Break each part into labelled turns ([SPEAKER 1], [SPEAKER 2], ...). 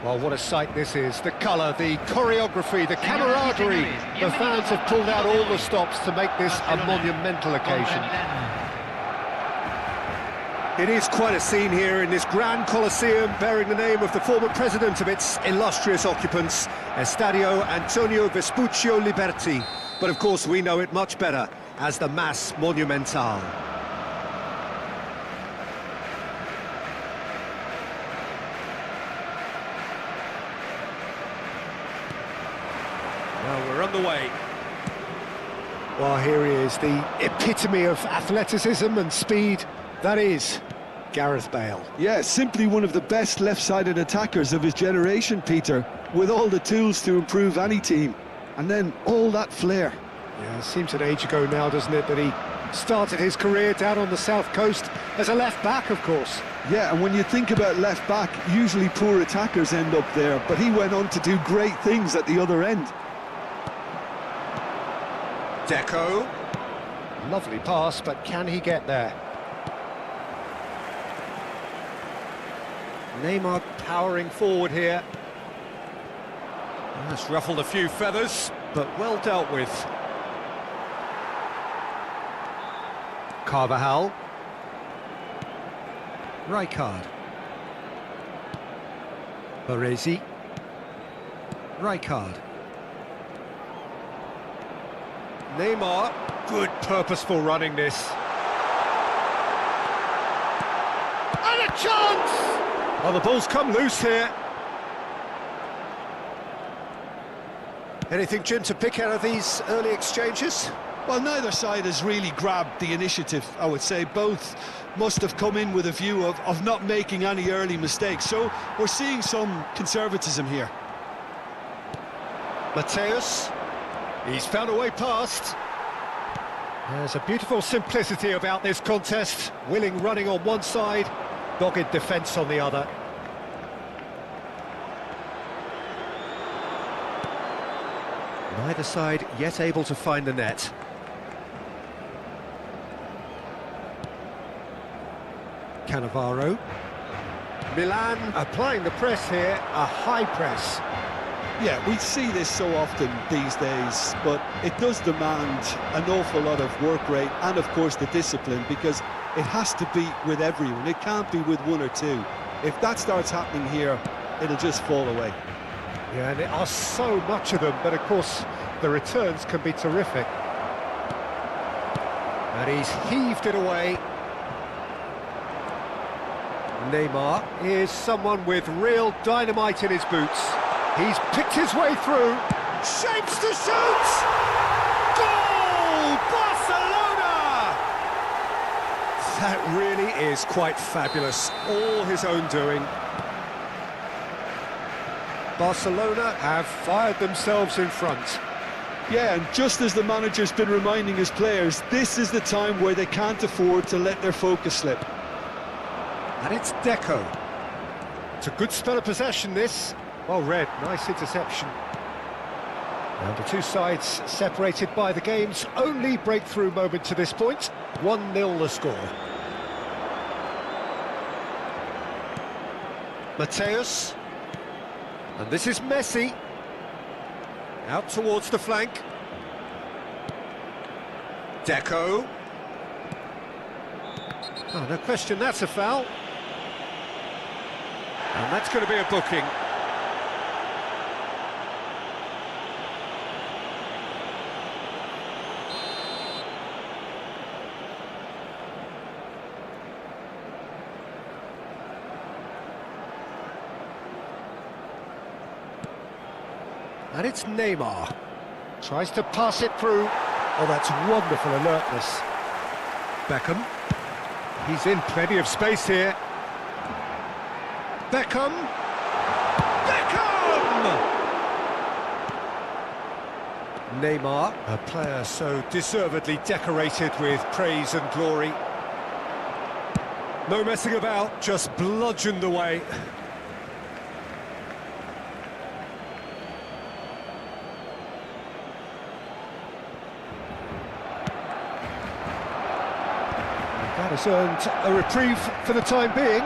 [SPEAKER 1] Well, what a sight this is. The colour, the choreography, the camaraderie. The fans have pulled out all the stops to make this a monumental occasion. It is quite a scene here in this grand Colosseum, bearing the name of the former president of its illustrious occupants, Estadio Antonio Vespuccio Liberti. But of course we know it much better as the Mas Monumental. Well, we're on the way. Well, here he is, the epitome of athleticism and speed. That is Gareth Bale.
[SPEAKER 2] Yeah, simply one of the best left-sided attackers of his generation, Peter, with all the tools to improve any team. And then all that flair.
[SPEAKER 1] Yeah, it seems an age ago now, doesn't it, that he started his career down on the south coast as a left-back, of course.
[SPEAKER 2] Yeah, and when you think about left-back, usually poor attackers end up there, but he went on to do great things at the other end.
[SPEAKER 1] Deco. Lovely pass, but can he get there? Neymar powering forward here. That's ruffled a few feathers, but well dealt with. Carvajal. Rijkaard. Baresi. Rijkaard. Neymar. Good purposeful running this. And a chance! Oh, the ball's come loose here. Anything, Jim, to pick out of these early exchanges?
[SPEAKER 2] Well, neither side has really grabbed the initiative, I would say. Both must have come in with a view of not making any early mistakes. So we're seeing some conservatism here.
[SPEAKER 1] Mateus. He's found a way past. There's a beautiful simplicity about this contest. Willing running on one side, dogged defence on the other. Neither side yet able to find the net. Cannavaro. Milan applying the press here, a high press.
[SPEAKER 2] Yeah, we see this so often these days, but it does demand an awful lot of work rate and, of course, the discipline, because it has to be with everyone. It can't be with one or two. If that starts happening here, it'll just fall away.
[SPEAKER 1] Yeah, and there are so much of them, but of course the returns can be terrific. And he's heaved it away. Neymar is someone with real dynamite in his boots. He's picked his way through. Shapes to shoot! Goal! Barcelona! That really is quite fabulous. All his own doing. Barcelona have fired themselves in front.
[SPEAKER 2] Yeah, and just as the manager's been reminding his players, this is the time where they can't afford to let their focus slip.
[SPEAKER 1] And it's Deco. It's a good spell of possession, this. Well read, nice interception. And the two sides separated by the game's only breakthrough moment to this point. 1-0 the score. Mateus. And this is Messi. Out towards the flank. Deco. Oh, no question, that's a foul. And that's going to be a booking. And it's Neymar. Tries to pass it through. Oh, that's wonderful alertness. Beckham. He's in plenty of space here. Beckham! Beckham! Neymar, a player so deservedly decorated with praise and glory. No messing about, just bludgeoned away. That has earned a reprieve for the time being.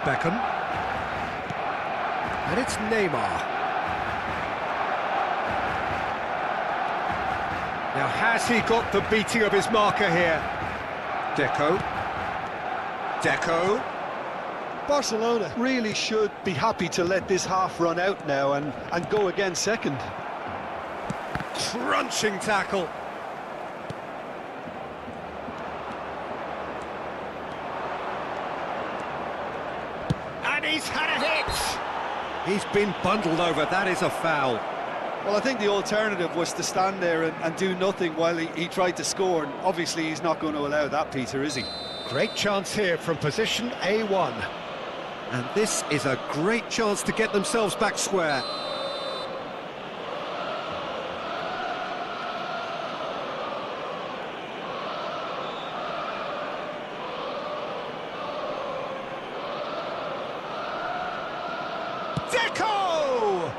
[SPEAKER 1] Beckham. And it's Neymar. Now, has he got the beating of his marker here? Deco.
[SPEAKER 2] Barcelona really should be happy to let this half run out now and go again second.
[SPEAKER 1] Crunching tackle. And he's had a hit. He's been bundled over. That is a foul.
[SPEAKER 2] Well, I think the alternative was to stand there and do nothing while he tried to score. And obviously, he's not going to allow that, Peter, is he?
[SPEAKER 1] Great chance here from position A1. And this is a great chance to get themselves back square. Deco!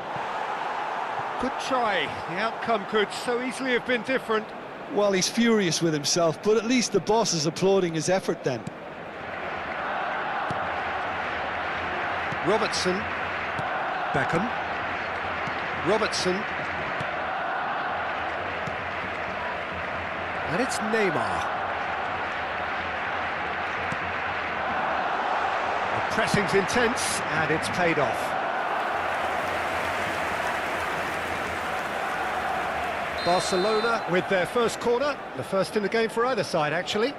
[SPEAKER 1] Good try. The outcome could so easily have been different.
[SPEAKER 2] Well, he's furious with himself, but at least the boss is applauding his effort then.
[SPEAKER 1] Robertson. Beckham. Robertson. And it's Neymar. The pressing's intense, and it's paid off. Barcelona with their first corner, the first in the game for either side, actually.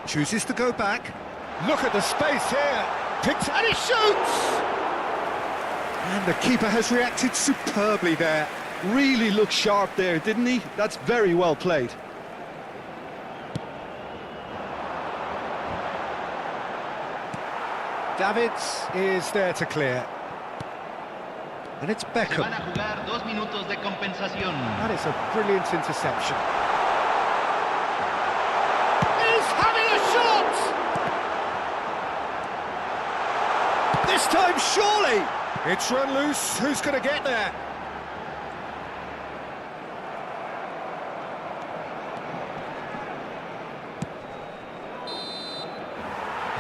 [SPEAKER 1] Chooses to go back. Look at the space here. Picks and he shoots! And the keeper has reacted superbly there.
[SPEAKER 2] Really looked sharp there, didn't he? That's very well played.
[SPEAKER 1] Davids is there to clear. And it's Beckham. That is a brilliant interception. He's having a shot! This time, surely! It's run loose. Who's going to get there?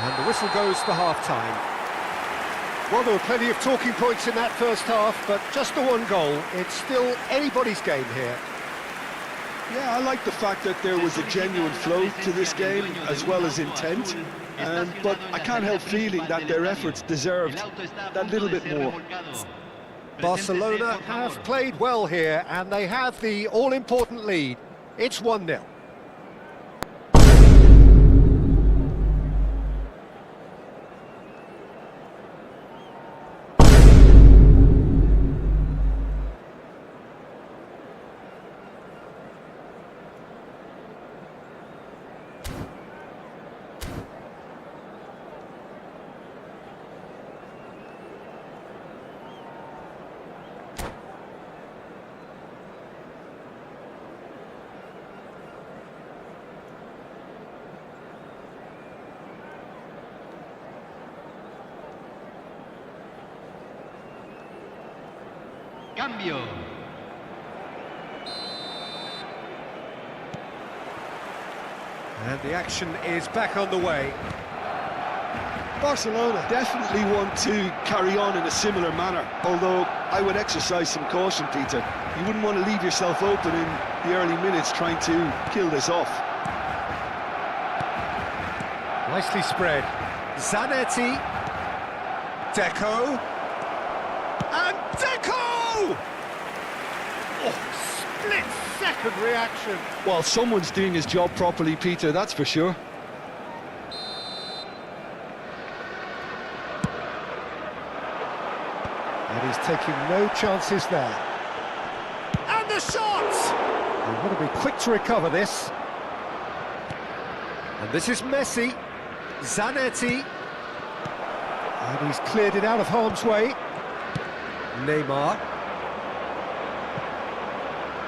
[SPEAKER 1] And the whistle goes for half-time. Well, there were plenty of talking points in that first half, but just the one goal. It's still anybody's game here.
[SPEAKER 2] Yeah, I like the fact that there was a genuine flow to this game, as well as intent. But I can't help feeling that their efforts deserved that little bit more.
[SPEAKER 1] Barcelona have played well here, and they have the all-important lead. It's 1-0.
[SPEAKER 3] Cambio.
[SPEAKER 1] And the action is back on the way.
[SPEAKER 2] Barcelona definitely want to carry on in a similar manner, although I would exercise some caution, Peter. You wouldn't want to leave yourself open in the early minutes trying to kill this off.
[SPEAKER 1] Nicely spread. Zanetti. Deco. And Deco! Oh, split-second reaction.
[SPEAKER 2] Well, someone's doing his job properly, Peter, that's for sure.
[SPEAKER 1] And he's taking no chances there. And the shot! They want to be quick to recover this. And this is Messi. Zanetti. And he's cleared it out of harm's way. Neymar.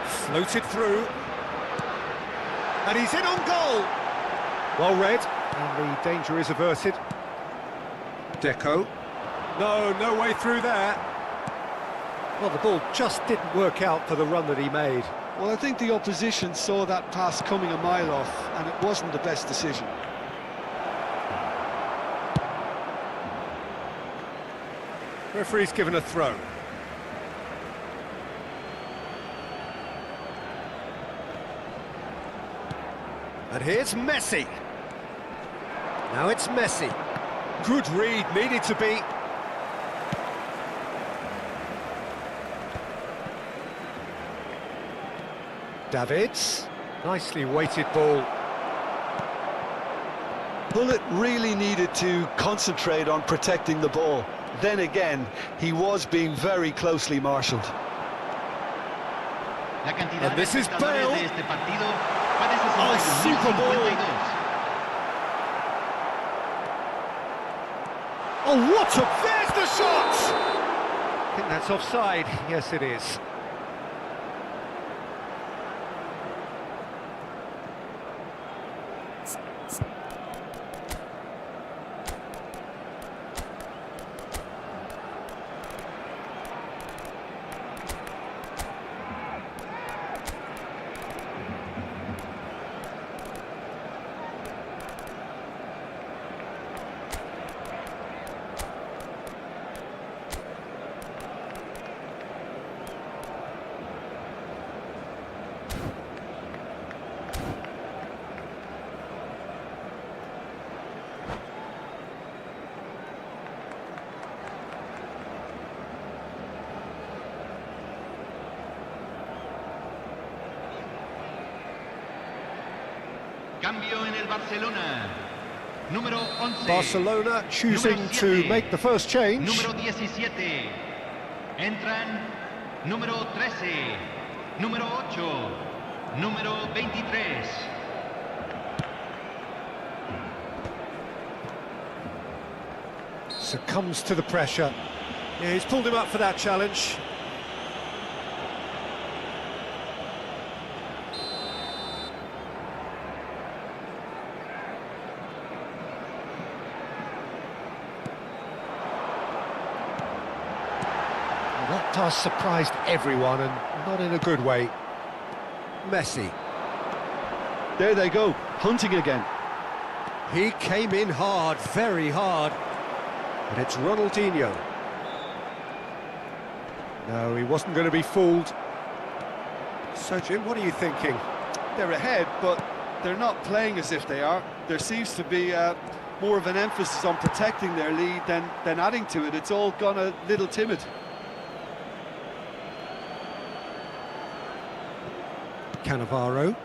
[SPEAKER 1] Floated through. And he's in on goal. Well read. And the danger is averted. Deco. No way through there. Well, the ball just didn't work out for the run that he made.
[SPEAKER 2] Well, I think the opposition saw that pass coming a mile off, and it wasn't the best decision.
[SPEAKER 1] Referee's given a throw. And here's Messi. Now it's Messi. Good read, needed to be. Davids. Nicely weighted ball.
[SPEAKER 2] Bullet really needed to concentrate on protecting the ball. Then again, he was being very closely marshalled.
[SPEAKER 1] And this is Bale. Oh, super ball. Oh, what a... There's the shot! I think that's offside. Yes, it is.
[SPEAKER 3] Cambio en el Barcelona. Número 11.
[SPEAKER 1] Barcelona choosing to make the first change.
[SPEAKER 3] Número 17. Entran número 13. Número 8. Número 23.
[SPEAKER 1] Succumbs to the pressure. Yeah, he's pulled him up for that challenge. That pass surprised everyone, and not in a good way. Messi.
[SPEAKER 2] There they go, hunting again.
[SPEAKER 1] He came in hard, very hard. And it's Ronaldinho. No, he wasn't going to be fooled. So, Jim, what are you thinking?
[SPEAKER 2] They're ahead, but they're not playing as if they are. There seems to be more of an emphasis on protecting their lead than adding to it. It's all gone a little timid.
[SPEAKER 1] Cannavaro.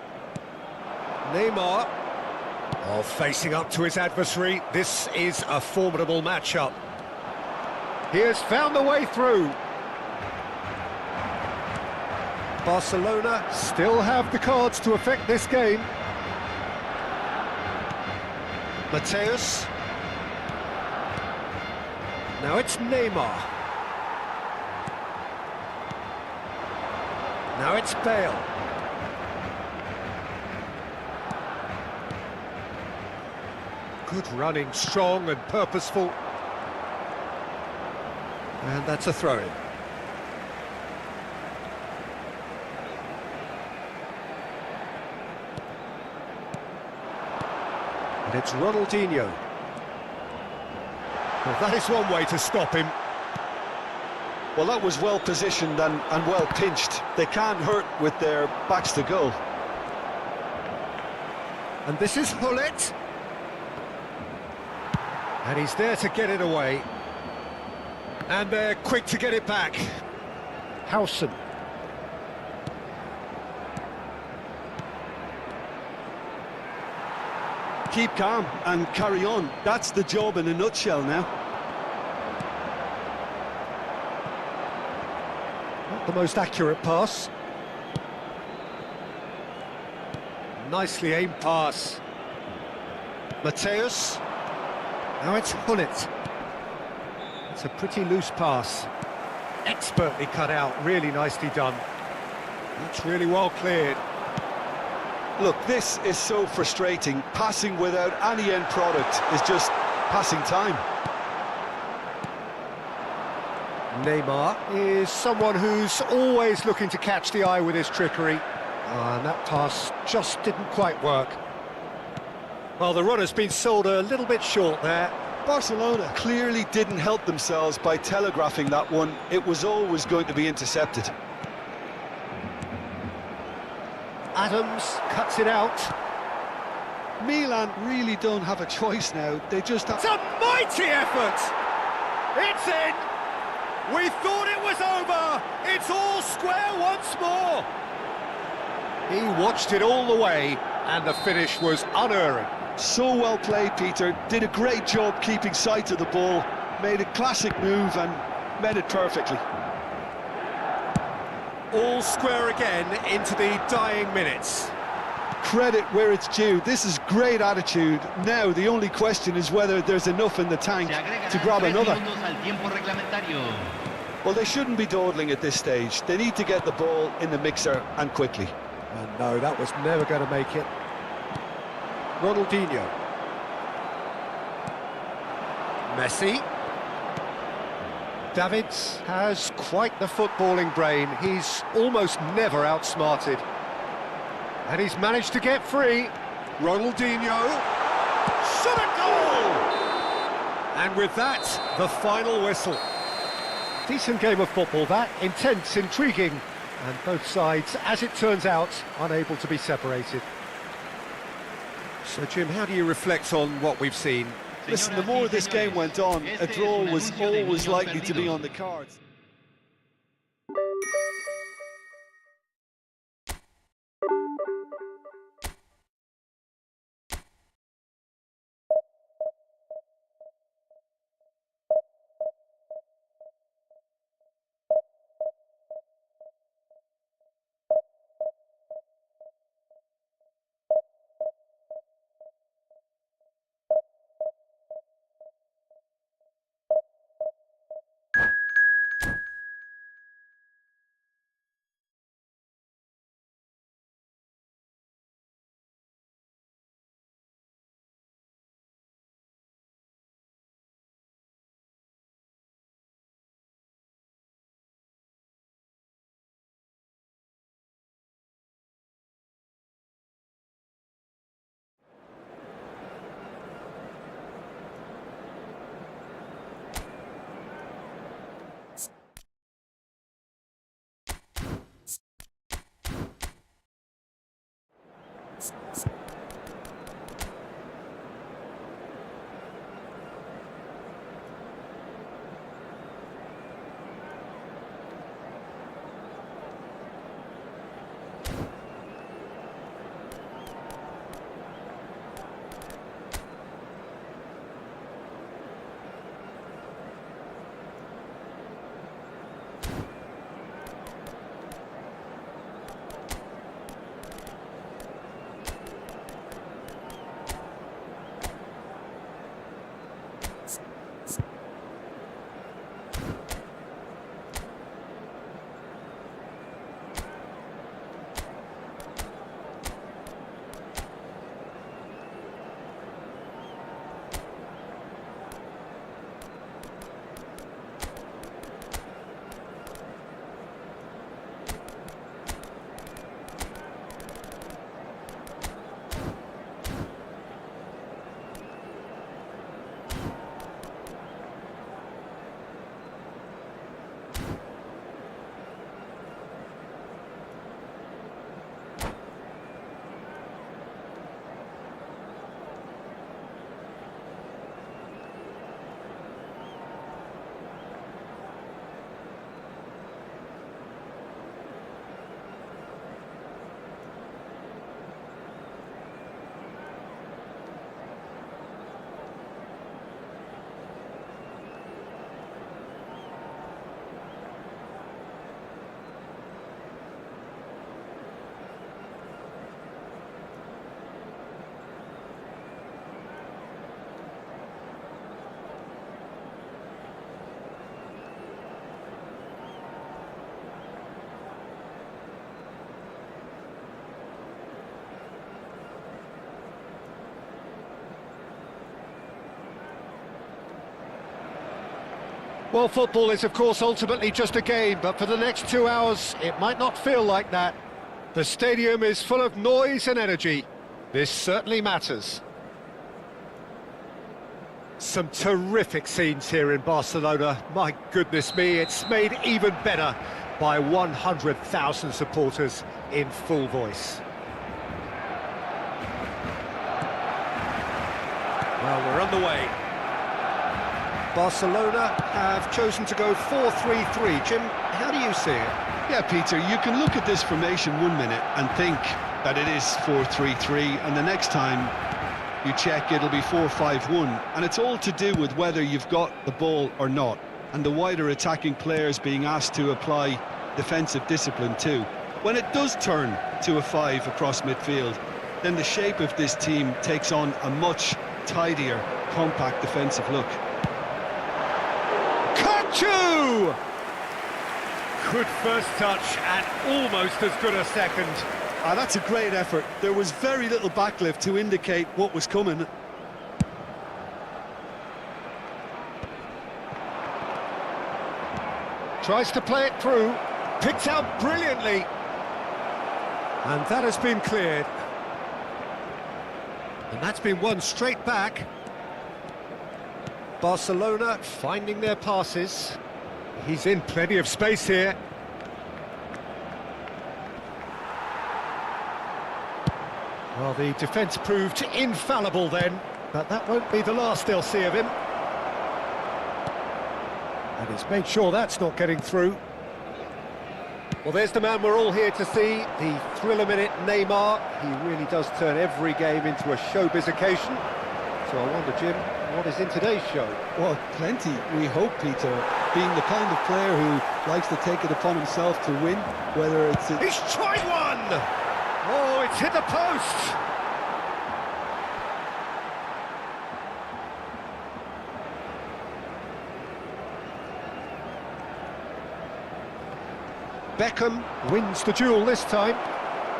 [SPEAKER 1] Neymar. Oh, facing up to his adversary. This is a formidable matchup. He has found the way through. Barcelona still have the cards to affect this game. Mateus. Now it's Neymar. Now it's Bale. Good running, strong and purposeful. And that's a throw-in. And it's Ronaldinho. Well, that is one way to stop him.
[SPEAKER 2] Well, that was well positioned and well pinched. They can't hurt with their backs to goal.
[SPEAKER 1] And this is Hullet. And he's there to get it away. And they're quick to get it back. Howson.
[SPEAKER 2] Keep calm and carry on. That's the job in a nutshell now.
[SPEAKER 1] Not the most accurate pass. Nicely aimed pass. Mateus. Now it's Hullet. It's a pretty loose pass. Expertly cut out, really nicely done. That's really well cleared.
[SPEAKER 2] Look, this is so frustrating. Passing without any end product is just passing time.
[SPEAKER 1] Neymar is someone who's always looking to catch the eye with his trickery. And that pass just didn't quite work. Well, the runner's been sold a little bit short there.
[SPEAKER 2] Barcelona clearly didn't help themselves by telegraphing that one. It was always going to be intercepted.
[SPEAKER 1] Adams cuts it out.
[SPEAKER 2] Milan really don't have a choice now. They just have...
[SPEAKER 1] It's a mighty effort! It's in! We thought it was over! It's all square once more! He watched it all the way, and the finish was unerring.
[SPEAKER 2] So well played, Peter. Did a great job keeping sight of the ball. Made a classic move and met it perfectly.
[SPEAKER 1] All square again into the dying minutes.
[SPEAKER 2] Credit where it's due. This is great attitude. Now the only question is whether there's enough in the tank to grab another. Well, they shouldn't be dawdling at this stage. They need to get the ball in the mixer and quickly.
[SPEAKER 1] And no, that was never going to make it. Ronaldinho. Messi. Davids has quite the footballing brain. He's almost never outsmarted. And he's managed to get free. Ronaldinho. Shot a goal! And with that, the final whistle. Decent game of football, that. Intense, intriguing. And both sides, as it turns out, unable to be separated. So, Jim, how do you reflect on what we've seen?
[SPEAKER 2] Listen, the more this game went on, a draw was always likely to be on the cards.
[SPEAKER 1] Well, football is, of course, ultimately just a game, but for the next 2 hours, it might not feel like that. The stadium is full of noise and energy. This certainly matters. Some terrific scenes here in Barcelona. My goodness me, it's made even better by 100,000 supporters in full voice. Well, we're underway. Barcelona have chosen to go 4-3-3. Jim, how do you see it?
[SPEAKER 2] Yeah, Peter, you can look at this formation 1 minute and think that it is 4-3-3, and the next time you check, it'll be 4-5-1, and it's all to do with whether you've got the ball or not, and the wider attacking players being asked to apply defensive discipline too. When it does turn to a 5 across midfield, then the shape of this team takes on a much tidier, compact defensive look.
[SPEAKER 1] KUYT! Good first touch and almost as good a second.
[SPEAKER 2] That's a great effort. There was very little backlift to indicate what was coming.
[SPEAKER 1] Tries to play it through, picks out brilliantly. And that has been cleared. And that's been won straight back. Barcelona finding their passes. He's in plenty of space here. Well, the defence proved infallible then, but that won't be the last they'll see of him. And he's made sure that's not getting through. Well, there's the man we're all here to see, the thriller-minute Neymar. He really does turn every game into a showbiz occasion. So I wonder, Jim, what is in today's show?
[SPEAKER 2] Well, plenty, we hope, Peter. Being the kind of player who likes to take it upon himself to win, whether it's...
[SPEAKER 1] He's tried one! Oh, it's hit the post! Beckham wins the duel this time.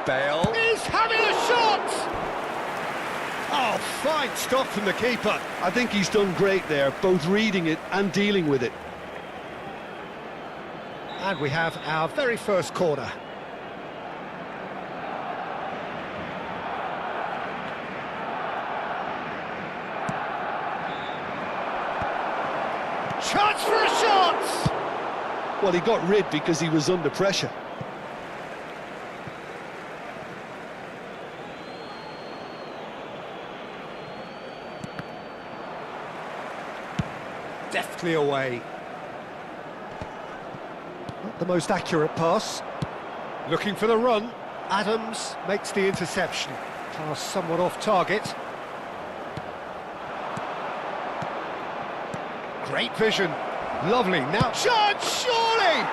[SPEAKER 1] Bale is having a shot! Oh, fine stop from the keeper.
[SPEAKER 2] I think he's done great there, both reading it and dealing with it.
[SPEAKER 1] And we have our very first corner. Chance for a shot!
[SPEAKER 2] Well, he got rid because he was under pressure.
[SPEAKER 1] Deftly away. Not the most accurate pass. Looking for the run. Adams makes the interception. Pass somewhat off target. Great vision. Lovely. Now, chance, surely!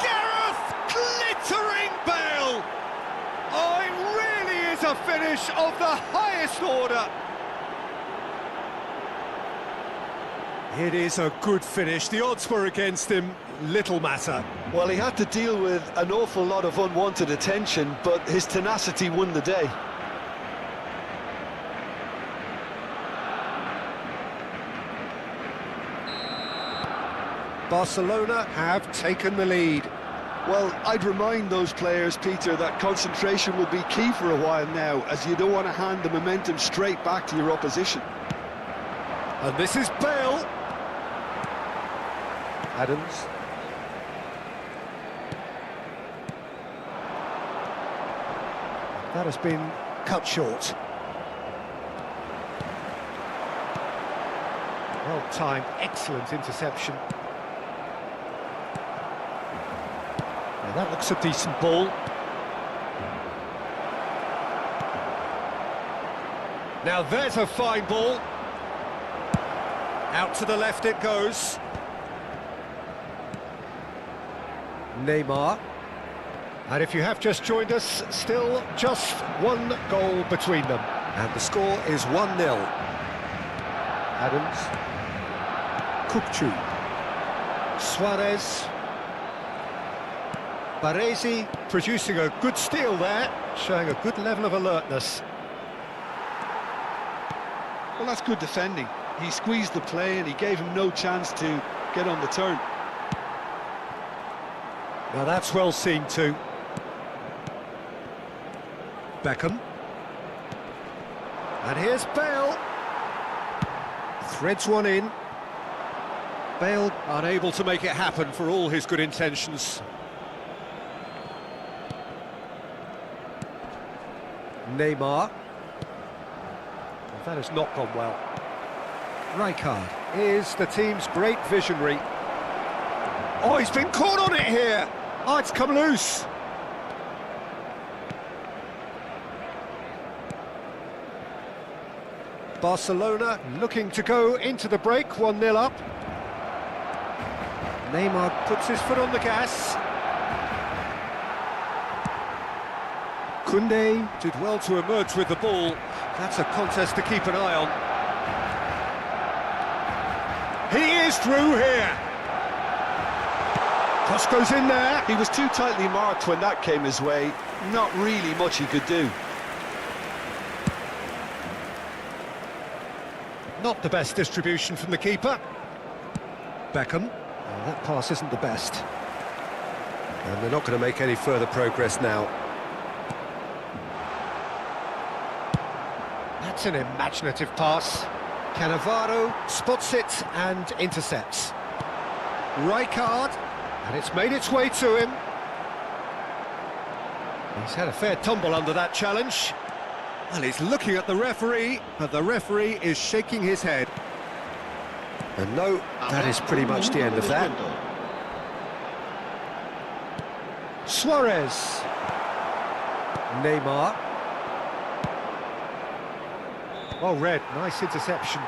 [SPEAKER 1] Gareth glittering Bale! Oh, it really is a finish of the highest order. It is a good finish. The odds were against him. Little matter.
[SPEAKER 2] Well, he had to deal with an awful lot of unwanted attention, but his tenacity won the day.
[SPEAKER 1] Barcelona have taken the lead.
[SPEAKER 2] Well, I'd remind those players, Peter, that concentration will be key for a while now, as you don't want to hand the momentum straight back to your opposition.
[SPEAKER 1] And this is Bale. Adams. That has been cut short. Well timed, excellent interception. Now that looks a decent ball. Now there's a fine ball. Out to the left it goes. Neymar. And if you have just joined us, still just one goal between them. And the score is 1-0. Adams. KUYT. Suarez. Baresi producing a good steal there, showing a good level of alertness.
[SPEAKER 2] Well, that's good defending. He squeezed the play and he gave him no chance to get on the turn.
[SPEAKER 1] Now that's well seen too. Beckham. And here's Bale. Threads one in. Bale unable to make it happen for all his good intentions. Neymar. Well, that has not gone well. Rijkaard is the team's great visionary. Oh, he's been caught on it here. Oh, it's come loose. Barcelona looking to go into the break, 1-0 up. Neymar puts his foot on the gas. Koundé did well to emerge with the ball. That's a contest to keep an eye on. He is through here. Cross goes in there.
[SPEAKER 2] He was too tightly marked when that came his way. Not really much he could do.
[SPEAKER 1] Not the best distribution from the keeper. Beckham. Well, that pass isn't the best. And they're not going to make any further progress now. That's an imaginative pass. Cannavaro spots it and intercepts. Rijkaard, and it's made its way to him. He's had a fair tumble under that challenge. Well, he's looking at the referee, but the referee is shaking his head. And no, that is pretty much the end of that. Suarez. Neymar. Well read, nice interception.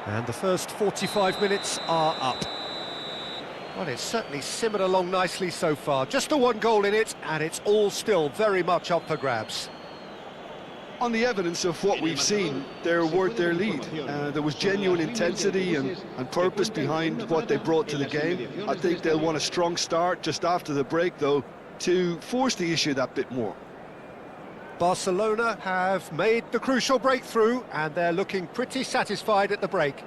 [SPEAKER 1] And the first 45 minutes are up. Well, it's certainly simmered along nicely so far. Just the one goal in it, and it's all still very much up for grabs.
[SPEAKER 2] On the evidence of what we've seen, they're worth their lead. There was genuine intensity and purpose behind what they brought to the game. I think they'll want a strong start just after the break, though, to force the issue that bit more.
[SPEAKER 1] Barcelona have made the crucial breakthrough, and they're looking pretty satisfied at the break.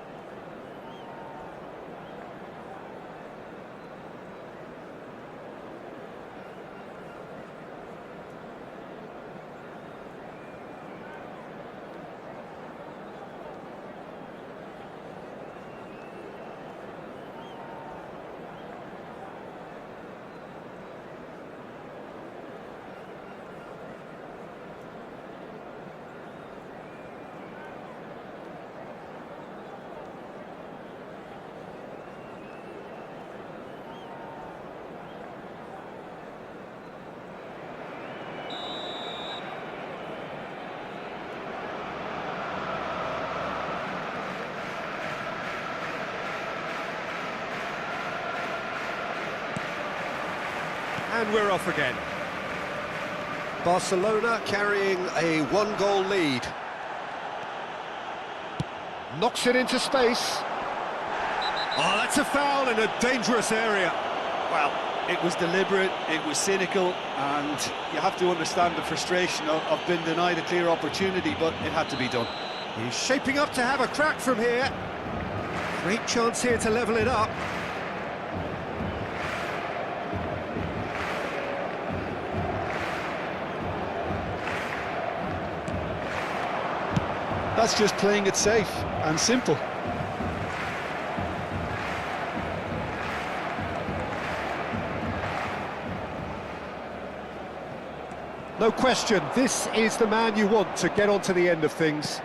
[SPEAKER 1] And we're off again. Barcelona carrying a one-goal lead. Knocks it into space. Oh, that's a foul in a dangerous area.
[SPEAKER 2] Well, it was deliberate, it was cynical, and you have to understand the frustration of being denied a clear opportunity, but it had to be done.
[SPEAKER 1] He's shaping up to have a crack from here. Great chance here to level it up.
[SPEAKER 2] That's just playing it safe and simple.
[SPEAKER 1] No question, this is the man you want to get on to the end of things.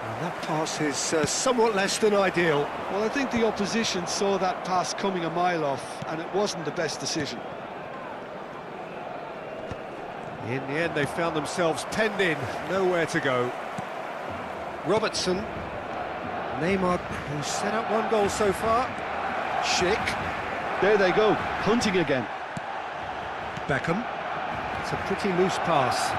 [SPEAKER 1] And that pass is somewhat less than ideal.
[SPEAKER 2] Well, I think the opposition saw that pass coming a mile off, and it wasn't the best decision.
[SPEAKER 1] In the end, they found themselves penned in, nowhere to go. Robertson. Neymar, who's set up one goal so far. Schick.
[SPEAKER 2] There they go, hunting again.
[SPEAKER 1] Beckham. It's a pretty loose pass.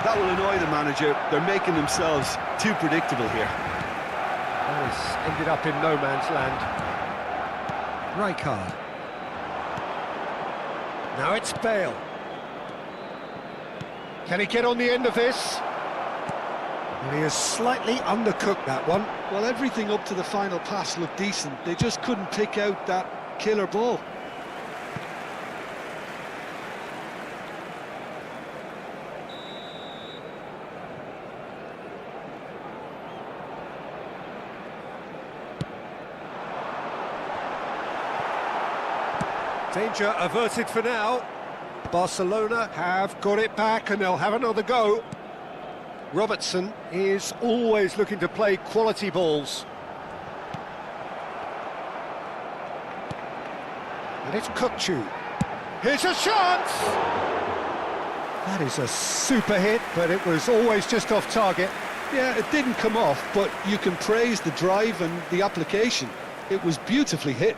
[SPEAKER 2] That will annoy the manager. They're making themselves too predictable here.
[SPEAKER 1] That has ended up in no man's land. Rijkaard. Now it's Bale. Can he get on the end of this? Well, he has slightly undercooked that one.
[SPEAKER 2] Well, everything up to the final pass looked decent. They just couldn't pick out that killer ball.
[SPEAKER 1] Danger averted for now. Barcelona have got it back and they'll have another go. Robertson is always looking to play quality balls. And it's KUYT. Here's a chance! That is a super hit, but it was always just off target.
[SPEAKER 2] Yeah, it didn't come off, but you can praise the drive and the application. It was beautifully hit.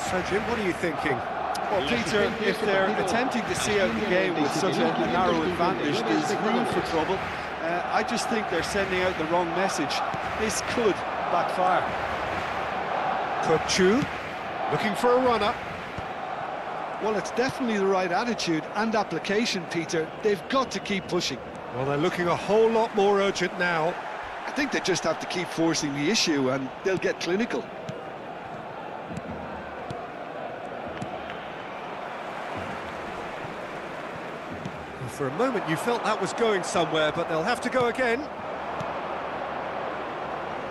[SPEAKER 1] So, Jim, what are you thinking?
[SPEAKER 2] Well, Peter, if they're attempting to see out the game with such a narrow advantage, there's room for trouble. I just think they're sending out the wrong message. This could backfire.
[SPEAKER 1] KUYT looking for a runner.
[SPEAKER 2] Well, it's definitely the right attitude and application, Peter. They've got to keep pushing.
[SPEAKER 1] Well, they're looking a whole lot more urgent now.
[SPEAKER 2] I think they just have to keep forcing the issue and they'll get clinical.
[SPEAKER 1] For a moment you felt that was going somewhere, but they'll have to go again.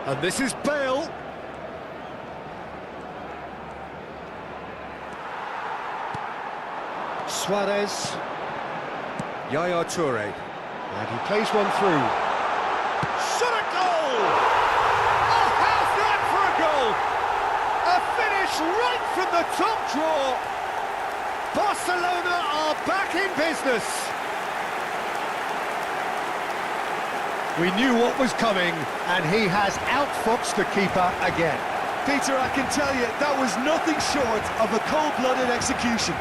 [SPEAKER 1] And this is Bale. Suarez. Yaya Toure. And he plays one through. Shot a goal! Oh, how's that for a goal? A finish right from the top draw. Barcelona are back in business. We knew what was coming, and he has outfoxed the keeper again.
[SPEAKER 2] Peter, I can tell you, that was nothing short of a cold-blooded execution.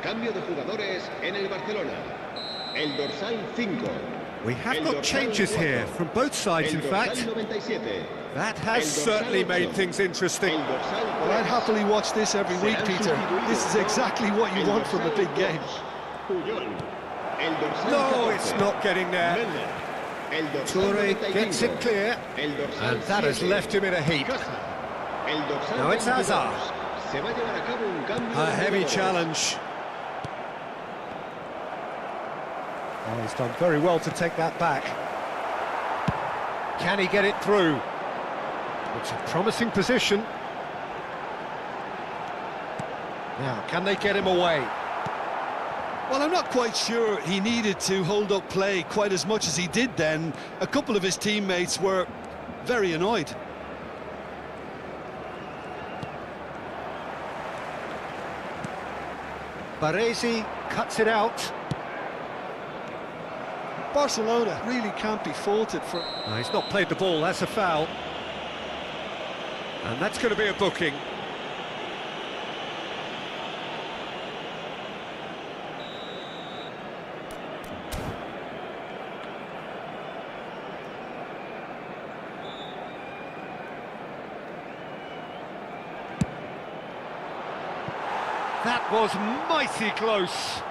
[SPEAKER 4] Cambio de jugadores en el Barcelona. El dorsal 5.
[SPEAKER 1] We have got changes here from both sides, in fact. That has certainly made things interesting.
[SPEAKER 2] Well, I'd happily watch this every week, Peter. This is exactly what you want from a big game.
[SPEAKER 1] No, it's not getting there. Toure gets it clear, and that has left him in a heap. Now it's Hazard. A heavy challenge. Oh, he's done very well to take that back. Can he get it through? It's a promising position. Now, can they get him away?
[SPEAKER 2] Well, I'm not quite sure he needed to hold up play quite as much as he did then. A couple of his teammates were very annoyed.
[SPEAKER 1] Baresi cuts it out.
[SPEAKER 2] Barcelona really can't be faulted for...
[SPEAKER 1] No, he's not played the ball, that's a foul. And that's going to be a booking. That was mighty close.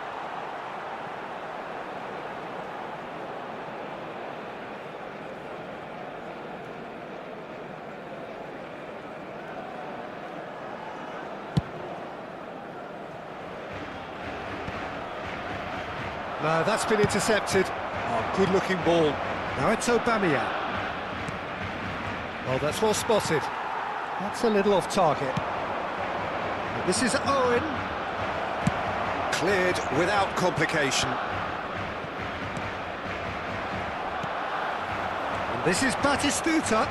[SPEAKER 1] No, that's been intercepted. Oh, good-looking ball. Now it's Aubameyang. Oh, that's well spotted. That's a little off target. This is Owen. Cleared without complication. And this is Batistuta.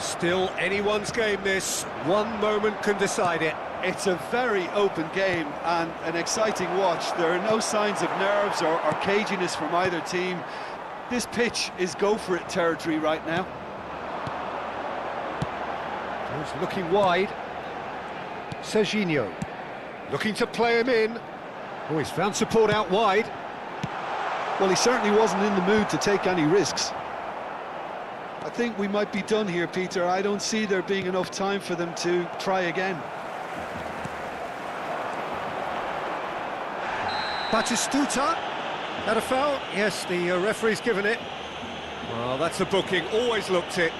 [SPEAKER 1] Still anyone's game, this. One moment can decide it.
[SPEAKER 2] It's a very open game and an exciting watch. There are no signs of nerves or caginess from either team. This pitch is go-for-it territory right now.
[SPEAKER 1] He's looking wide. Serginho looking to play him in. Oh, he's found support out wide.
[SPEAKER 2] Well, he certainly wasn't in the mood to take any risks. I think we might be done here, Peter. I don't see there being enough time for them to try again.
[SPEAKER 1] Batistuta. That a foul? Yes, the referee's given it. Well, that's a booking. Always looked it.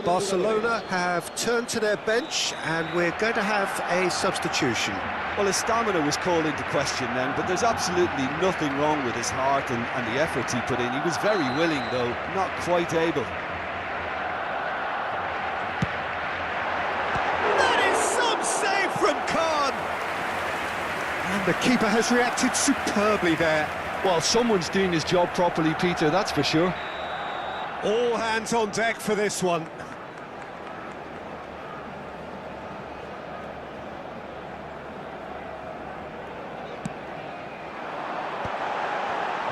[SPEAKER 1] Barcelona have turned to their bench and we're going to have a substitution.
[SPEAKER 2] Well, his stamina was called into question then, but there's absolutely nothing wrong with his heart and the efforts he put in. He was very willing, though, not quite able.
[SPEAKER 1] That is some save from Khan! And the keeper has reacted superbly there.
[SPEAKER 2] Well, someone's doing his job properly, Peter, that's for sure.
[SPEAKER 1] All hands on deck for this one.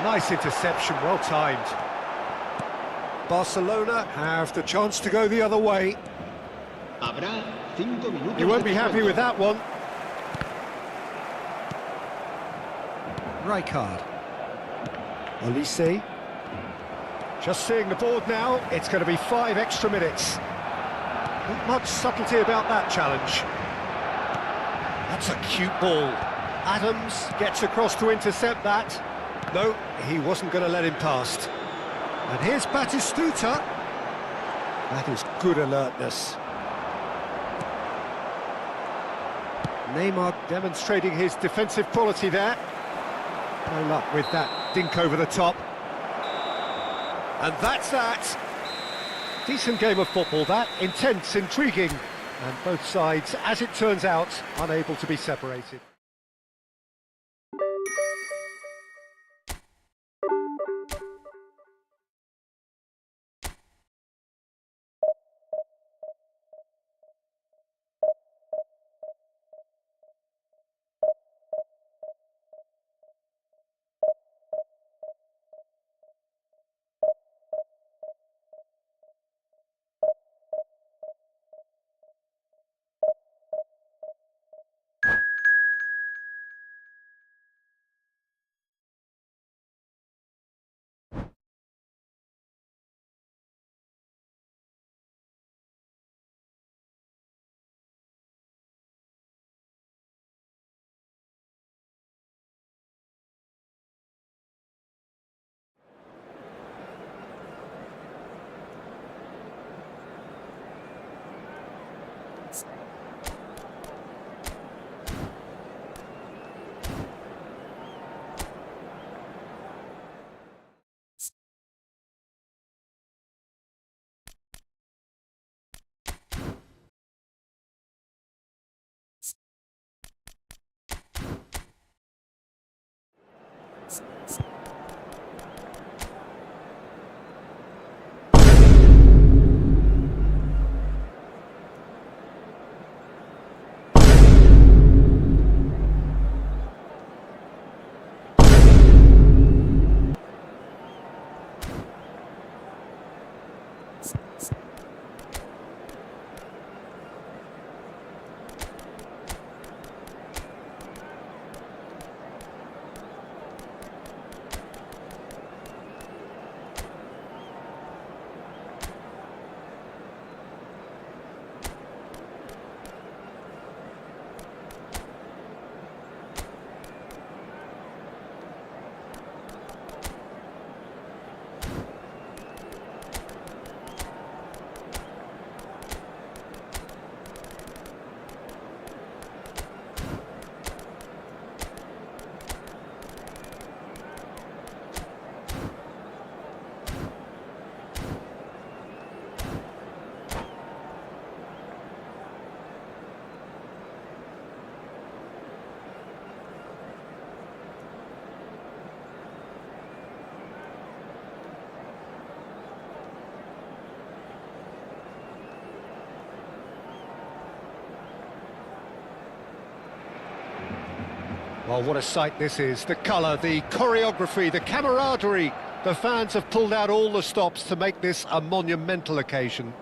[SPEAKER 1] Nice interception, well timed. Barcelona have the chance to go the other way. You won't be happy with that one. Rijkaard. Olise. Just seeing the board now, it's going to be 5 extra minutes. Not much subtlety about that challenge. That's a cute ball. Adams gets across to intercept that. No, he wasn't going to let him past. And here's Batistuta. That is good alertness. Neymar demonstrating his defensive quality there. No luck with that dink over the top. And that's that. Decent game of football, that. Intense, intriguing. And both sides, as it turns out, unable to be separated. Well, what a sight this is. The colour, the choreography, the camaraderie. The fans have pulled out all the stops to make this a monumental occasion.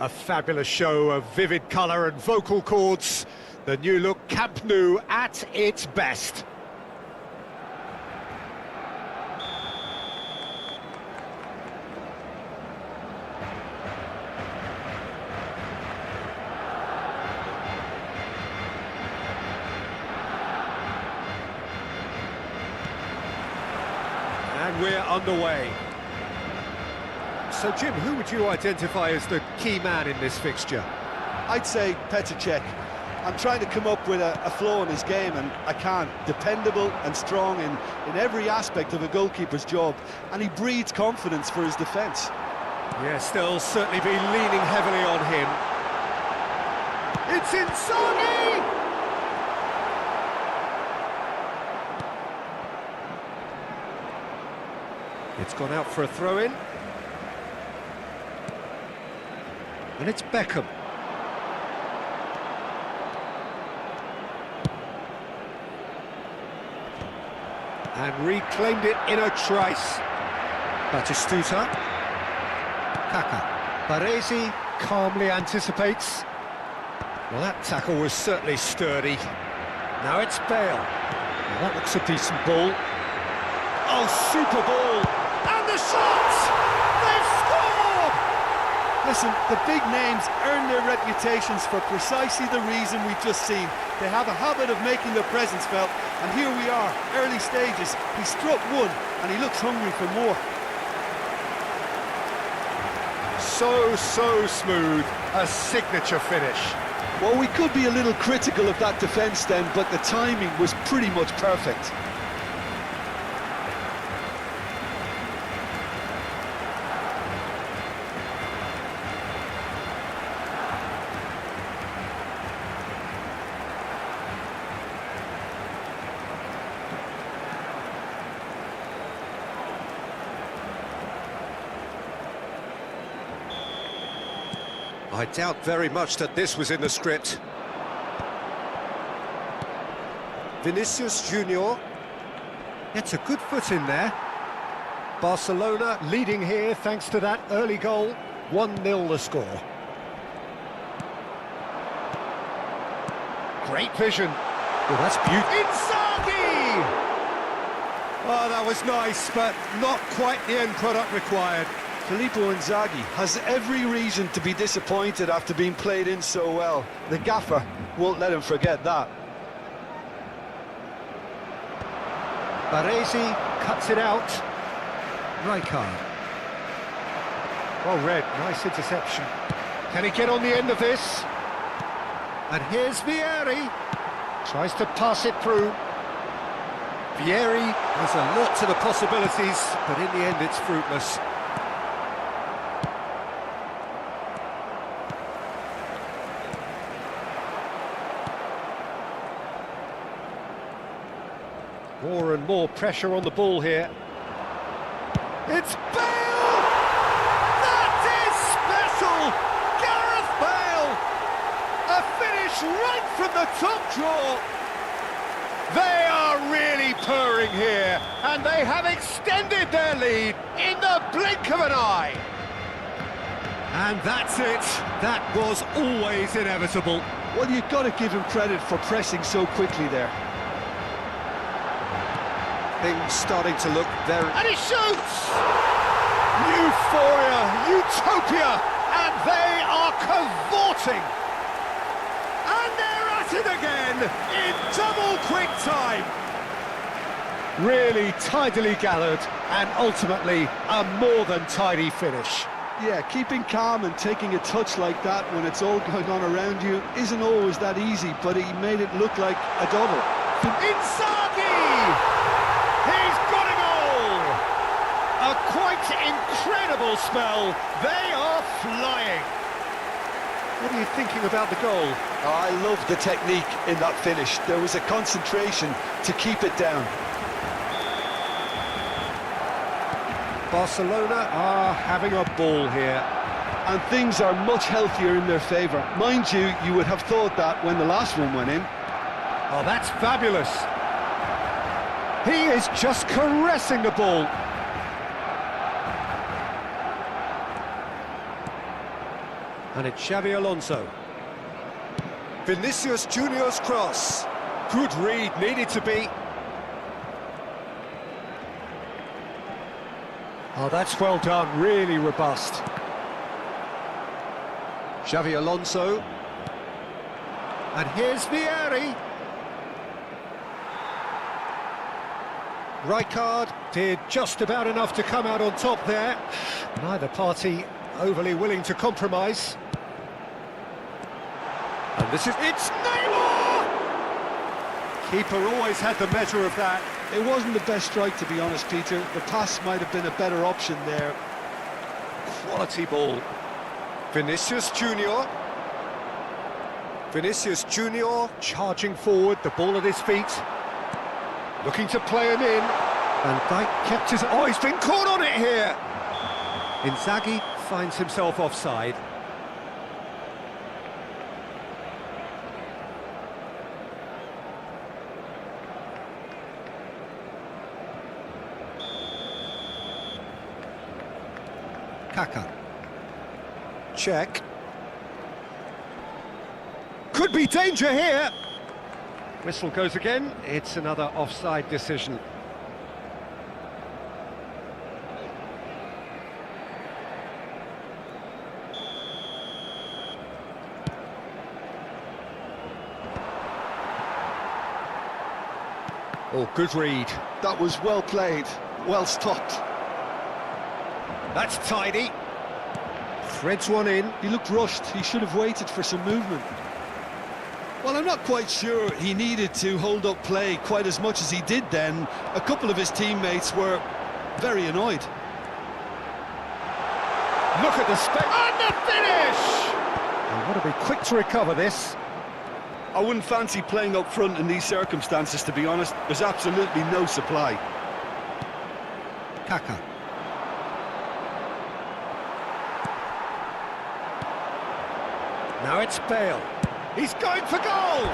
[SPEAKER 1] A fabulous show of vivid colour and vocal cords. The new look Camp Nou at its best. And we're underway. So, Jim, who would you identify as the key man in this fixture?
[SPEAKER 2] I'd say Petr Cech. I'm trying to come up with a flow in his game, and I can't. Dependable and strong in every aspect of a goalkeeper's job, and he breeds confidence for his defence.
[SPEAKER 1] Yes, they'll certainly be leaning heavily on him. It's Inzaghi! It's gone out for a throw-in. And it's Beckham. And reclaimed it in a trice. Batistuta. Kaka. Baresi calmly anticipates. Well, that tackle was certainly sturdy. Now it's Bale. Well, that looks a decent ball. Oh, super ball! And the shot! They've scored!
[SPEAKER 2] Listen, the big names earn their reputations for precisely the reason we've just seen. They have a habit of making their presence felt, and here we are, early stages. He struck one, and he looks hungry for more.
[SPEAKER 1] So smooth, a signature finish.
[SPEAKER 2] Well, we could be a little critical of that defence then, but the timing was pretty much perfect.
[SPEAKER 1] I doubt very much that this was in the script. Vinicius Junior gets a good foot in there. Barcelona leading here thanks to that early goal. 1-0 the score. Great vision. Well, that's beautiful. Inzaghi! Oh, that was nice, but not quite the end product required.
[SPEAKER 2] Filippo Inzaghi has every reason to be disappointed after being played in so well. The gaffer won't let him forget that.
[SPEAKER 1] Baresi cuts it out. Rijkaard. Well read, nice interception. Can he get on the end of this? And here's Vieri. Tries to pass it through. Vieri has a lot to the possibilities, but in the end it's fruitless. More and more pressure on the ball here. It's Bale! That is special! Gareth Bale! A finish right from the top draw. They are really purring here, and they have extended their lead in the blink of an eye. And that's it. That was always inevitable.
[SPEAKER 2] Well, you've got to give him credit for pressing so quickly there.
[SPEAKER 1] Things starting to look very... And he shoots! Euphoria, utopia, and they are cavorting. And they're at it again in double quick time. Really tidily gathered, and ultimately a more than tidy finish.
[SPEAKER 2] Yeah, keeping calm and taking a touch like that when it's all going on around you isn't always that easy, but he made it look like a double.
[SPEAKER 1] Inzaghi! He's got a goal! A quite incredible spell. They are flying. What are you thinking about the goal?
[SPEAKER 2] I love the technique in that finish. There was a concentration to keep it down.
[SPEAKER 1] Barcelona are having a ball here.
[SPEAKER 2] And things are much healthier in their favour. Mind you, you would have thought that when the last one went in.
[SPEAKER 1] Oh, that's fabulous. He is just caressing the ball. And it's Xavi Alonso. Vinicius Junior's cross. Good read, needed to be. Oh, that's well done, really robust. Xavi Alonso. And here's Vieri. Rijkaard did just about enough to come out on top there. Neither party overly willing to compromise. And this is... It's Neymar! Keeper always had the measure of that.
[SPEAKER 2] It wasn't the best strike, to be honest, Peter. The pass might have been a better option there.
[SPEAKER 1] Quality ball. Vinicius Junior. Vinicius Junior charging forward, the ball at his feet. Looking to play him in. And Dijk kept his... Oh, he's been caught on it here! Inzaghi finds himself offside. Kaka. Check. Could be danger here. Whistle goes again. It's another offside decision. Oh, good read.
[SPEAKER 2] That was well played, well stopped.
[SPEAKER 1] That's tidy. Threads one in.
[SPEAKER 2] He looked rushed. He should have waited for some movement. Well, I'm not quite sure he needed to hold up play quite as much as he did then. A couple of his teammates were very annoyed.
[SPEAKER 1] Look at the spec. And the finish! And want to be quick to recover this.
[SPEAKER 2] I wouldn't fancy playing up front in these circumstances, to be honest. There's absolutely no supply.
[SPEAKER 1] Kaka. Now it's Bale. He's going for goal!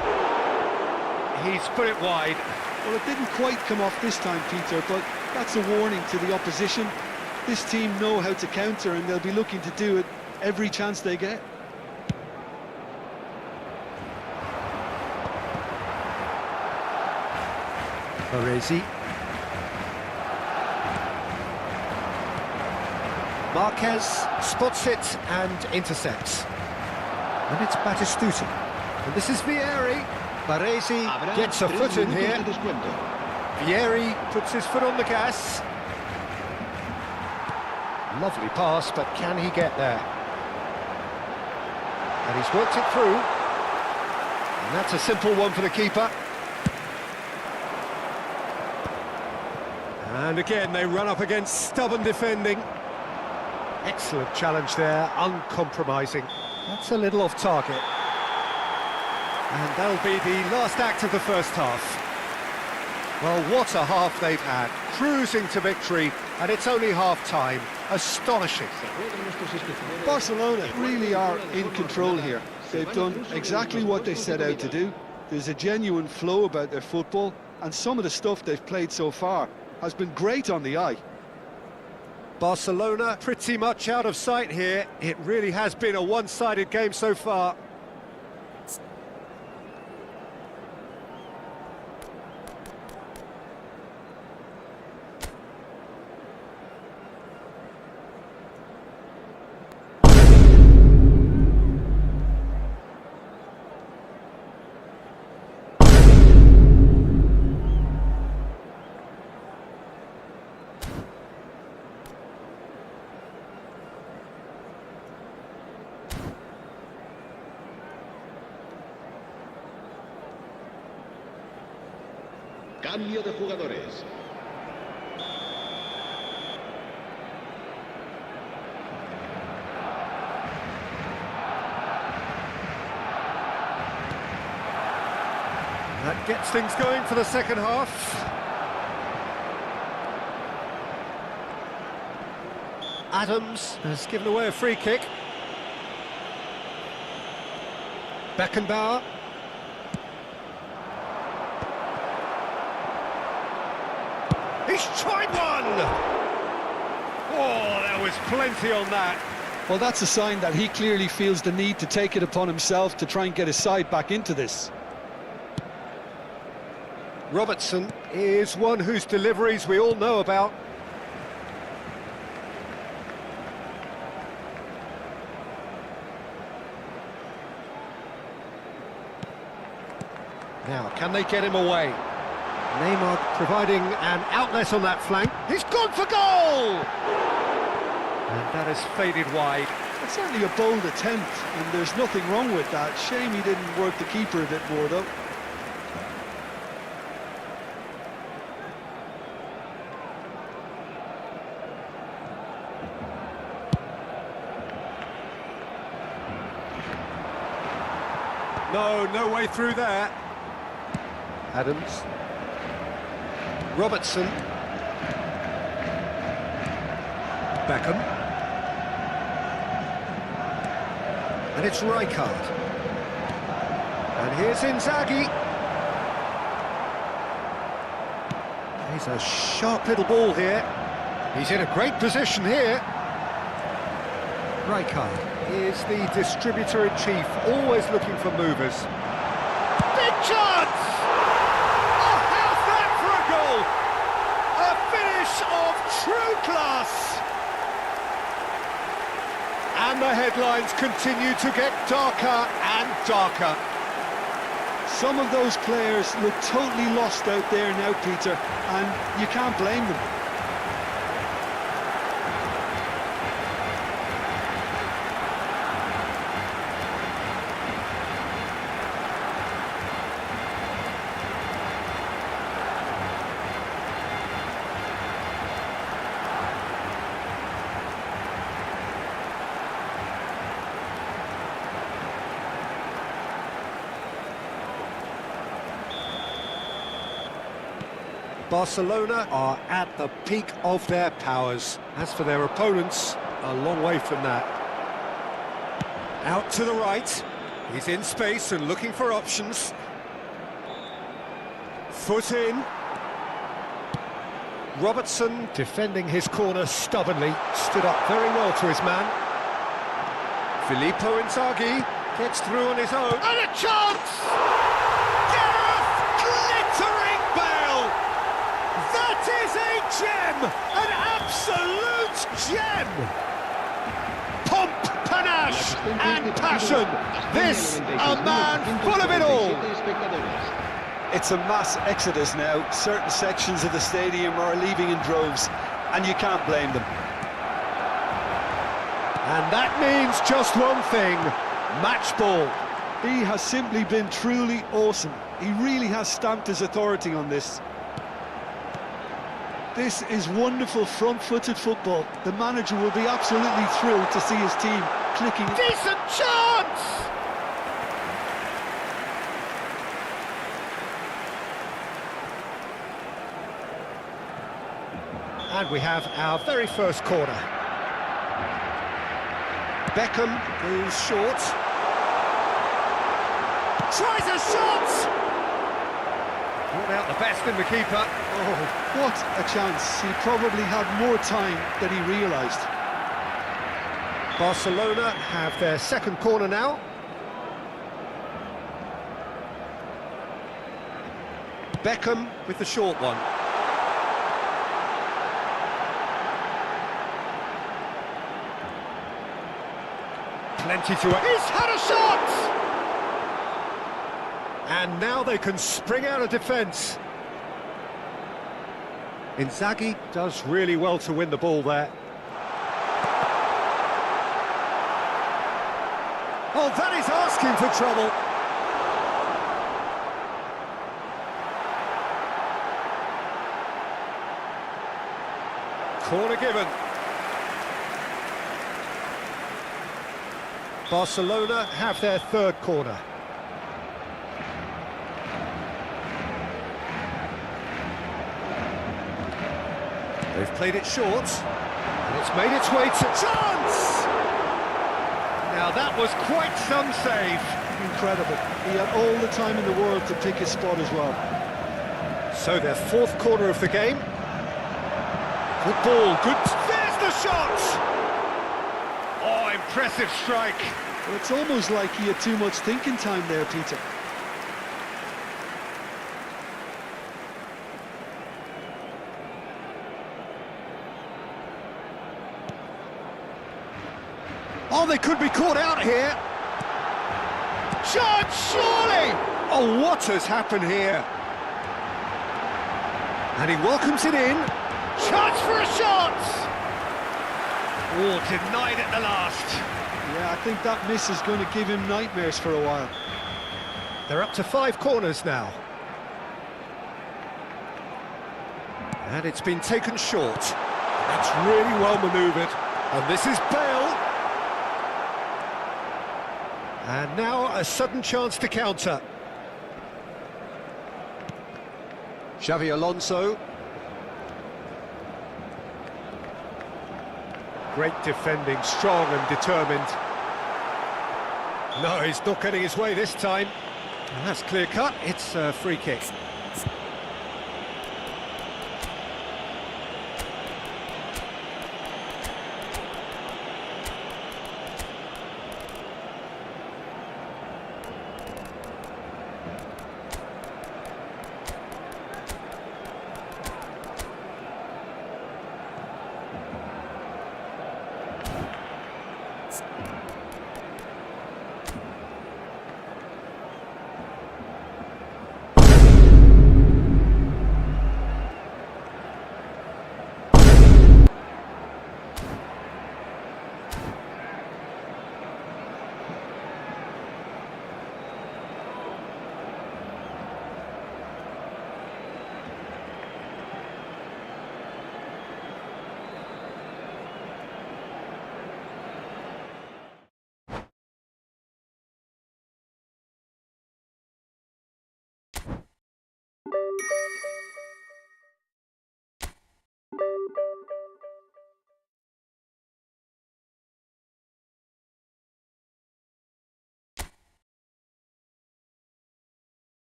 [SPEAKER 1] He's put it wide.
[SPEAKER 2] Well, it didn't quite come off this time, Peter, but that's a warning to the opposition. This team know how to counter, and they'll be looking to do it every chance they get.
[SPEAKER 1] Baresi. Marquez spots it and intercepts. And it's Batistuta. And this is Vieri. Baresi gets a foot in here. Vieri puts his foot on the gas. Lovely pass, but can he get there? And he's worked it through. And that's a simple one for the keeper. And again, they run up against stubborn defending. Excellent challenge there, uncompromising. That's a little off target. And that'll be the last act of the first half. Well, what a half they've had. Cruising to victory, and it's only half-time. Astonishing.
[SPEAKER 2] Barcelona really are in control here. They've done exactly what they set out to do. There's a genuine flow about their football, and some of the stuff they've played so far has been great on the eye.
[SPEAKER 1] Barcelona pretty much out of sight here. It really has been a one-sided game so far.
[SPEAKER 4] Cambio de jugadores.
[SPEAKER 1] That gets things going for the second half. Adams has given away a free kick. He's tried one! Oh, there was plenty on that.
[SPEAKER 2] Well, that's a sign that he clearly feels the need to take it upon himself to try and get his side back into this.
[SPEAKER 1] Robertson is one whose deliveries we all know about. Now, can they get him away? Neymar providing an outlet on that flank. He's gone for goal! And that has faded wide.
[SPEAKER 2] It's certainly a bold attempt, and there's nothing wrong with that. Shame he didn't work the keeper a bit more, though.
[SPEAKER 1] No way through there. Adams. Robertson. Beckham. And it's Rijkaard. And here's Inzaghi. He's a sharp little ball here. He's in a great position here. Rijkaard is the distributor-in-chief, always looking for movers. Big chance! Oh, how's that for a goal? A finish of true class! And the headlines continue to get darker and darker.
[SPEAKER 2] Some of those players look totally lost out there now, Peter, and you can't blame them.
[SPEAKER 1] Barcelona are at the peak of their powers. As for their opponents, a long way from that. Out to the right. He's in space and looking for options. Foot in. Robertson defending his corner stubbornly. Stood up very well to his man. Filippo Inzaghi gets through on his own. And a chance! Gareth glittering Bale! That is a gem! An absolute gem! Pomp, panache and passion. This, a man full of it all.
[SPEAKER 2] It's a mass exodus now. Certain sections of the stadium are leaving in droves, and you can't blame them.
[SPEAKER 1] And that means just one thing, match ball.
[SPEAKER 2] He has simply been truly awesome. He really has stamped his authority on this. This is wonderful front-footed football. The manager will be absolutely thrilled to see his team clicking.
[SPEAKER 1] Decent chance! And we have our very first corner. Beckham goes short. Tries a shot! Brought out the best in the keeper.
[SPEAKER 2] Oh, what a chance. He probably had more time than he realised.
[SPEAKER 1] Barcelona have their second corner now. Beckham with the short one. Plenty to... He's had a shot! And now they can spring out of defence. Inzaghi does really well to win the ball there. Oh, that is asking for trouble. Corner given. Barcelona have their third corner. They've played it short, and it's made its way to chance! Now that was quite some save.
[SPEAKER 2] Incredible. He had all the time in the world to pick his spot as well.
[SPEAKER 1] So their fourth corner of the game. Good ball, good... There's the shot! Oh, impressive strike.
[SPEAKER 2] Well, it's almost like he had too much thinking time there, Peter.
[SPEAKER 1] Oh, they could be caught out here. Chance, surely! Oh, what has happened here? And he welcomes it in. Chance for a shot! Oh, denied at the last.
[SPEAKER 2] Yeah, I think that miss is going to give him nightmares for a while.
[SPEAKER 1] They're up to 5 corners now. And it's been taken short. That's really well manoeuvred. And this is Bale. And now a sudden chance to counter. Xavi Alonso. Great defending, strong and determined. No, he's not getting his way this time. And that's clear cut, it's a free kick.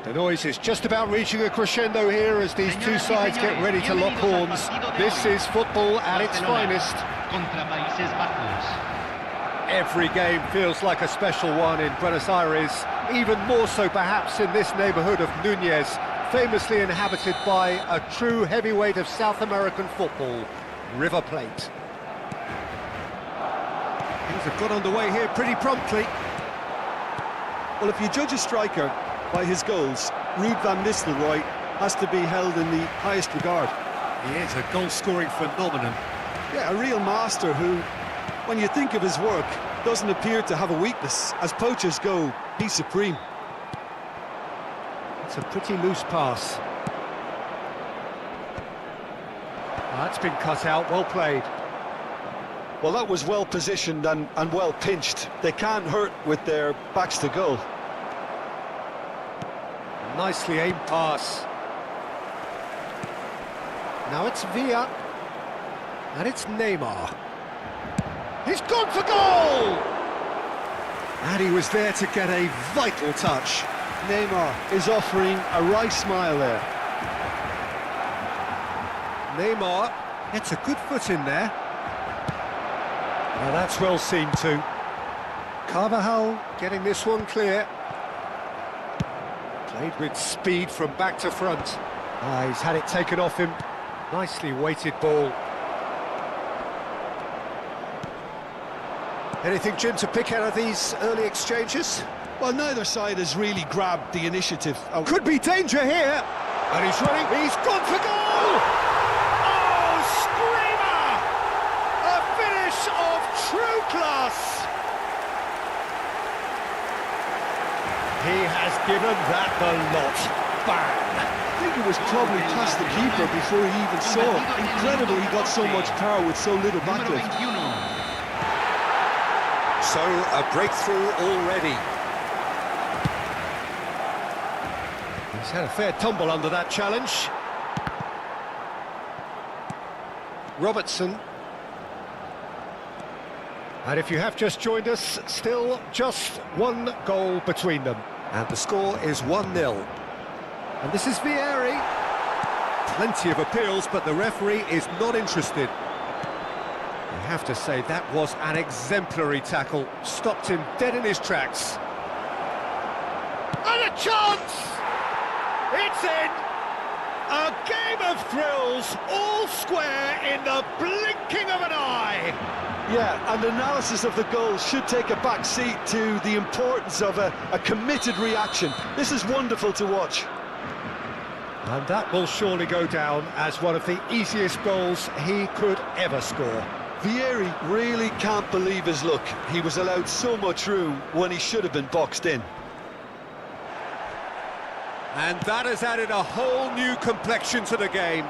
[SPEAKER 1] The noise is just about reaching a crescendo here as these two sides get ready to lock horns. This is football at its finest.
[SPEAKER 3] Contra Países Bajos.
[SPEAKER 1] Every game feels like a special one in Buenos Aires, even more so perhaps in this neighbourhood of Núñez, famously inhabited by a true heavyweight of South American football, River Plate. Things have got underway here pretty promptly.
[SPEAKER 2] Well, if you judge a striker by his goals, Ruud van Nistelrooy has to be held in the highest regard.
[SPEAKER 1] He is a goal-scoring phenomenon.
[SPEAKER 2] Yeah, a real master who, when you think of his work, doesn't appear to have a weakness. As poachers go, he's supreme.
[SPEAKER 1] It's a pretty loose pass. That's been cut out, well played.
[SPEAKER 2] Well, that was well positioned and well pinched. They can't hurt with their backs to goal.
[SPEAKER 1] Nicely aimed pass. Now it's Villa. And it's Neymar. He's gone for goal! And he was there to get a vital touch.
[SPEAKER 2] Neymar is offering a wry smile there.
[SPEAKER 1] Neymar gets a good foot in there. Now that's well seen too. Carvajal getting this one clear. Played with speed from back to front. He's had it taken off him. Nicely weighted ball. Anything, Jim, to pick out of these early exchanges?
[SPEAKER 2] Well, neither side has really grabbed the initiative.
[SPEAKER 1] Could be danger here. And he's running. He's gone for goal! Oh, screamer! A finish of true class. He has given that the lot. Bang!
[SPEAKER 2] I think it was probably past the keeper before he even saw it. Incredible he got so much power with so little
[SPEAKER 3] Número
[SPEAKER 2] backlift.
[SPEAKER 3] 21.
[SPEAKER 1] So, a breakthrough already. He's had a fair tumble under that challenge. Robertson. And if you have just joined us, still just one goal between them. And the score is 1-0. And this is Vieri. Plenty of appeals, but the referee is not interested. I have to say, that was an exemplary tackle. Stopped him dead in his tracks. And a chance! It's in! A game of thrills, all square in the blinking of an eye!
[SPEAKER 2] Yeah, and analysis of the goal should take a back seat to the importance of a committed reaction. This is wonderful to watch.
[SPEAKER 1] And that will surely go down as one of the easiest goals he could ever score.
[SPEAKER 2] Vieri really can't believe his luck. He was allowed so much room when he should have been boxed in.
[SPEAKER 1] And that has added a whole new complexion to the game.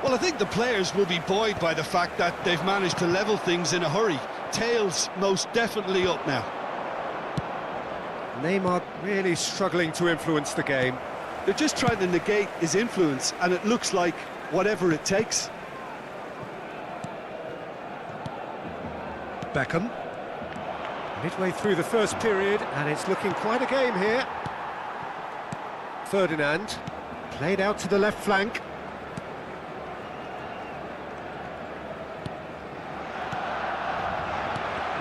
[SPEAKER 2] Well, I think the players will be buoyed by the fact that they've managed to level things in a hurry. Tails most definitely up now.
[SPEAKER 1] Neymar really struggling to influence the game.
[SPEAKER 2] They're just trying to negate his influence, and it looks like whatever it takes.
[SPEAKER 1] Beckham. Midway through the first period, and it's looking quite a game here. Ferdinand. Played out to the left flank.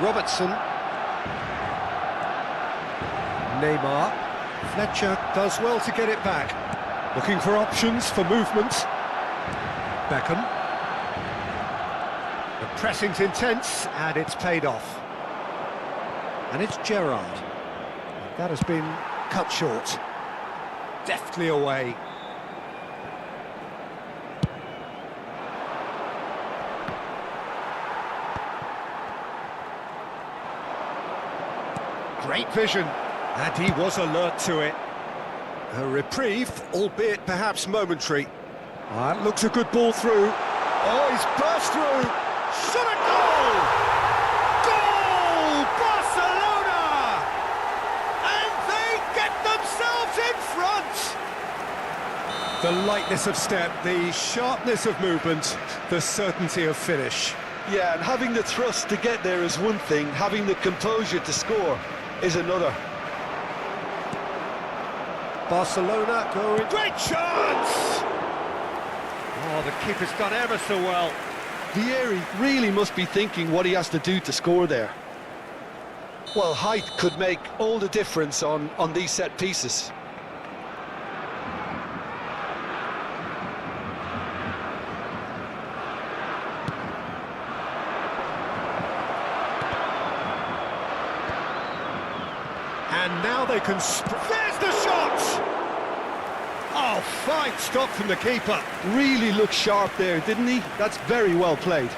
[SPEAKER 1] Robertson. Neymar. Fletcher does well to get it back. Looking for options for movement. Beckham. The pressing's intense, and it's paid off. And it's Gerrard. That has been cut short. Deftly away. Great vision, and he was alert to it. A reprieve, albeit perhaps momentary. That looks a good ball through. Oh, he's burst through. Shot a goal! Goal! Barcelona! And they get themselves in front! The lightness of step, the sharpness of movement, the certainty of finish.
[SPEAKER 2] Yeah, and having the thrust to get there is one thing, having the composure to score is another.
[SPEAKER 1] Barcelona going... Great chance! Oh, the keeper's done ever so well.
[SPEAKER 2] Vieri really must be thinking what he has to do to score there. Well, height could make all the difference on these set pieces.
[SPEAKER 1] And now they can... There's the shot! Oh, fine stop from the keeper.
[SPEAKER 2] Really looked sharp there, didn't he? That's very well played.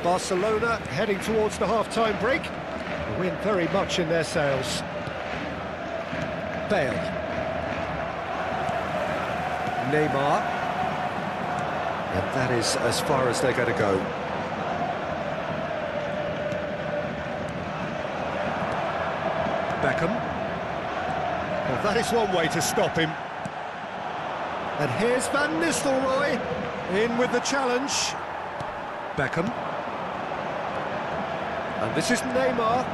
[SPEAKER 1] Barcelona heading towards the half-time break. The wind very much in their sails. Bale. Neymar. And that is as far as they're going to go. Beckham. Well, that is one way to stop him. And here's Van Nistelrooy in with the challenge. Beckham. And this is Neymar.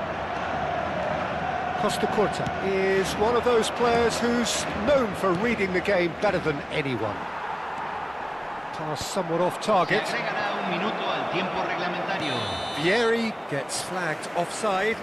[SPEAKER 1] Costa Curta is one of those players who's known for reading the game better than anyone. Pass somewhat off target. Vieri gets flagged offside.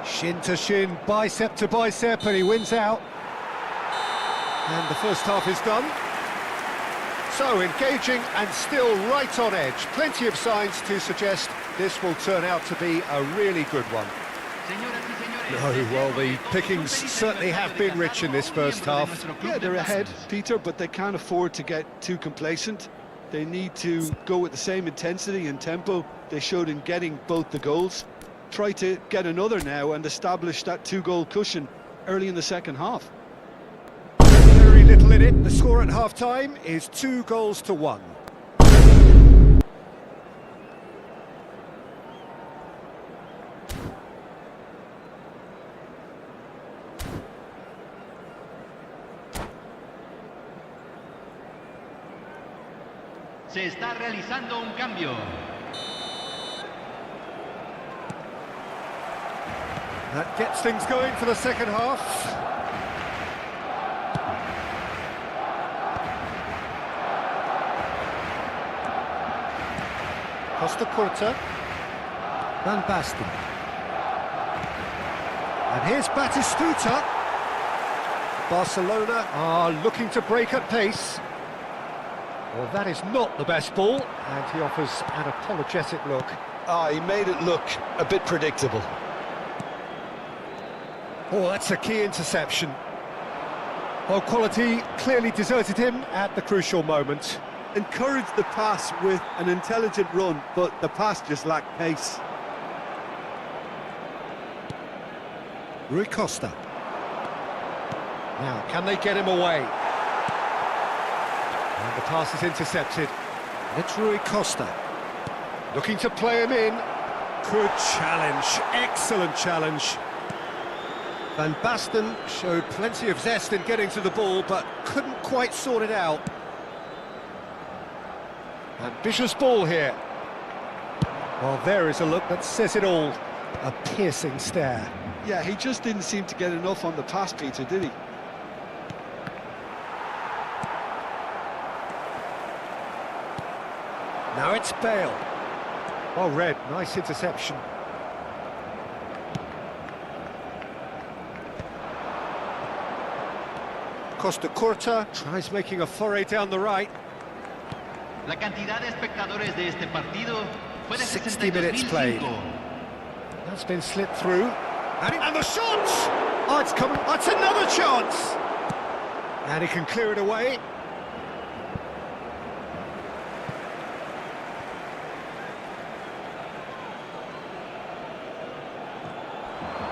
[SPEAKER 1] Shin to shin, bicep to bicep, and he wins out. And the first half is done. So, engaging and still right on edge. Plenty of signs to suggest this will turn out to be a really good one. No, well, the pickings certainly have been rich in this first half.
[SPEAKER 2] Yeah, they're ahead, Peter, but they can't afford to get too complacent. They need to go with the same intensity and tempo they showed in getting both the goals. Try to get another now and establish that two-goal cushion early in the second half.
[SPEAKER 1] Very little in it. The score at half-time is 2-1.
[SPEAKER 3] Se está realizando un cambio.
[SPEAKER 1] That gets things going for the second half. Costa Curta. Van Basten. And here's Batistuta. Barcelona are looking to break at pace. Well, that is not the best ball, and he offers an apologetic look.
[SPEAKER 2] He made it look a bit predictable.
[SPEAKER 1] Oh, that's a key interception. Well, quality clearly deserted him at the crucial moment.
[SPEAKER 2] Encouraged the pass with an intelligent run, but the pass just lacked pace.
[SPEAKER 1] Rui Costa. Now, can they get him away? And the pass is intercepted. It's Rui Costa. Looking to play him in. Good challenge. Excellent challenge. Van Basten showed plenty of zest in getting to the ball, but couldn't quite sort it out. Ambitious ball here. Well, there is a look that says it all. A piercing stare.
[SPEAKER 2] Yeah, he just didn't seem to get enough on the pass, Peter, did he?
[SPEAKER 1] Now it's Bale. Well read, nice interception. Costa Curta tries making a foray down the right.
[SPEAKER 3] La cantidad de espectadores de este partido fue de
[SPEAKER 1] 60 minutes played. That's been slipped through. And the shot! Oh, it's coming. Oh, it's another chance! And he can clear it away.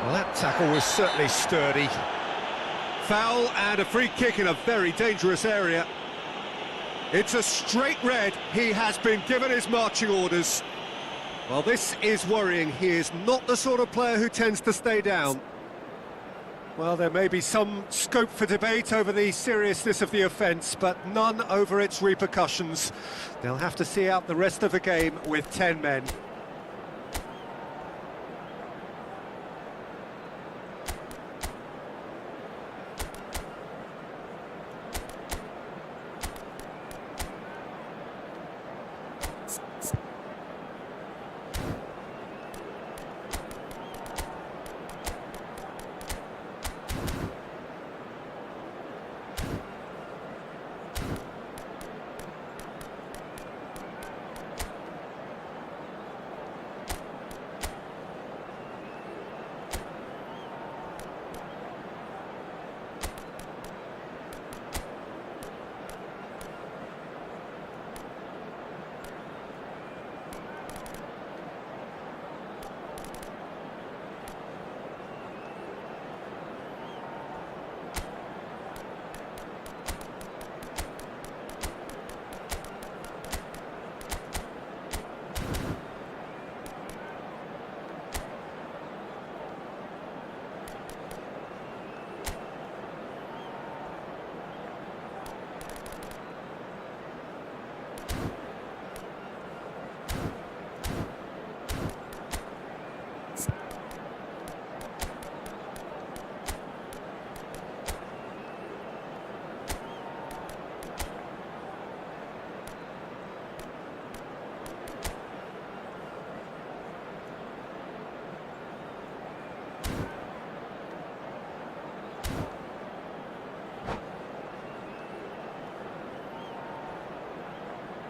[SPEAKER 1] Well, that tackle was certainly sturdy. Foul and a free kick in a very dangerous area. It's a straight red. He has been given his marching orders. Well, this is worrying. He is not the sort of player who tends to stay down. Well, there may be some scope for debate over the seriousness of the offence, but none over its repercussions. They'll have to see out the rest of the game with 10 men.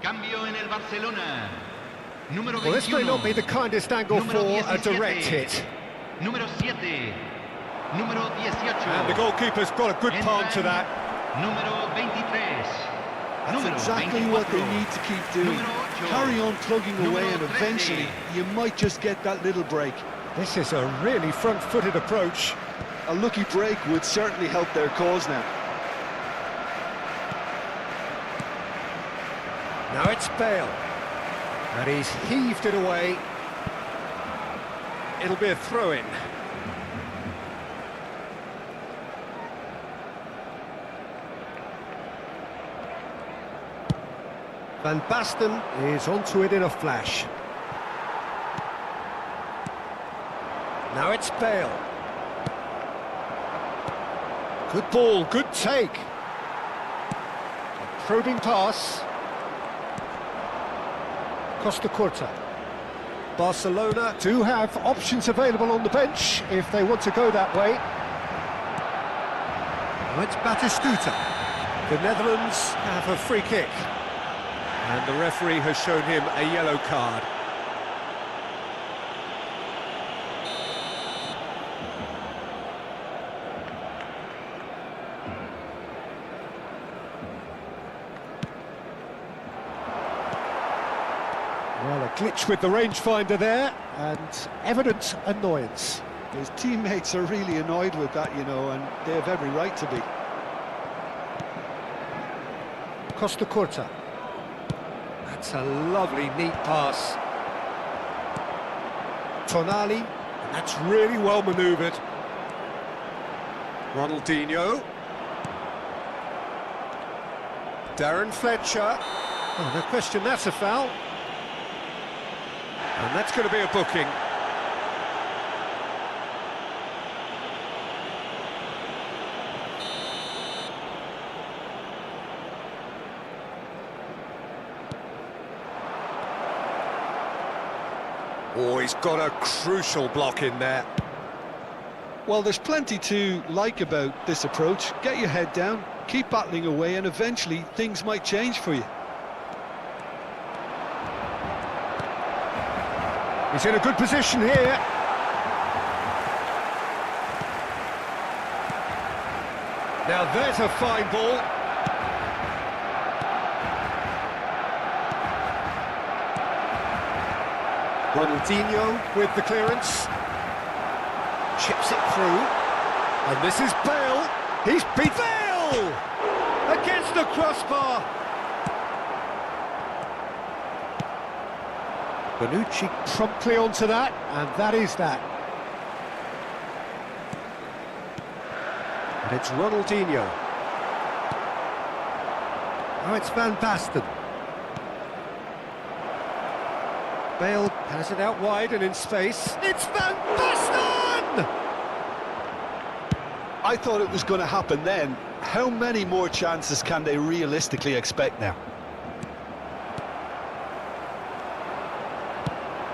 [SPEAKER 3] Cambio en el Barcelona. Número 21.
[SPEAKER 1] Well, this may not be the kindest angle for a direct hit.
[SPEAKER 3] Número 7. Número 18.
[SPEAKER 1] And the goalkeeper's got a good palm to that.
[SPEAKER 3] Número 23.
[SPEAKER 2] That's
[SPEAKER 3] Número
[SPEAKER 2] exactly
[SPEAKER 3] 24.
[SPEAKER 2] what they need to keep doing.
[SPEAKER 3] Número 8.
[SPEAKER 2] Carry on plugging away
[SPEAKER 3] Número
[SPEAKER 2] and
[SPEAKER 3] 13.
[SPEAKER 2] eventually you might just get that little break.
[SPEAKER 1] This is a really front-footed approach.
[SPEAKER 2] A lucky break would certainly help their cause now.
[SPEAKER 1] Now it's Bale. And he's heaved it away. It'll be a throw-in. Van Basten is onto it in a flash. Now it's Bale. Good ball, good take. A probing pass. Costa Curta. Barcelona do have options available on the bench if they want to go that way. Now it's Batistuta. The Netherlands have a free kick. And the referee has shown him a yellow card. Well, a glitch with the rangefinder there, and evident annoyance.
[SPEAKER 2] His teammates are really annoyed with that, you know, and they have every right to be.
[SPEAKER 1] Costa Curta. That's a lovely, neat pass. Tonali, and that's really well manoeuvred. Ronaldinho. Darren Fletcher. Oh, no question, that's a foul. And that's going to be a booking. Oh, he's got a crucial block in there.
[SPEAKER 2] Well, there's plenty to like about this approach. Get your head down, keep battling away, and eventually things might change for you.
[SPEAKER 1] He's in a good position here. Now there's a fine ball. Ronaldinho with the clearance. Chips it through. And this is Bale. He's beat Bale! Against the crossbar. Bonucci promptly onto that, and that is that. And it's Ronaldinho. Oh, it's Van Basten. Bale has it out wide and in space. It's Van Basten!
[SPEAKER 2] I thought it was going to happen then. How many more chances can they realistically expect now?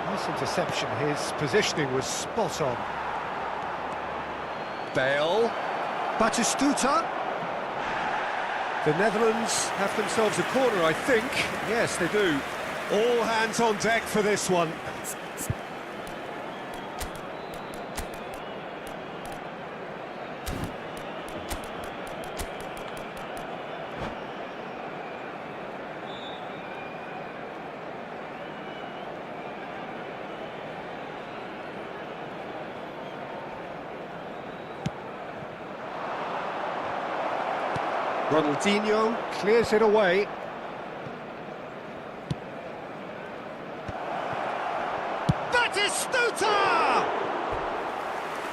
[SPEAKER 1] Nice interception. His positioning was spot on. Bale. Batistuta. The Netherlands have themselves a corner, I think. Yes, they do. All hands on deck for this one. Ronaldinho clears it away. Batistuta!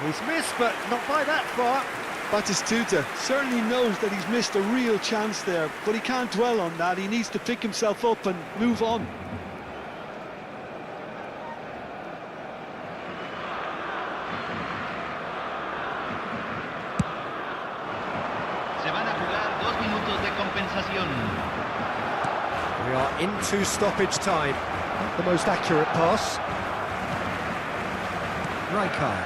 [SPEAKER 1] He's missed, but not by that far.
[SPEAKER 2] Batistuta certainly knows that he's missed a real chance there, but he can't dwell on that. He needs to pick himself up and move on.
[SPEAKER 3] Se van a jugar 2 minutos de compensación.
[SPEAKER 1] We are into stoppage time. Not the most accurate pass. Rijkaard.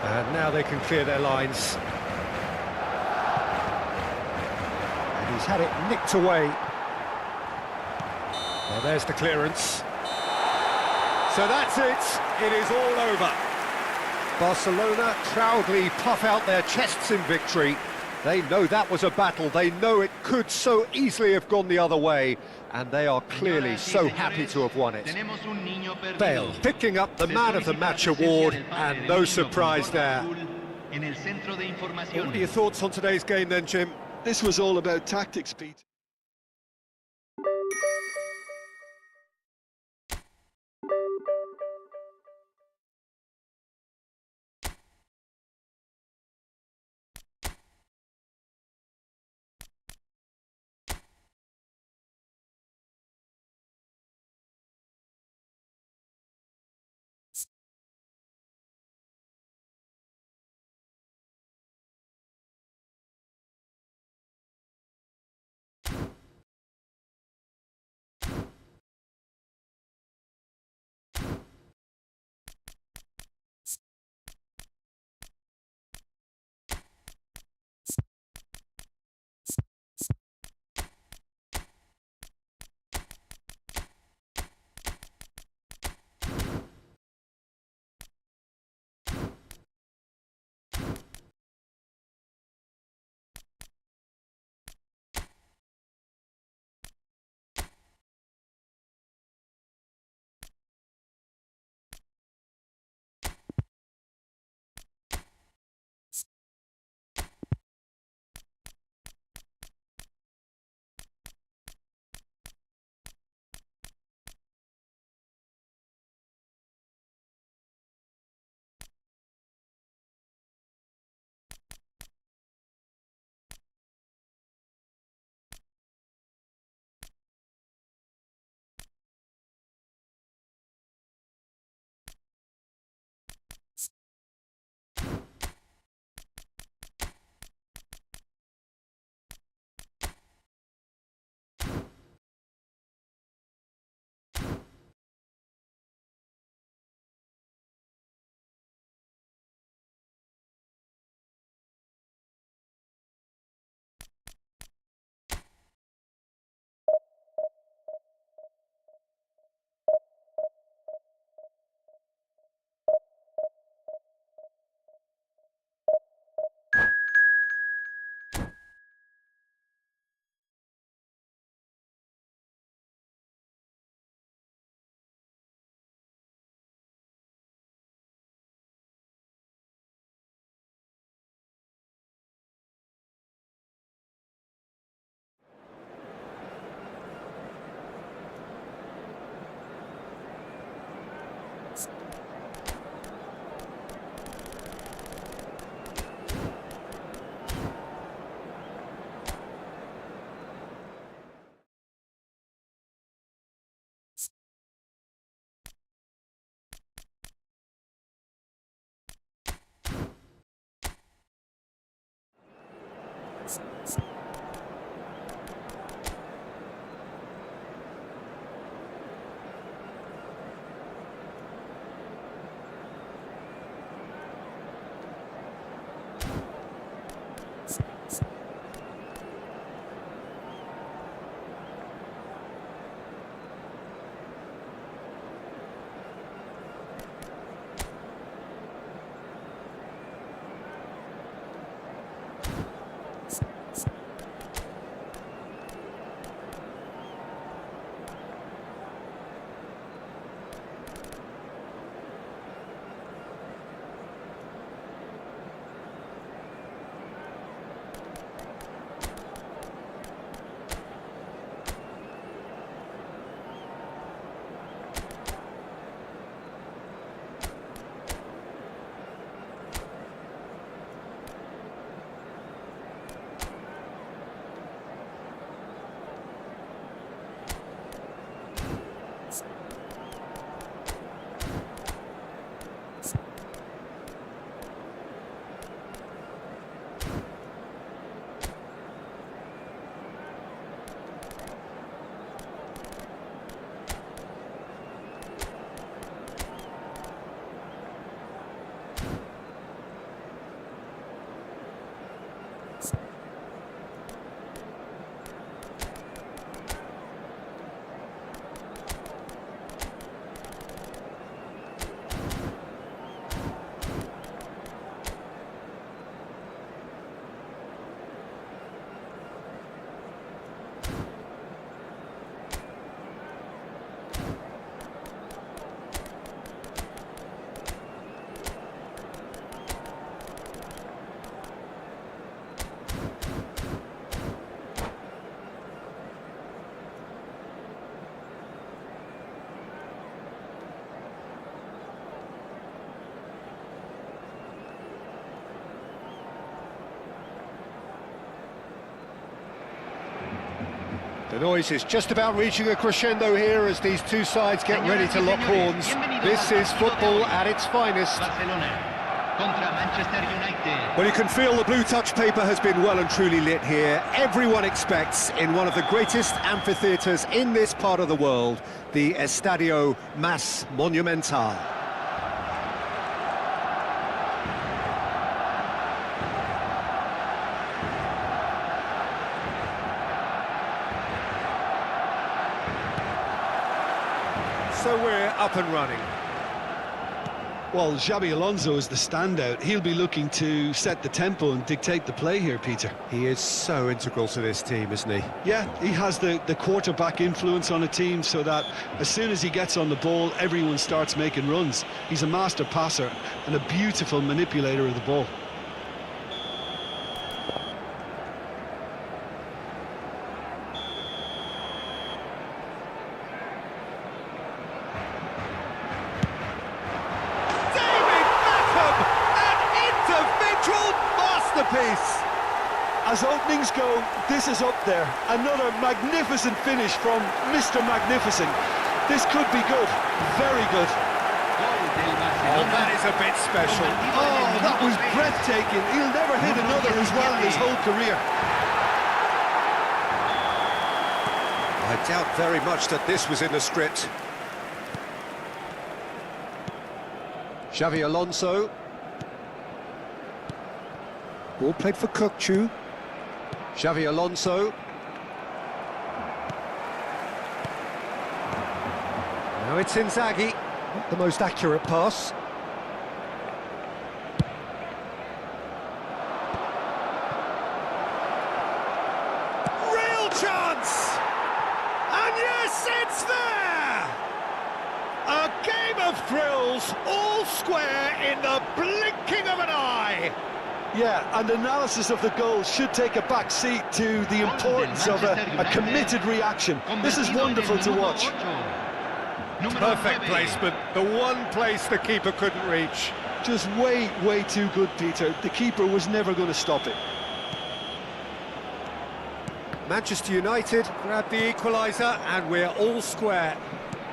[SPEAKER 1] And now they can clear their lines. And he's had it nicked away. Well, there's the clearance. So that's it. It is all over. Barcelona proudly puff out their chests in victory. They know that was a battle. They know it could so easily have gone the other way. And they are clearly so happy to have won it. Bale picking up the Man of the Match award, and no surprise there. What are your thoughts on today's game then, Jim?
[SPEAKER 2] This was all about tactics, Pete.
[SPEAKER 1] The noise is just about reaching a crescendo here as these two sides get ready to lock horns. This is football at its finest.
[SPEAKER 3] Barcelona contra Manchester United.
[SPEAKER 1] Well, you can feel the blue touch paper has been well and truly lit here. Everyone expects, in one of the greatest amphitheatres in this part of the world, the Estadio Más Monumental. So we're up and running.
[SPEAKER 2] Well, Xabi Alonso is the standout. He'll be looking to set the tempo and dictate the play here, Peter.
[SPEAKER 1] He is so integral to this team, isn't he?
[SPEAKER 2] Yeah, he has the quarterback influence on a team so that as soon as he gets on the ball, everyone starts making runs. He's a master passer and a beautiful manipulator of the ball. As openings go, this is up there. Another magnificent finish from Mr. Magnificent. This could be good, very good.
[SPEAKER 1] Oh, that is a bit special.
[SPEAKER 2] Oh, that was breathtaking. He'll never hit another as well in his whole career.
[SPEAKER 1] I doubt very much that this was in the script. Xabi Alonso. Ball played for KUYT. Xabi Alonso. Now it's Inzaghi. Not the most accurate pass. Real chance! And yes, it's there! A game of thrills, all square in the blinking of an eye.
[SPEAKER 2] Yeah, and analysis of the goal should take a back seat to the importance of a committed reaction. This is wonderful to watch.
[SPEAKER 1] Perfect placement, the one place the keeper couldn't reach.
[SPEAKER 2] Just way too good, Peter. The keeper was never going to stop it.
[SPEAKER 1] Manchester United grab the equaliser and we're all square.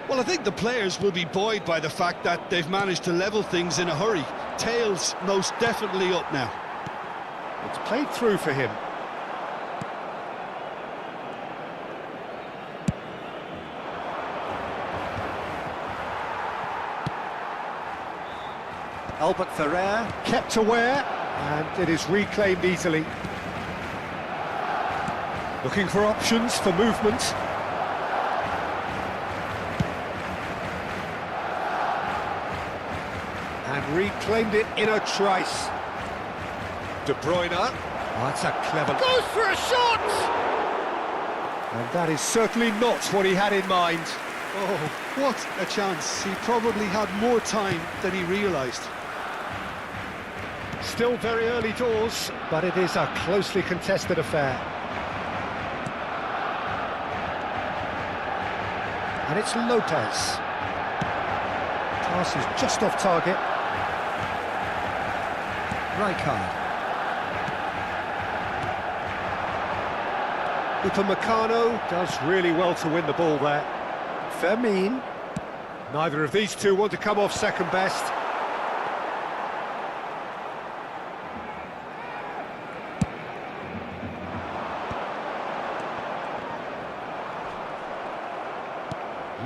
[SPEAKER 2] Well, I think the players will be buoyed by the fact that they've managed to level things in a hurry. Tails most definitely up now.
[SPEAKER 1] It's played through for him. Albert Ferrer kept aware, and it is reclaimed easily. Looking for options for movement. And reclaimed it in a trice. De Bruyne. Oh, that's a clever... Goes for a shot! And that is certainly not what he had in mind.
[SPEAKER 2] Oh, what a chance. He probably had more time than he realised.
[SPEAKER 1] Still very early doors, but it is a closely contested affair. And it's Lopez. Pass is just off target. Rijkaard. Upamecano does really well to win the ball there. Fermin. Neither of these two want to come off second best.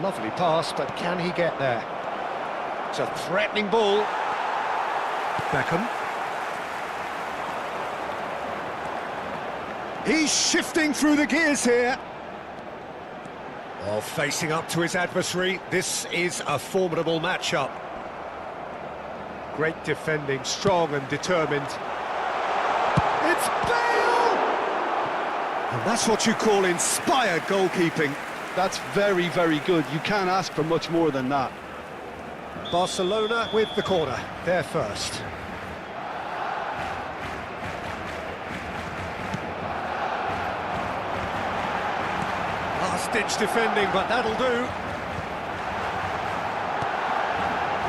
[SPEAKER 1] Lovely pass, but can he get there? It's a threatening ball. Beckham. He's shifting through the gears here. Oh, facing up to his adversary. This is a formidable matchup. Great defending, strong and determined. It's Bale! And that's what you call inspired goalkeeping.
[SPEAKER 2] That's very good. You can't ask for much more than that.
[SPEAKER 1] Barcelona with the corner. They're first. Last-ditch defending, but that'll do.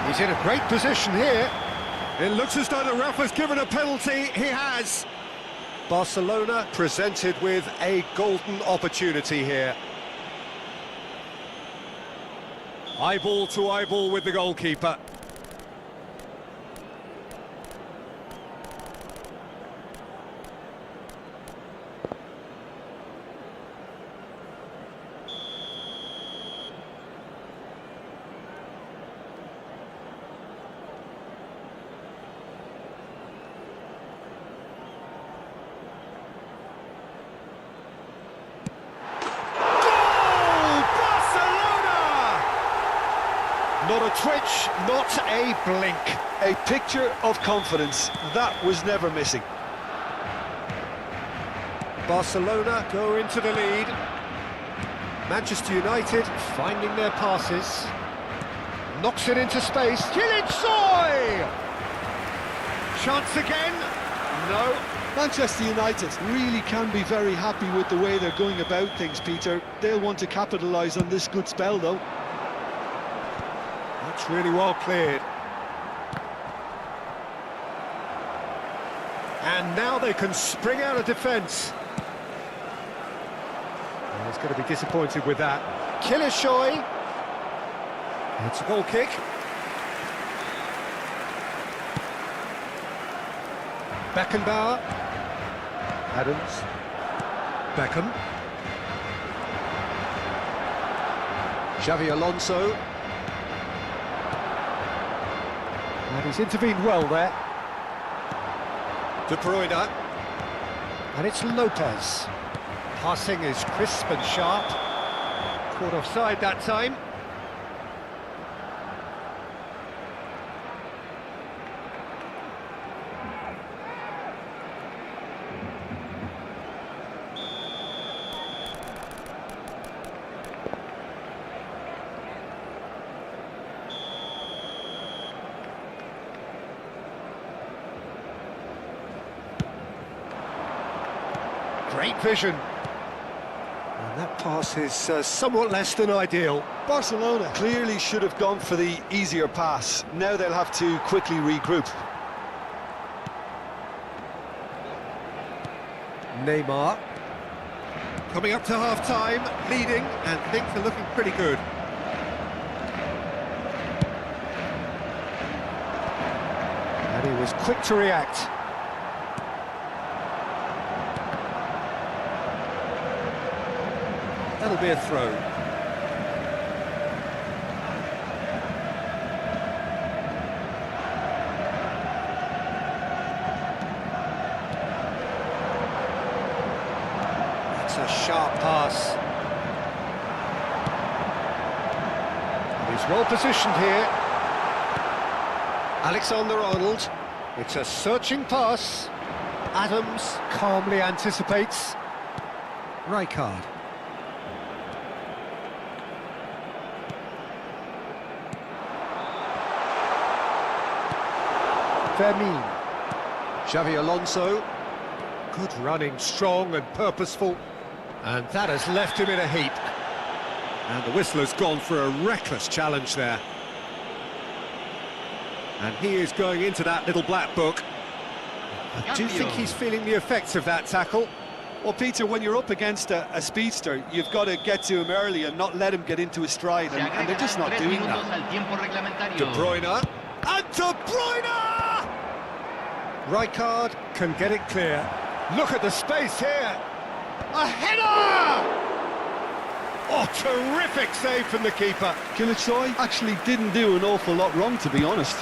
[SPEAKER 1] He's in a great position here. It looks as though the ref has given a penalty. He has. Barcelona presented with a golden opportunity here. Eyeball to eyeball with the goalkeeper. Not a twitch, not a blink.
[SPEAKER 2] A picture of confidence. That was never missing.
[SPEAKER 1] Barcelona go into the lead. Manchester United finding their passes. Knocks it into space. KUYT! Chance again? No.
[SPEAKER 2] Manchester United really can be very happy with the way they're going about things, Peter. They'll want to capitalise on this good spell, though.
[SPEAKER 1] That's really well cleared. And now they can spring out of defence. He's going to be disappointed with that. KUYT. It's a goal kick. Beckenbauer. Adams. Beckham. Xavi Alonso. And he's intervened well there. De Bruyne. And it's Lopez. Passing is crisp and sharp. Caught offside that time. Great vision. And that pass is somewhat less than ideal.
[SPEAKER 2] Barcelona clearly should have gone for the easier pass. Now they'll have to quickly regroup.
[SPEAKER 1] Neymar. Coming up to half-time, leading, and things are looking pretty good. And he was quick to react. That'll be a throw. It's a sharp pass. He's well positioned here. Alexander-Arnold. It's a searching pass. Adams calmly anticipates. Rijkaard. Fermin. Xavi Alonso. Good running, strong and purposeful. And that has left him in a heap. And the whistle has gone for a reckless challenge there. And he is going into that little black book. Do you think he's feeling the effects of that tackle?
[SPEAKER 2] Well, Peter, when you're up against a speedster, you've got to get to him early and not let him get into a stride, and they're just not doing that.
[SPEAKER 1] De Bruyne. And De Bruyne! Rijkaard can get it clear. Look at the space here. A header! Oh, terrific save from the keeper.
[SPEAKER 2] KUYT actually didn't do an awful lot wrong, to be honest.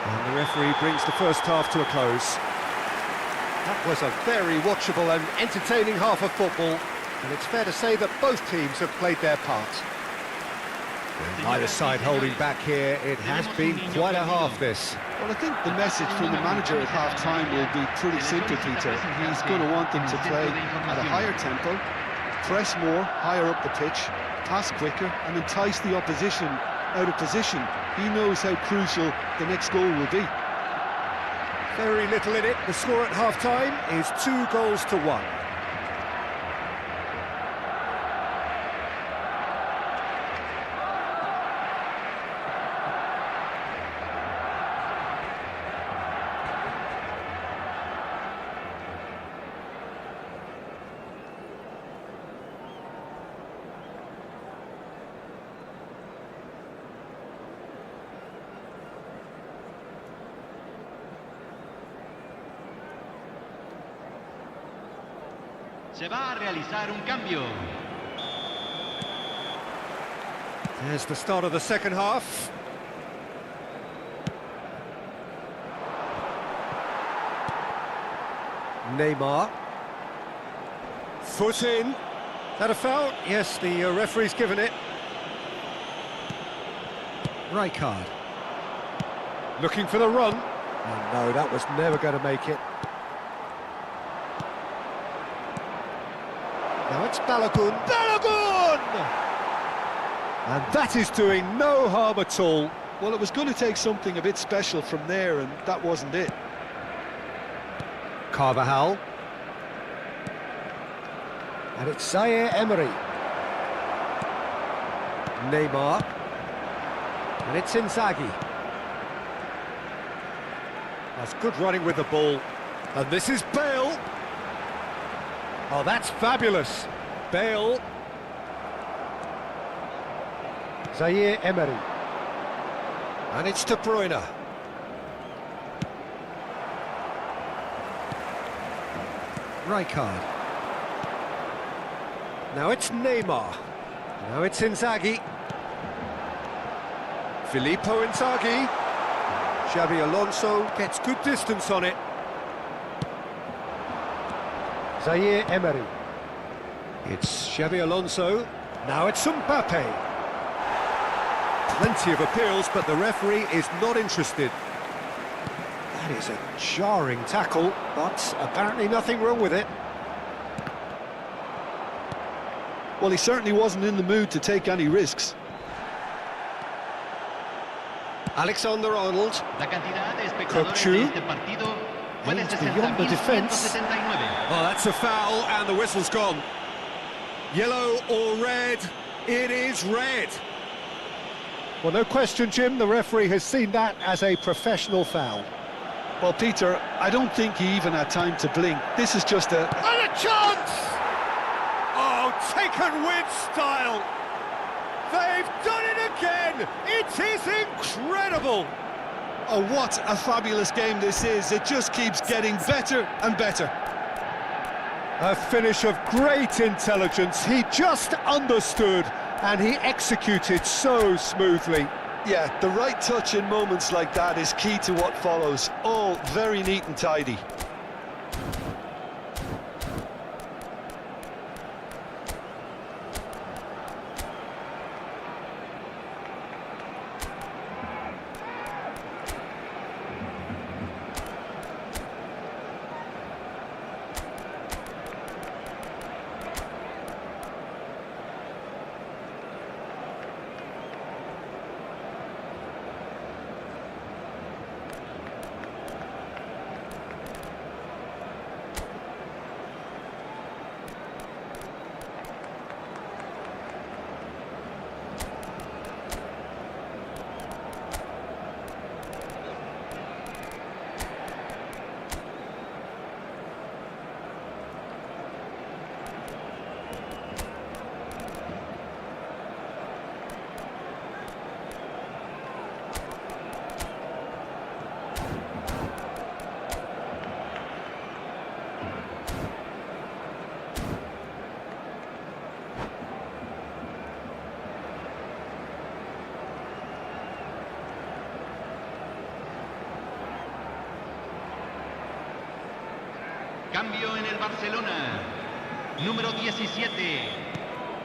[SPEAKER 1] And the referee brings the first half to a close. That was a very watchable and entertaining half of football, and it's fair to say that both teams have played their part. With either side holding back here, it has been quite a half, this.
[SPEAKER 2] Well, I think the message from the manager at half-time will be pretty simple, Peter. He's going to want them to play at a higher tempo, press more, higher up the pitch, pass quicker, and entice the opposition out of position. He knows how crucial the next goal will be.
[SPEAKER 1] Very little in it. The score at half-time is 2-1.
[SPEAKER 3] Se va a realizar un cambio.
[SPEAKER 1] There's the start of the second half. Neymar. Foot in. That a foul? Yes, the referee's given it. Rijkaard. Looking for the run. Oh no, that was never going to make it. Now it's Balogun. Balogun! And that is doing no harm at all.
[SPEAKER 2] Well, it was going to take something a bit special from there, and that wasn't it.
[SPEAKER 1] Carvajal. And it's Zaire Emery. Neymar. And it's Inzaghi. That's good running with the ball. And this is Bale. Oh, that's fabulous. Bale. Zaire Emery. And it's De Bruyne. Rijkaard. Now it's Neymar. Now it's Inzaghi. Filippo Inzaghi. Xabi Alonso gets good distance on it. Zaire Emery. It's Xabi Alonso. Now it's Mbappe. Plenty of appeals, but the referee is not interested. That is a jarring tackle, but apparently nothing wrong with it.
[SPEAKER 2] Well, he certainly wasn't in the mood to take any risks.
[SPEAKER 1] Alexander-Arnold.
[SPEAKER 3] La cantidad de espectadores de este partido fue de
[SPEAKER 1] beyond the defence.
[SPEAKER 3] 60.179.
[SPEAKER 1] Oh, that's a foul, and the whistle's gone. Yellow or red? It is red. Well, no question, Jim, the referee has seen that as a professional foul.
[SPEAKER 2] Well, Peter, I don't think he even had time to blink. This is just a...
[SPEAKER 1] And a chance! Oh, taken with style. They've done it again. It is incredible.
[SPEAKER 2] Oh, what a fabulous game this is. It just keeps getting better and better.
[SPEAKER 1] A finish of great intelligence. He just understood and he executed so smoothly.
[SPEAKER 2] Yeah, the right touch in moments like that is key to what follows. All very neat and tidy.
[SPEAKER 3] Cambio en el Barcelona. Número 17.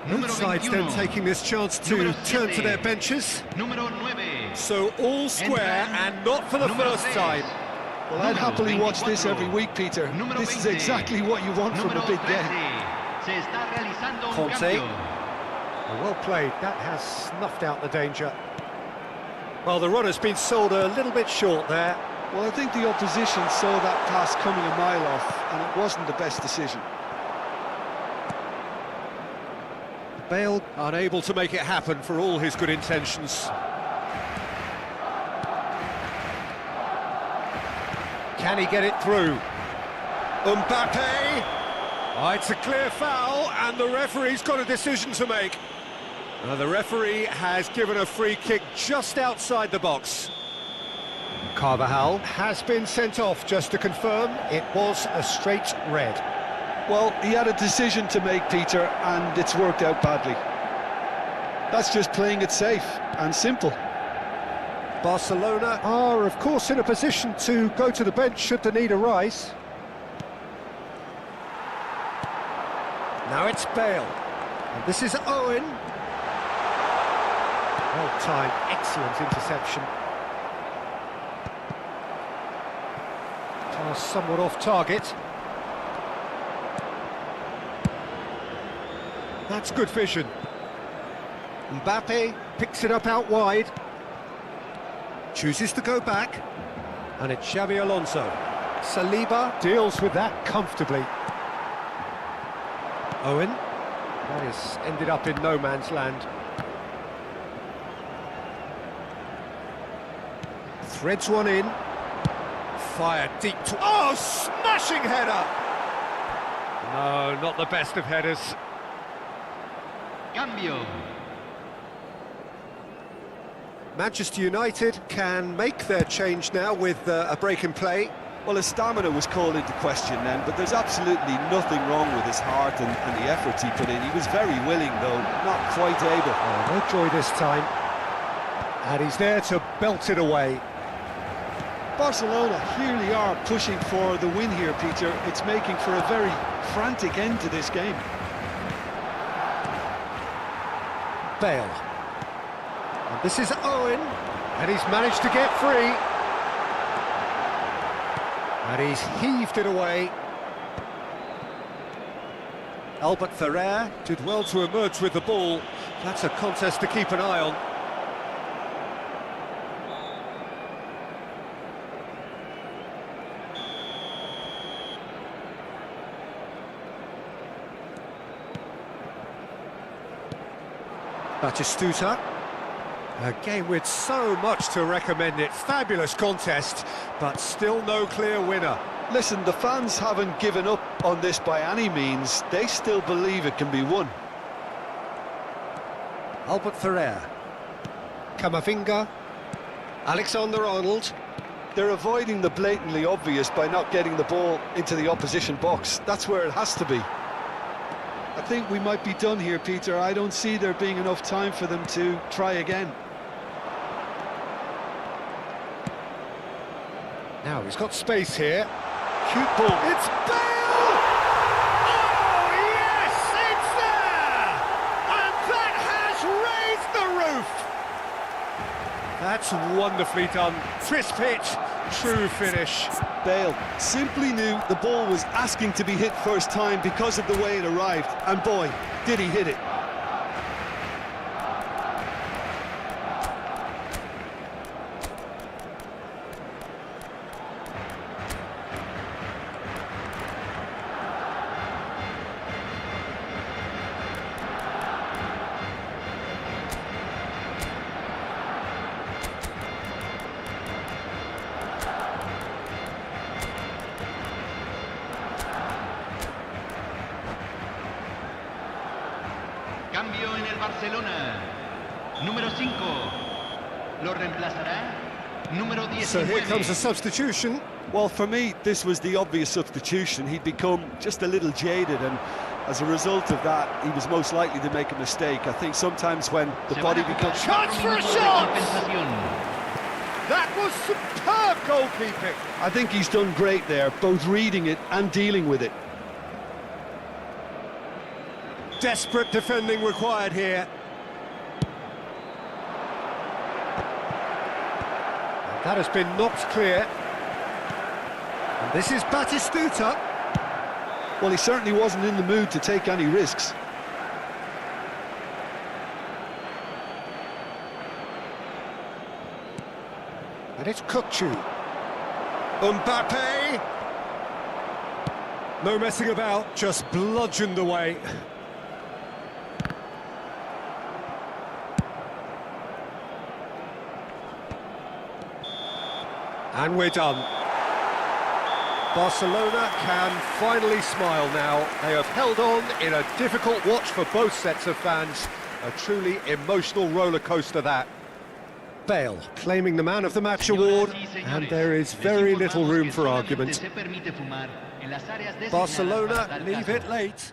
[SPEAKER 1] Both sides then taking this chance to turn to their benches.
[SPEAKER 3] Número 9.
[SPEAKER 1] So all square and not for the first time.
[SPEAKER 2] Well, I'd happily watch this every week, Peter. This is exactly what you want from a big game.
[SPEAKER 3] Se está realizando un
[SPEAKER 1] KUYT.
[SPEAKER 3] cambio.
[SPEAKER 1] Well played, that has snuffed out the danger. Well, the run has been sold a little bit short there.
[SPEAKER 2] Well, I think the opposition saw that pass coming a mile off, and it wasn't the best decision.
[SPEAKER 1] Bale unable to make it happen for all his good intentions. Can he get it through? Mbappe! Oh, it's a clear foul, and the referee's got a decision to make. The referee has given a free kick just outside the box. Carvajal has been sent off, just to confirm, it was a straight red.
[SPEAKER 2] Well, he had a decision to make, Peter, and it's worked out badly. That's just playing it safe and simple.
[SPEAKER 1] Barcelona are, of course, in a position to go to the bench should the need arise. Now it's Bale. And this is Owen. Well-timed, excellent interception. Pass somewhat off target. That's good vision. Mbappe picks it up out wide. Chooses to go back. And it's Xabi Alonso. Saliba deals with that comfortably. Owen. That has ended up in no man's land. Threads one in. Fired deep to... Oh, smashing header! No, not the best of headers.
[SPEAKER 3] Cambio.
[SPEAKER 1] Manchester United can make their change now with a break in play.
[SPEAKER 2] Well, his stamina was called into question then, but there's absolutely nothing wrong with his heart and the efforts he put in. He was very willing, though, not quite able.
[SPEAKER 1] Oh, no joy this time. And he's there to belt it away.
[SPEAKER 2] Barcelona really are pushing for the win here, Peter. It's making for a very frantic end to this game.
[SPEAKER 1] Bale. And this is Owen. And he's managed to get free. And he's heaved it away. Albert Ferrer did well to emerge with the ball. That's a contest to keep an eye on. Batistuta. A game with so much to recommend it. Fabulous contest, but still no clear winner.
[SPEAKER 2] Listen, the fans haven't given up on this by any means. They still believe it can be won.
[SPEAKER 1] Albert Ferrer. Camavinga. Alexander-Arnold.
[SPEAKER 2] They're avoiding the blatantly obvious by not getting the ball into the opposition box. That's where it has to be. I think we might be done here, Peter. I don't see there being enough time for them to try again.
[SPEAKER 1] Now he's got space here. Cute ball. It's Bale! Oh, yes! It's there! And that has raised the roof! That's wonderfully done. Crisp hit, true finish.
[SPEAKER 2] Bale simply knew the ball was asking to be hit first time because of the way it arrived. And boy, did he hit it.
[SPEAKER 3] Cambio en el Barcelona. Número 5. Lo reemplazará. Número 19.
[SPEAKER 1] So here comes a substitution.
[SPEAKER 2] Well, for me, this was the obvious substitution. He'd become just a little jaded, and as a result of that, he was most likely to make a mistake. I think sometimes when the body becomes...
[SPEAKER 1] Chance for a shot! That was superb goalkeeping.
[SPEAKER 2] I think he's done great there, both reading it and dealing with it.
[SPEAKER 1] Desperate defending required here. And that has been knocked clear. And this is Batistuta.
[SPEAKER 2] Well, he certainly wasn't in the mood to take any risks.
[SPEAKER 1] And it's Kukçu. Mbappe. No messing about, just bludgeoned away. And we're done. Barcelona can finally smile now. They have held on in a difficult watch for both sets of fans. A truly emotional roller coaster that. Bale claiming the Man of the Match award, and there is very little room for argument. Barcelona leave it late.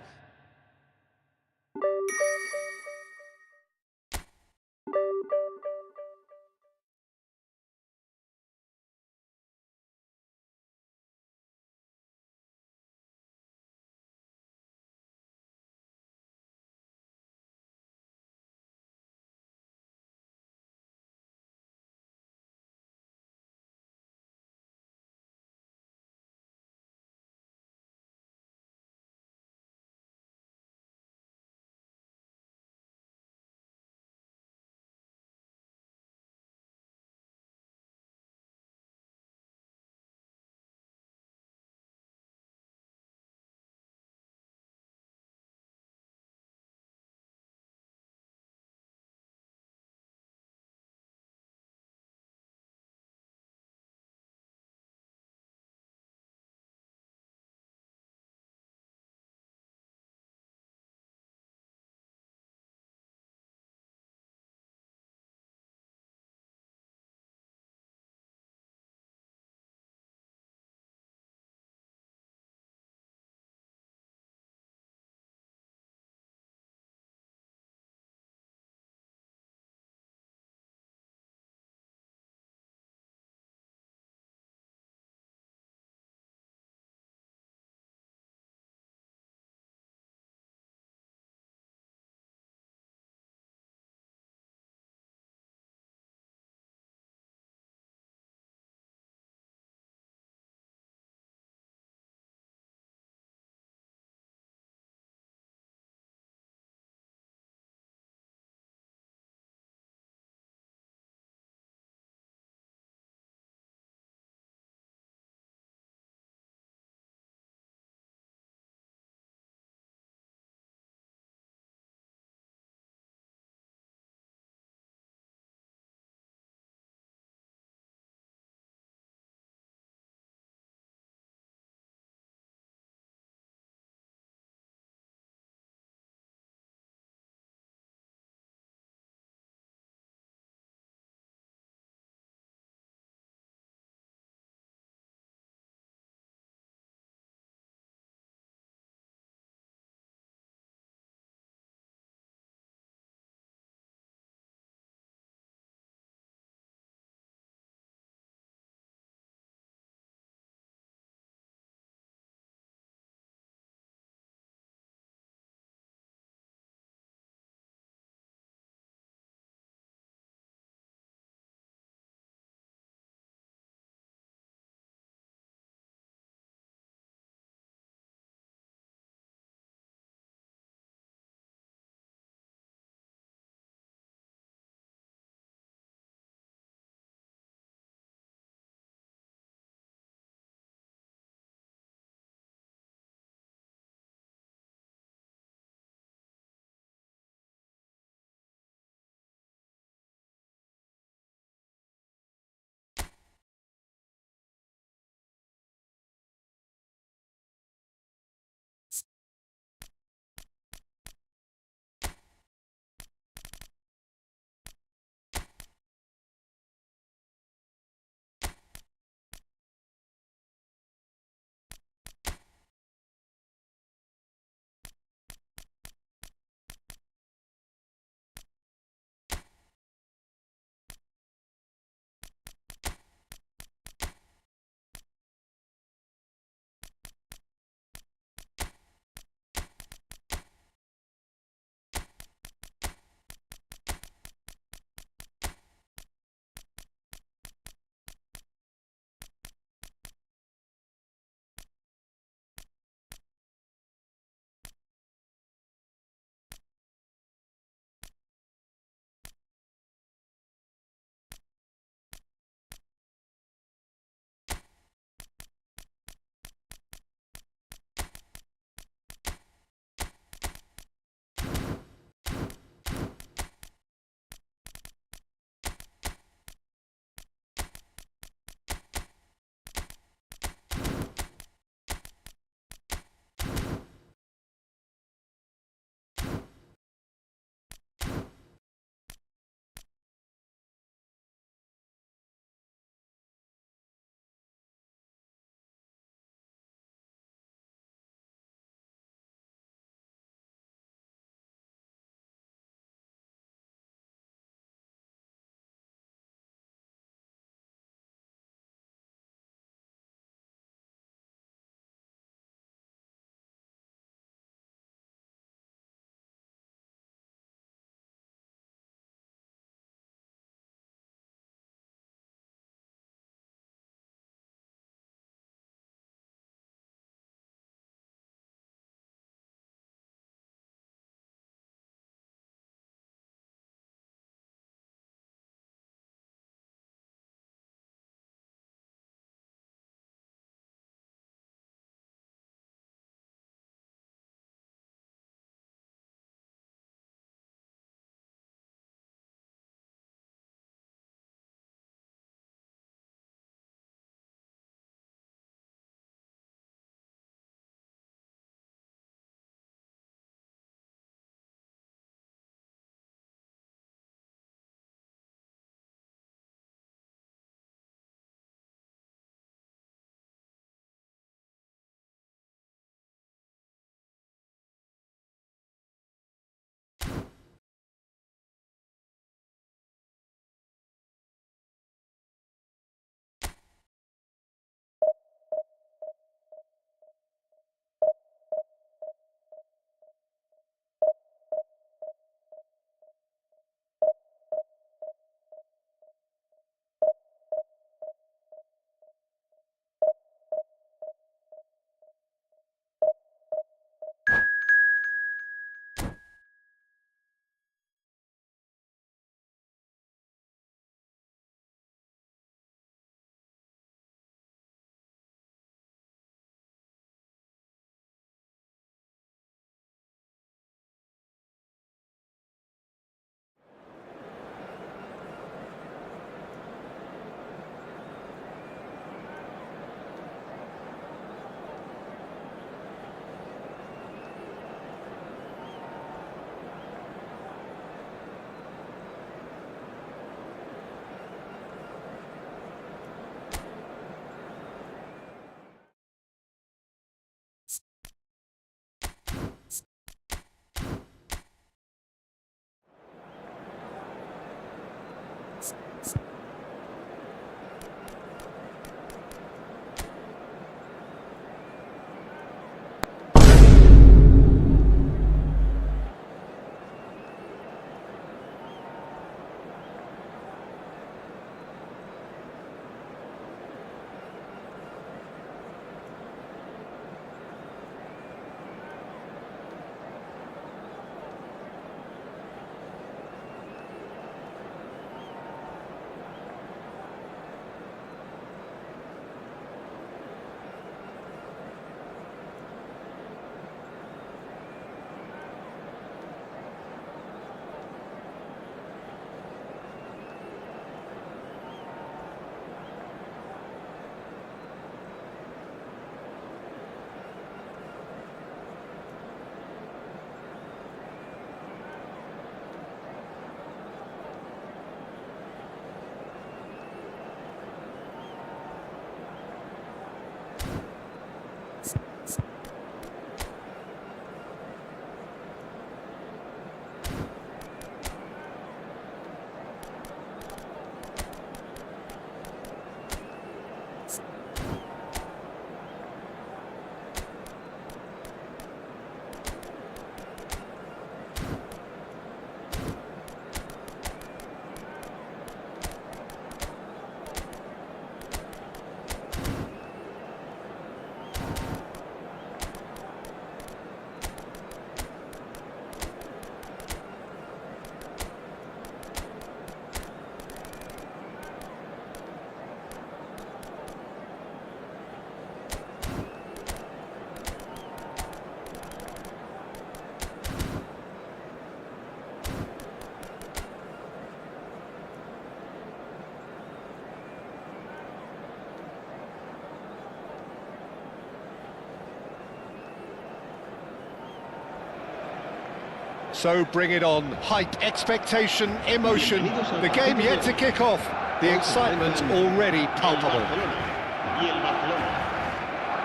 [SPEAKER 1] So bring it on. Hype, expectation, emotion. The game yet to kick off. The excitement already palpable.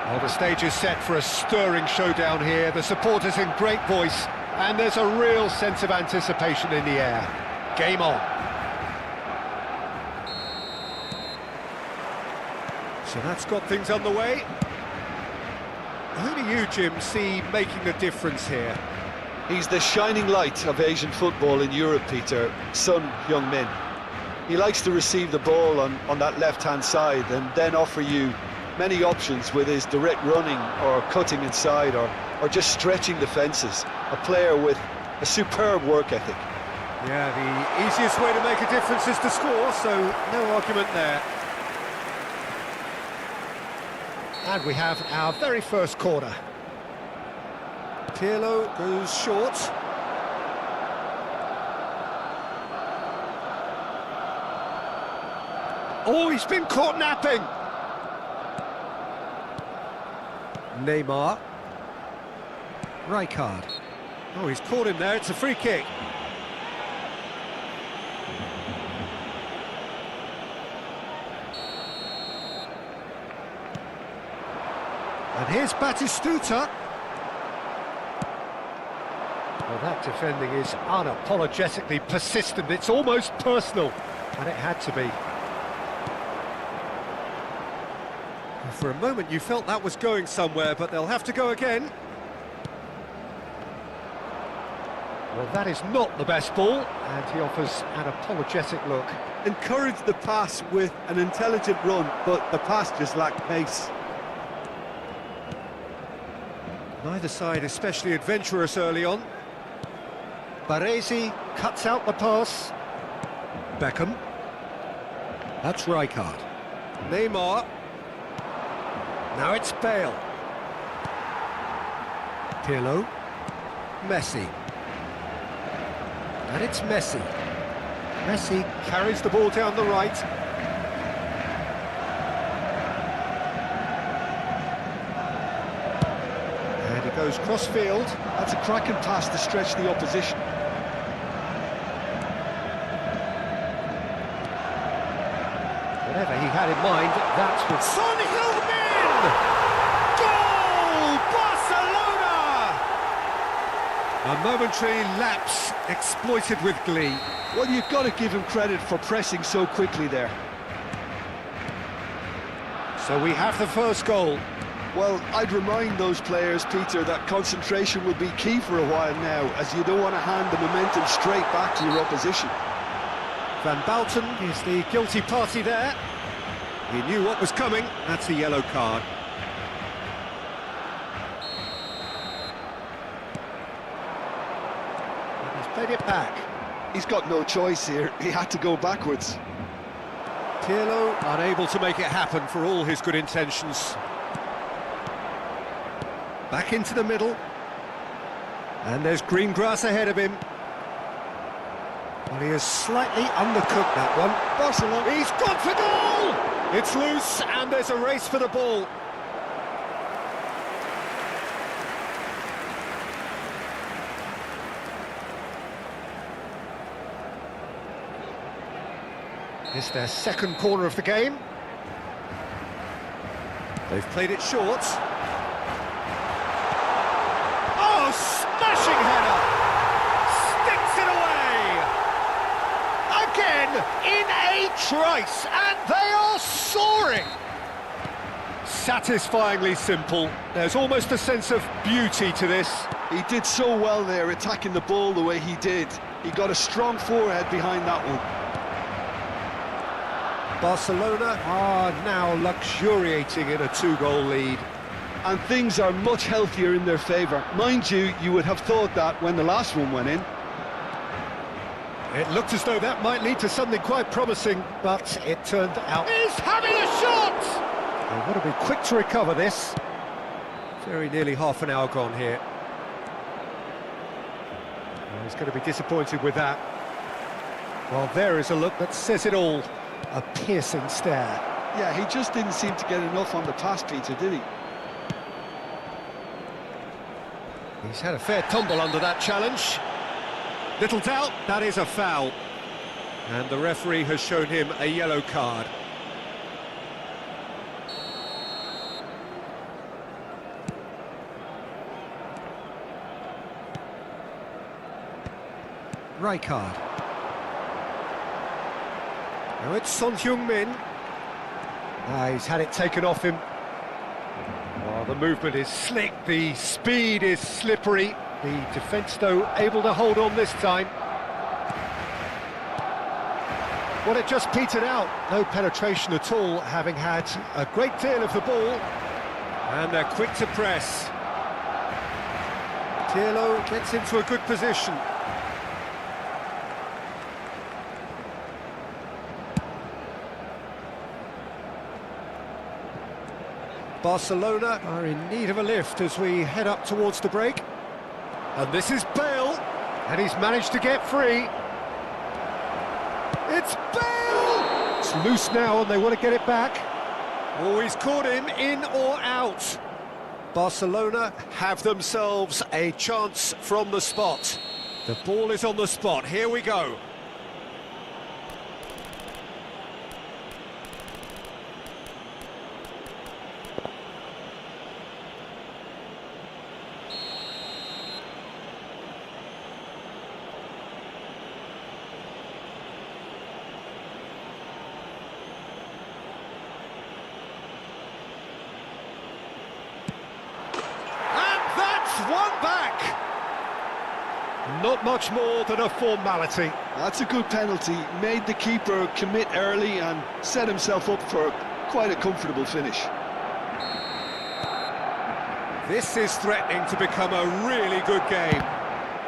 [SPEAKER 1] Well, the stage is set for a stirring showdown here. The supporters in great voice, and there's a real sense of anticipation in the air. Game on. So that's got things underway. Who do you, Jim, see making the difference here?
[SPEAKER 2] He's the shining light of Asian football in Europe, Peter. Son Heung-min. He likes to receive the ball on that left-hand side and then offer you many options with his direct running or cutting inside or just stretching the fences. A player with a superb work ethic.
[SPEAKER 1] Yeah, the easiest way to make a difference is to score, so no argument there. And we have our very first corner. Pirlo goes short. Oh, he's been caught napping. Neymar. Rijkaard. Oh, he's caught him there. It's a free kick. And here's Batistuta. Well, that defending is unapologetically persistent. It's almost personal, and it had to be. For a moment you felt that was going somewhere, but they'll have to go again. Well, that is not the best ball, and he offers an apologetic look.
[SPEAKER 2] Encouraged the pass with an intelligent run, but the pass just lacked pace.
[SPEAKER 1] Neither side especially adventurous early on. Baresi cuts out the pass. Beckham. That's Rijkaard. Neymar. Now it's Bale. Pirlo. Messi. And it's Messi. Messi carries the ball down the right. And he goes cross-field.
[SPEAKER 2] That's a cracking pass to stretch the opposition.
[SPEAKER 1] Whatever he had in mind, that's what... Son Heung-min! Goal! Barcelona! A momentary lapse exploited with glee.
[SPEAKER 2] Well, you've got to give him credit for pressing so quickly there.
[SPEAKER 1] So we have the first goal.
[SPEAKER 2] Well, I'd remind those players, Peter, that concentration will be key for a while now, as you don't want to hand the momentum straight back to your opposition.
[SPEAKER 1] Van Bouten is the guilty party there. He knew what was coming. That's a yellow card. And he's played it back.
[SPEAKER 2] He's got no choice here. He had to go backwards.
[SPEAKER 1] Pirlo unable to make it happen for all his good intentions. Back into the middle. And there's green grass ahead of him. Well, he has slightly undercooked that one. Barcelona, he's gone for goal! It's loose, and there's a race for the ball. It's their second corner of the game. They've played it short. Oh, smashing header! Sticks it away! Again, in a trice, and they are soaring! Satisfyingly simple. There's almost a sense of beauty to this.
[SPEAKER 2] He did so well there, attacking the ball the way he did. He got a strong forehead behind that one.
[SPEAKER 1] Barcelona are now luxuriating in a two-goal lead.
[SPEAKER 2] And things are much healthier in their favour. Mind you, you would have thought that when the last one went in.
[SPEAKER 1] It looked as though that might lead to something quite promising, but it turned out... He's having a shot! They've got to be quick to recover this. Very nearly half an hour gone here. Well, he's going to be disappointed with that. Well, there is a look that says it all. A piercing stare.
[SPEAKER 2] Yeah, he just didn't seem to get enough on the pass, Peter, did he?
[SPEAKER 1] He's had a fair tumble under that challenge. Little doubt, that is a foul. And the referee has shown him a yellow card. Rijkaard. Now it's Son Heung-min. He's had it taken off him. Oh, the movement is slick, the speed is slippery. The defence, though, able to hold on this time. Well, it just petered out. No penetration at all, having had a great deal of the ball. And they're quick to press. Pirlo gets into a good position. Barcelona are in need of a lift as we head up towards the break. And this is Bale, and he's managed to get free. It's Bale! It's loose now, and they want to get it back. Oh, he's caught him in or out. Barcelona have themselves a chance from the spot. The ball is on the spot. Here we go. One back. Not much more than a formality.
[SPEAKER 2] That's a good penalty. Made the keeper commit early and set himself up for quite a comfortable finish.
[SPEAKER 1] This is threatening to become a really good game.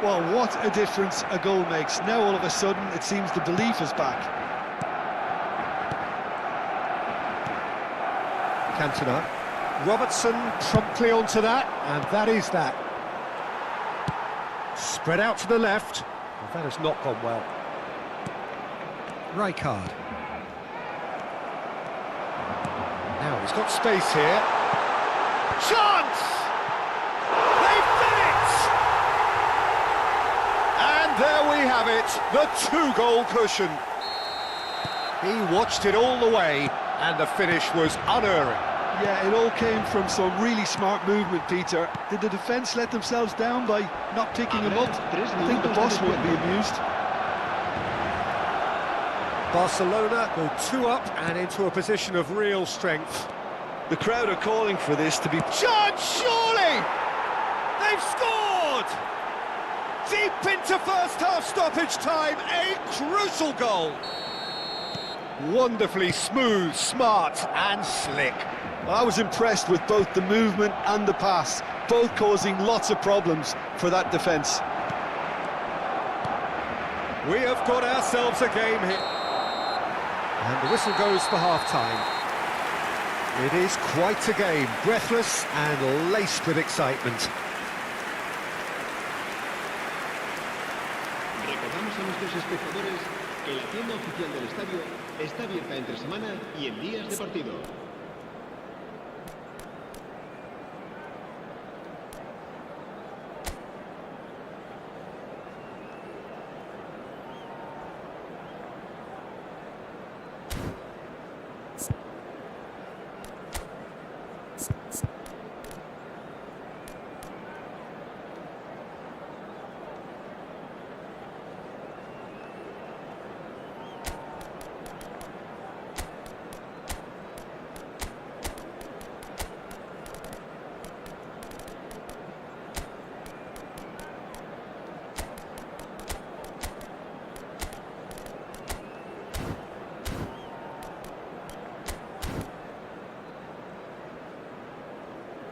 [SPEAKER 2] Well, what a difference a goal makes. Now all of a sudden it seems the belief is back.
[SPEAKER 1] Cantona. Robertson promptly onto that, and that is that. Spread out to the left. Well, that has not gone well. Rijkaard. Now he's got space here. Chance! They've done it! And there we have it, the two-goal cushion. He watched it all the way, and the finish was unerring.
[SPEAKER 2] Yeah, it all came from some really smart movement, Peter. Did the defence let themselves down by not picking him up? I think the boss won't be amused.
[SPEAKER 1] Barcelona go 2 up and into a position of real strength.
[SPEAKER 2] The crowd are calling for this to be...
[SPEAKER 1] Chance, surely! They've scored! Deep into first-half stoppage time, a crucial goal. Wonderfully smooth, smart and slick.
[SPEAKER 2] I was impressed with both the movement and the pass, both causing lots of problems for that defence.
[SPEAKER 1] We have got ourselves a game here. And the whistle goes for half-time. It is quite a game, breathless and laced with excitement.
[SPEAKER 4] Recordamos a nuestros espectadores que la tienda oficial del estadio está abierta entre semana y en días de partido.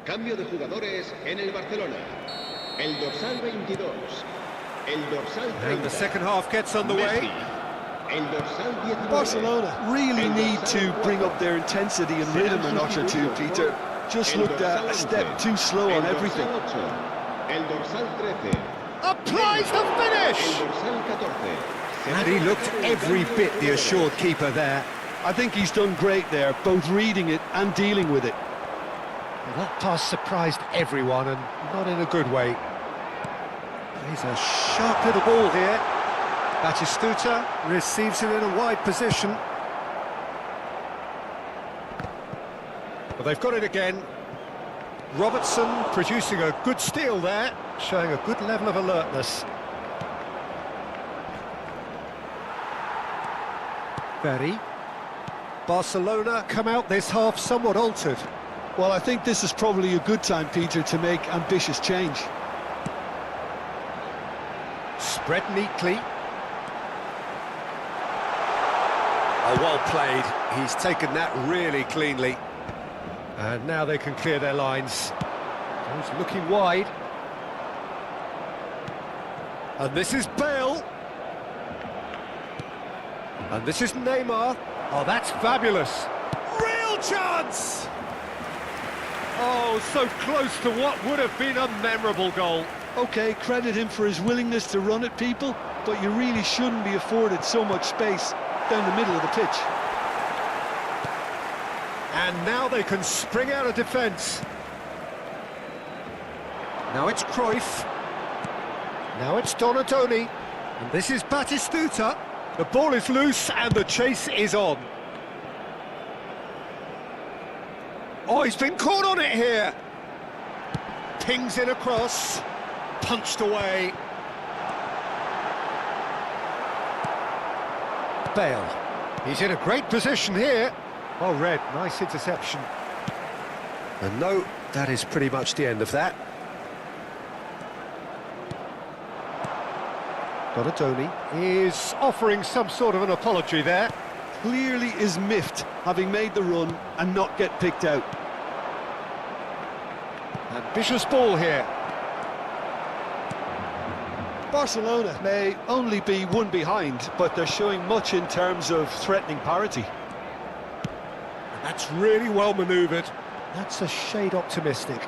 [SPEAKER 4] Cambio de jugadores en el Barcelona. El dorsal 22. El dorsal 30.
[SPEAKER 1] And the second half gets underway.
[SPEAKER 4] El dorsal 19.
[SPEAKER 2] Barcelona really need to bring up their intensity and rhythm a notch or two, Peter. Just looked a step too slow on everything.
[SPEAKER 4] El dorsal 13.
[SPEAKER 1] Applies the finish!
[SPEAKER 4] El dorsal 14.
[SPEAKER 1] And he looked every bit the assured keeper there.
[SPEAKER 2] I think he's done great there, both reading it and dealing with it.
[SPEAKER 1] That pass surprised everyone, and not in a good way. He's a Sharp little ball here. Batistuta receives it in a wide position. Well, they've got it again. Robertson producing a good steal there, showing a good level of alertness. Berry. Barcelona come out this half somewhat altered.
[SPEAKER 2] Well, I think this is probably a good time, Peter, to make ambitious change.
[SPEAKER 1] Spread neatly. Oh, well played. He's taken that really cleanly. And now they can clear their lines. He's looking wide. And this is Bale. And this is Neymar. Oh, that's fabulous. Real chance! Oh, so close to what would have been a memorable goal.
[SPEAKER 2] OK, credit him for his willingness to run at people, but you really shouldn't be afforded so much space down the middle of the pitch.
[SPEAKER 1] And now they can spring out of defence. Now it's Cruyff. Now it's Donadoni. And this is Batistuta. The ball is loose and the chase is on. Oh, he's been caught on it here. Pings in across. Punched away. Bale. He's in a great position here. Oh, Red, nice interception. And no, that is pretty much the end of that. Donadoni is offering some sort of an apology there.
[SPEAKER 2] Clearly is miffed, having made the run and not get picked out.
[SPEAKER 1] Ambitious ball here.
[SPEAKER 2] Barcelona may only be one behind, but they're showing much in terms of threatening parity.
[SPEAKER 1] That's really well manoeuvred. That's a shade optimistic.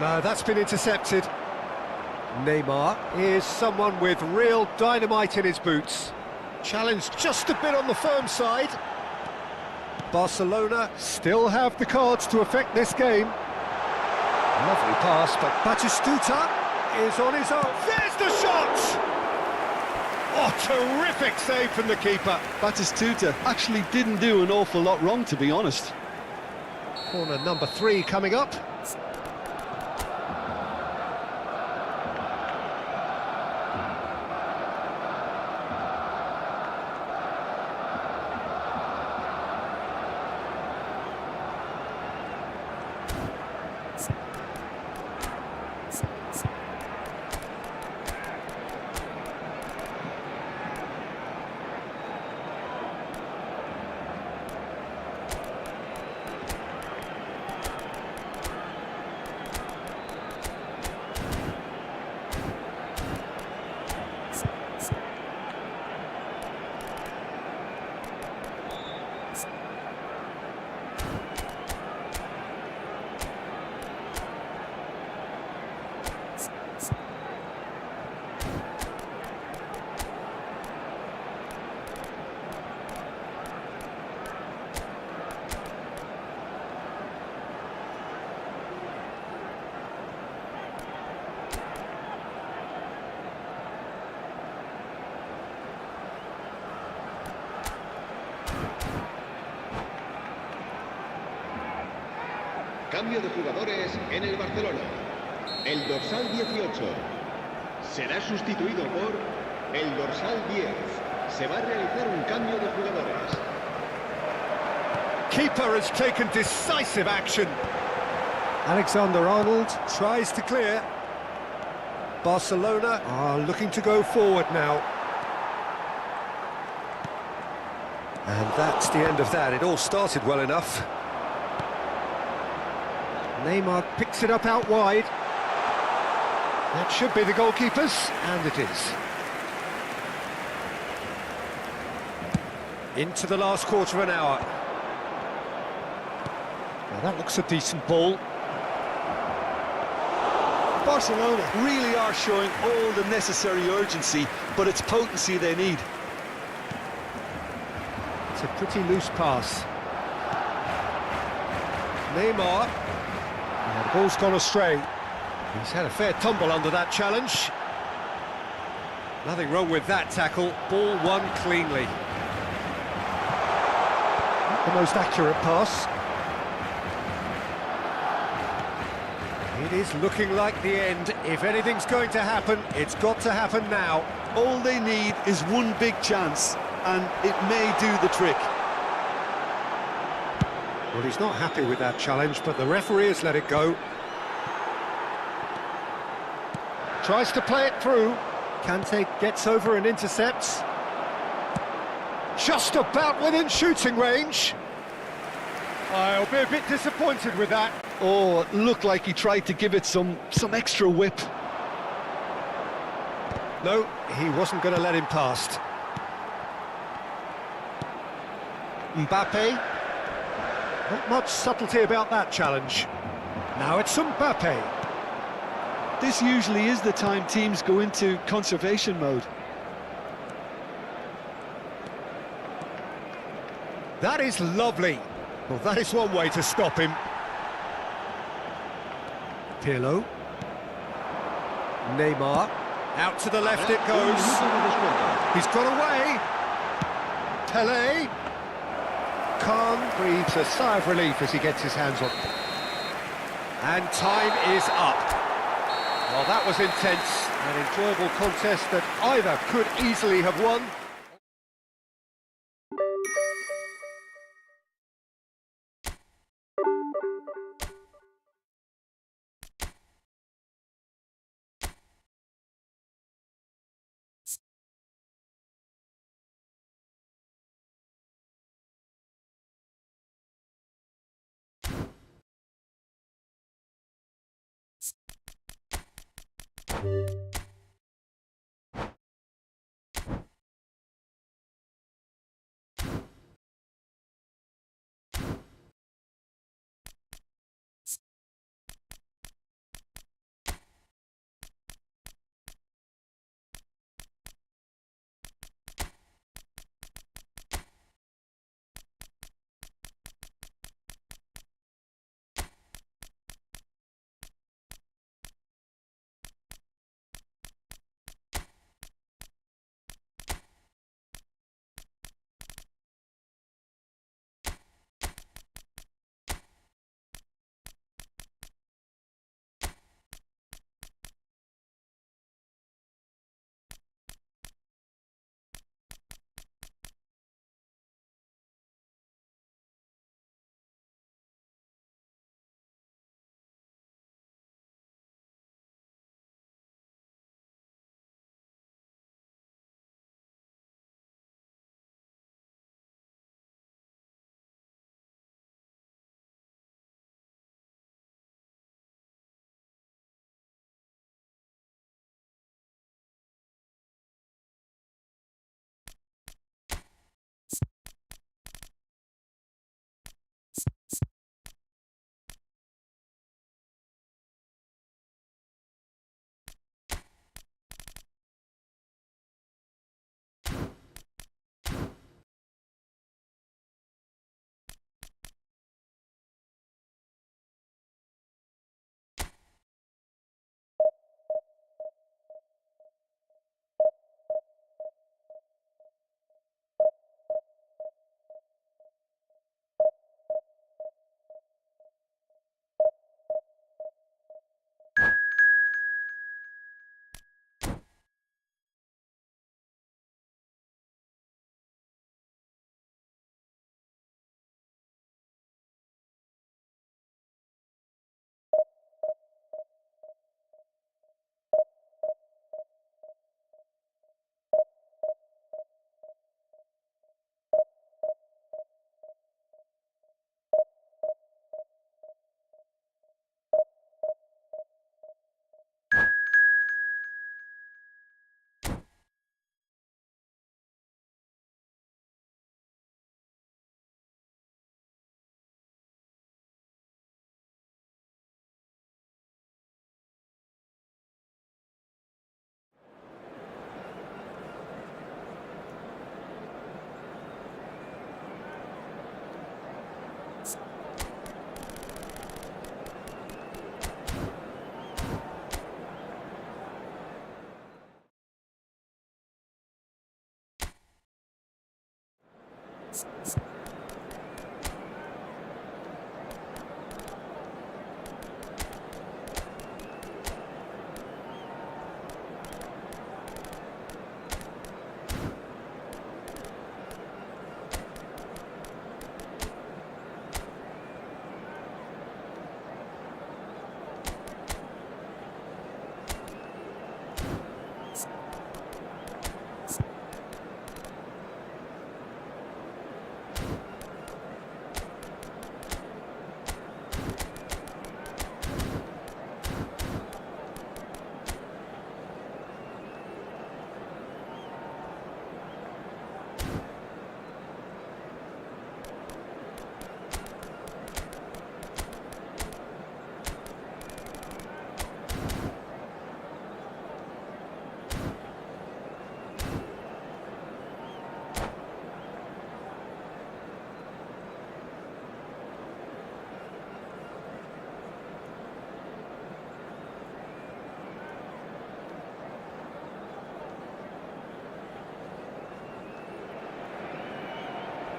[SPEAKER 1] No, that's been intercepted. Neymar is someone with real dynamite in his boots. Challenged just a bit on the firm side. Barcelona still have the cards to affect this game. Lovely pass, but Batistuta is on his own. There's the shot! Oh, terrific save from the keeper.
[SPEAKER 2] Batistuta actually didn't do an awful lot wrong, to be honest.
[SPEAKER 1] Corner number 3 coming up.
[SPEAKER 4] Cambio de jugadores en el Barcelona. El dorsal 18 será sustituido por el dorsal 10. Se va a realizar un cambio de jugadores.
[SPEAKER 1] Keeper has taken decisive action. Alexander-Arnold tries to clear. Barcelona are looking to go forward now. And that's the end of that. It all started well enough. Neymar picks it up out wide. That should be the goalkeeper's, and it is. Into the last quarter of an hour. Now that looks a decent ball.
[SPEAKER 2] Barcelona really are showing all the necessary urgency, but it's potency they need.
[SPEAKER 1] It's a pretty loose pass. Neymar. And the ball's gone astray. He's had a fair tumble under that challenge. Nothing wrong with that tackle. Ball won cleanly. Not the most accurate pass. It is looking like the end. If anything's going to happen, it's got to happen now.
[SPEAKER 2] All they need is one big chance, and it may do the trick.
[SPEAKER 1] Well, he's not happy with that challenge, but the referee has let it go. Tries to play it through. Kante gets over and intercepts. Just about within shooting range. I'll be a bit disappointed with that.
[SPEAKER 2] Oh, it looked like he tried to give it some extra whip.
[SPEAKER 1] No, he wasn't going to let him past. Mbappe. Not much subtlety about that challenge. Now it's Mbappe.
[SPEAKER 2] This usually is the time teams go into conservation mode.
[SPEAKER 1] That is lovely. Well, that is one way to stop him. Pirlo. Neymar. Out to the left it goes. He's got away. Pelé. Khan breathes a sigh of relief as he gets his hands on. And time is up. Well, that was intense. An enjoyable contest that either could easily have won.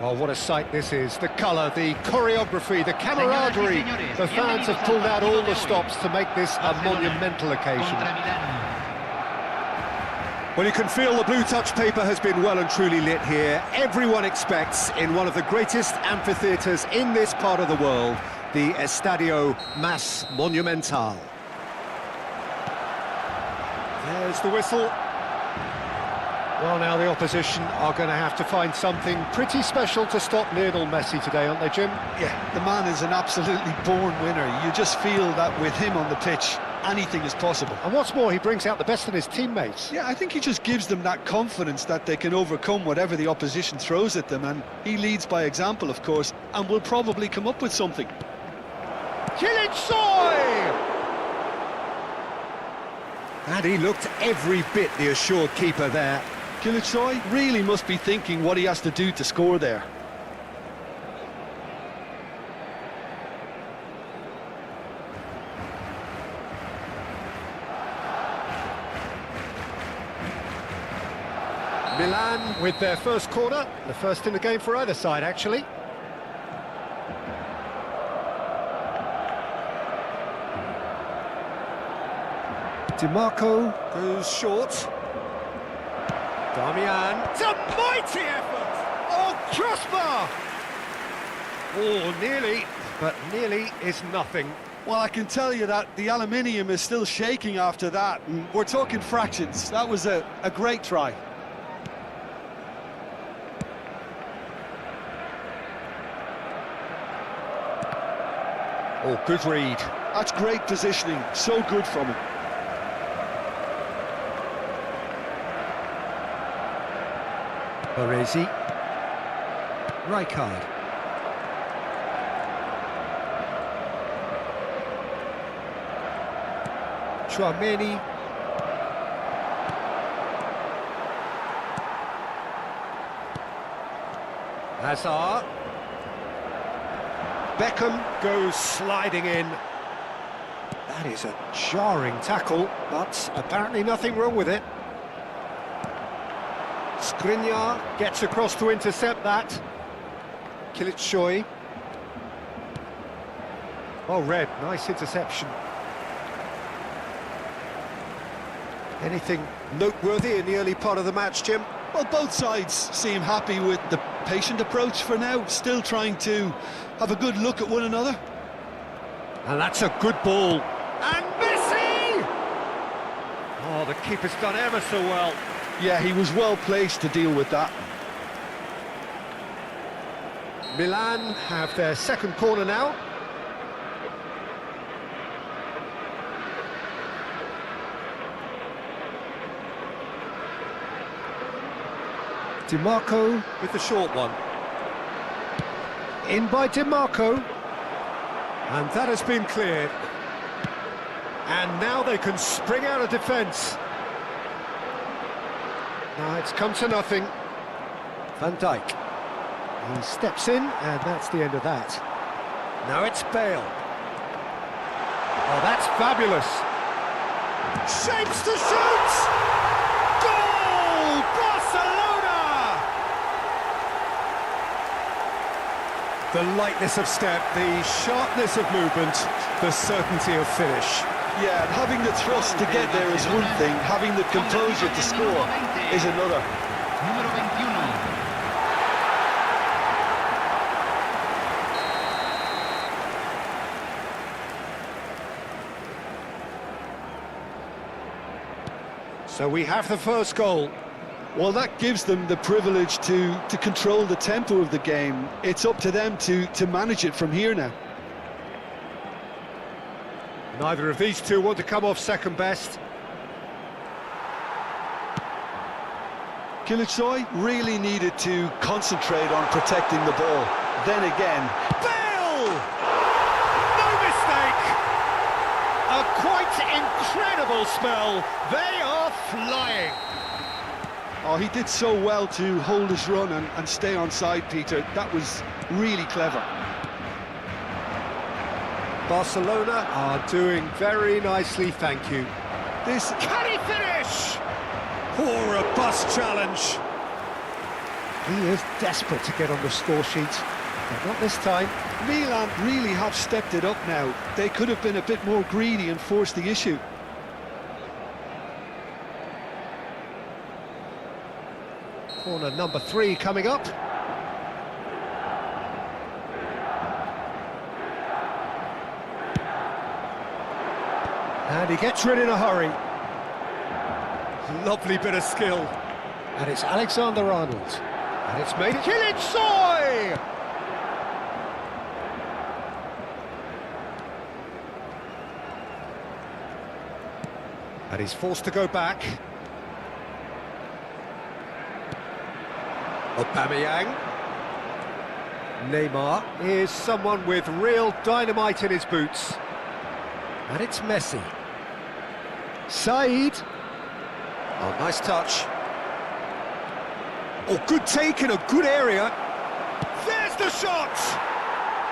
[SPEAKER 1] Oh, what a sight this is. The colour, the choreography, the camaraderie. The fans have pulled out all the stops to make this a monumental occasion. Well, you can feel the blue touch paper has been well and truly lit here. Everyone expects, in one of the greatest amphitheatres in this part of the world, the Estadio Más Monumental. There's the whistle. Well, now the opposition are going to have to find something pretty special to stop Lionel Messi today, aren't they, Jim?
[SPEAKER 2] Yeah, the man is an absolutely born winner. You just feel that with him on the pitch, anything is possible.
[SPEAKER 1] And what's more, he brings out the best in his teammates.
[SPEAKER 2] Yeah, I think he just gives them that confidence that they can overcome whatever the opposition throws at them, and he leads by example, of course, and will probably come up with something.
[SPEAKER 1] KUYT! And he looked every bit the assured keeper there.
[SPEAKER 2] KUYT really must be thinking what he has to do to score there.
[SPEAKER 1] Milan with their first corner, the first in the game for either side, actually. DiMarco goes short. Damian, it's a mighty effort! Oh, crossbar! Oh, nearly, but nearly is nothing.
[SPEAKER 2] Well, I can tell you that the aluminium is still shaking after that, and we're talking fractions. That was a great try.
[SPEAKER 1] Oh, good read.
[SPEAKER 2] That's great positioning, so good from him.
[SPEAKER 1] Baresi. Rijkaard. Chouameni. Hazard. Beckham goes sliding in. That is a jarring tackle, but apparently nothing wrong with it. Skriniar gets across to intercept that. KUYT. Oh, Red, nice interception. Anything noteworthy in the early part of the match, Jim?
[SPEAKER 2] Well, both sides seem happy with the patient approach for now, still trying to have a good look at one another.
[SPEAKER 1] And that's a good ball. And Messi! Oh, the keeper's done ever so well.
[SPEAKER 2] Yeah, he was well placed to deal with that.
[SPEAKER 1] Milan have their second corner now. DiMarco with the short one. In by DiMarco. And that has been cleared. And now they can spring out of defence. Now it's come to nothing. Van Dijk. He steps in, and that's the end of that. Now it's Bale. Oh, that's fabulous. Shapes to shoot! Goal! Barcelona! The lightness of step, the sharpness of movement, the certainty of finish.
[SPEAKER 2] Yeah, and having the thrust to get there is one thing, having the composure to score is another.
[SPEAKER 3] Número 21.
[SPEAKER 1] So we have the first goal.
[SPEAKER 2] Well, that gives them the privilege to control the tempo of the game. It's up to them to manage it from here now.
[SPEAKER 1] Neither of these two want to come off second best.
[SPEAKER 2] KUYT really needed to concentrate on protecting the ball. Then again,
[SPEAKER 1] Bale! No mistake! A quite incredible spell. They are flying.
[SPEAKER 2] oh, he did so well to hold his run and stay on side, Peter. That was really clever.
[SPEAKER 1] Barcelona are doing very nicely, thank you.
[SPEAKER 2] This
[SPEAKER 1] Can he finish? Poor, a bust challenge. He is desperate to get on the score sheet, but not this time.
[SPEAKER 2] Milan really have stepped it up now. They could have been a bit more greedy and forced the issue.
[SPEAKER 1] Corner number 3 coming up. And he gets rid in a hurry. Lovely bit of skill. And it's Alexander-Arnold. And it's made KUYT! And he's forced to go back. Aubameyang. Neymar is someone with real dynamite in his boots. And it's Messi. Said. Oh, nice touch. Oh, good take in a good area. There's the shot!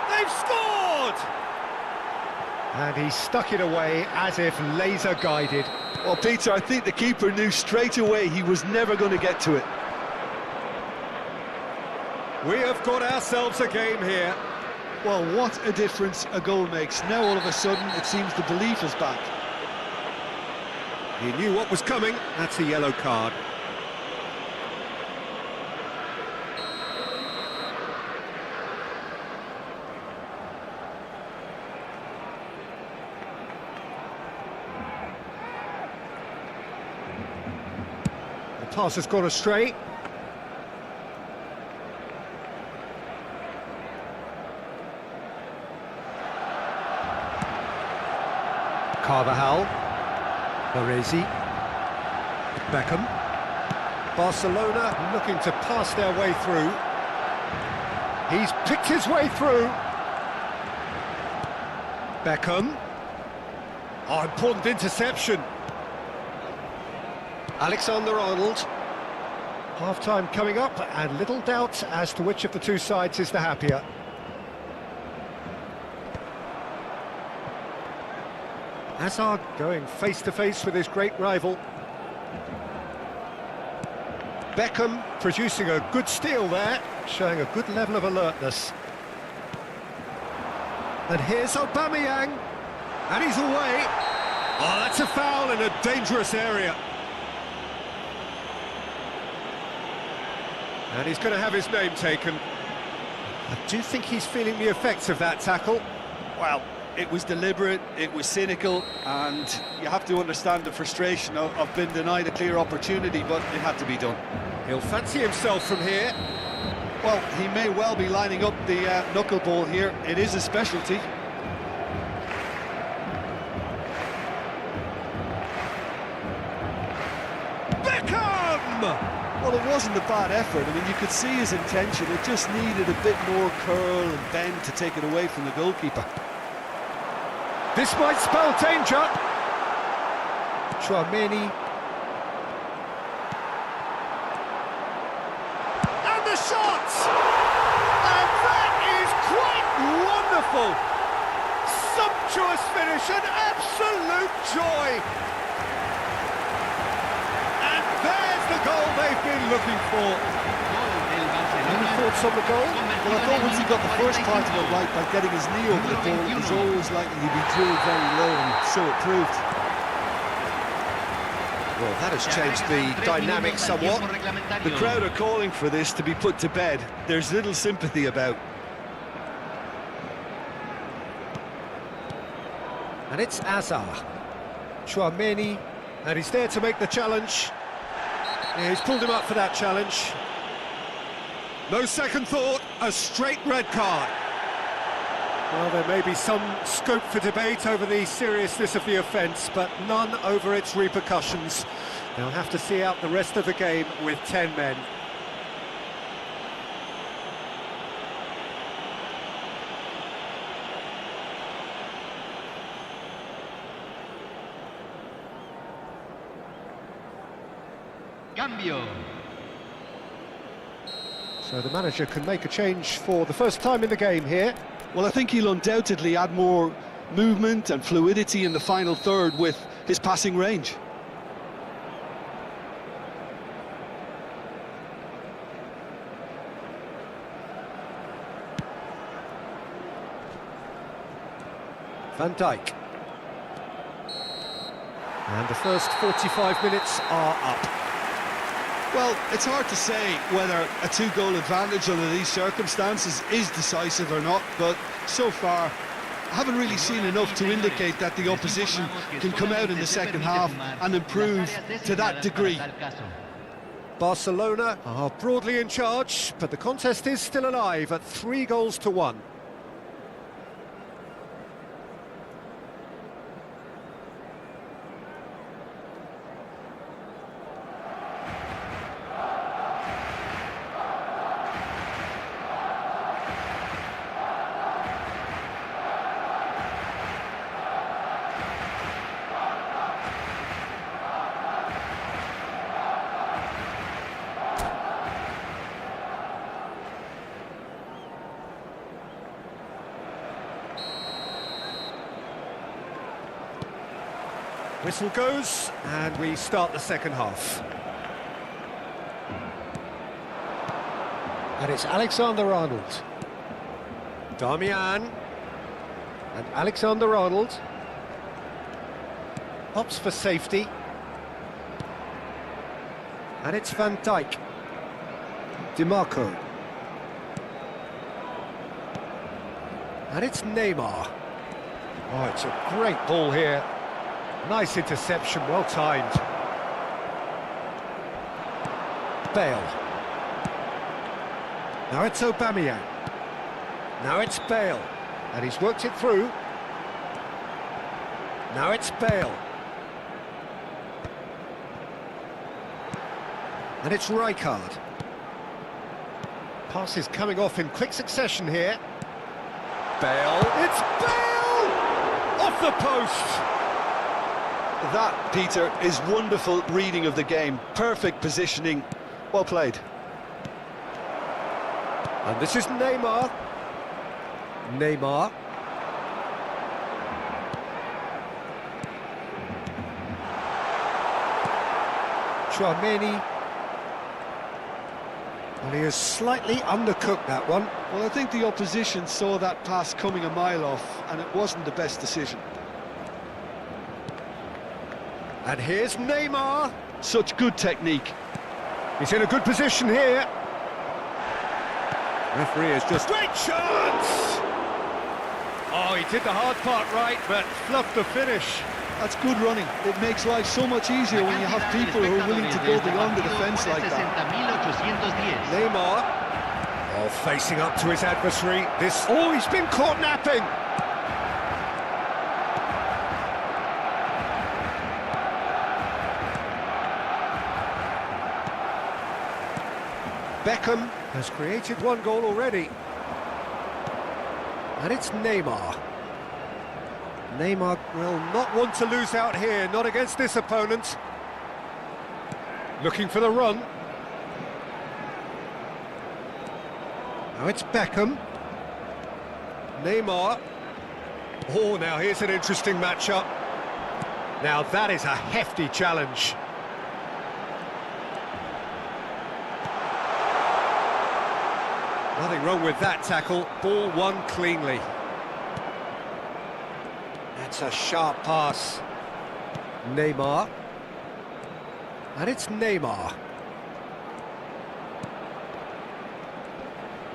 [SPEAKER 1] They've scored! And he stuck it away as if laser guided.
[SPEAKER 2] Well, Peter, I think the keeper knew straight away he was never going to get to it.
[SPEAKER 1] We have got ourselves a game here.
[SPEAKER 2] Well, what a difference a goal makes. Now all of a sudden it seems the belief is back.
[SPEAKER 1] He knew what was coming. That's a yellow card. The pass has gone astray. Carvajal, Baresi, Beckham. Barcelona looking to pass their way through. He's picked his way through. Beckham. Oh, important interception. Alexander-Arnold. Half-time coming up, and little doubt as to which of the two sides is the happier. Hazard going face-to-face with his great rival. Beckham producing a good steal there, showing a good level of alertness. And here's Aubameyang, and he's away. Oh, that's a foul in a dangerous area. And he's going to have his name taken. I do think he's feeling the effects of that tackle.
[SPEAKER 2] Well, it was deliberate, it was cynical, and you have to understand the frustration of being denied a clear opportunity, but it had to be done.
[SPEAKER 1] He'll fancy himself from here.
[SPEAKER 2] Well, he may well be lining up the knuckleball here. It is a specialty.
[SPEAKER 1] Beckham!
[SPEAKER 2] Well, it wasn't a bad effort. I mean, you could see his intention. It just needed a bit more curl and bend to take it away from the goalkeeper.
[SPEAKER 1] This might spell danger. Chouameni. And the shot! And that is quite wonderful! Sumptuous finish, an absolute joy! And there's the goal they've been looking for.
[SPEAKER 3] Gol del Barcelona.
[SPEAKER 1] Any thoughts on the goal?
[SPEAKER 2] Well, I thought once he got the first part of it right by getting his knee over the ball, it was always likely to be drilled very low, and so it proved.
[SPEAKER 1] Well, that has changed the dynamic somewhat.
[SPEAKER 2] The crowd are calling for this to be put to bed. There's little sympathy about.
[SPEAKER 1] And it's Azar. Chouameni, and he's there to make the challenge. Yeah, he's pulled him up for that challenge. No second thought, a straight red card. Well, there may be some scope for debate over the seriousness of the offence, but none over its repercussions. They'll have to see out the rest of the game with 10 men.
[SPEAKER 3] Cambio.
[SPEAKER 1] So the manager can make a change for the first time in the game here.
[SPEAKER 2] Well, I think he'll undoubtedly add more movement and fluidity in the final third with his passing range.
[SPEAKER 1] Van Dijk. And the first 45 minutes are up.
[SPEAKER 2] Well, it's hard to say whether a two-goal advantage under these circumstances is decisive or not, but so far I haven't really seen enough to indicate that the opposition can come out in the second half and improve to that degree.
[SPEAKER 1] Barcelona are broadly in charge, but the contest is still alive at 3-1. Whistle goes, and we start the second half. And it's Alexander-Arnold. Darmian. And Alexander-Arnold. Opts for safety. And it's Van Dijk. DiMarco. And it's Neymar. Oh, it's a great ball here. Nice interception, well timed. Bale. Now it's Aubameyang. Now it's Bale. And he's worked it through. Now it's Bale. And it's Rijkaard. Pass is coming off in quick succession here. Bale. It's Bale! Off the post!
[SPEAKER 2] That, Peter, is wonderful reading of the game. Perfect positioning. Well played.
[SPEAKER 1] And this is Neymar. Neymar. Chouameni. Well, he has slightly undercooked that one.
[SPEAKER 2] Well, I think the opposition saw that pass coming a mile off, and it wasn't the best decision.
[SPEAKER 1] And here's Neymar.
[SPEAKER 2] Such good technique.
[SPEAKER 1] He's in a good position here. Referee has just... Great chance! Oh, he did the hard part right, but fluffed the finish.
[SPEAKER 2] That's good running. It makes life so much easier when you have people who are willing to go beyond the defence like that.
[SPEAKER 1] Neymar. Oh, facing up to his adversary. This... Oh, he's been caught napping. Beckham has created one goal already. And it's Neymar. Neymar will not want to lose out here, not against this opponent. Looking for the run. Now it's Beckham. Neymar. Oh, now here's an interesting matchup. Now that is a hefty challenge. Nothing wrong with that tackle. Ball won cleanly. That's a sharp pass. Neymar. And it's Neymar.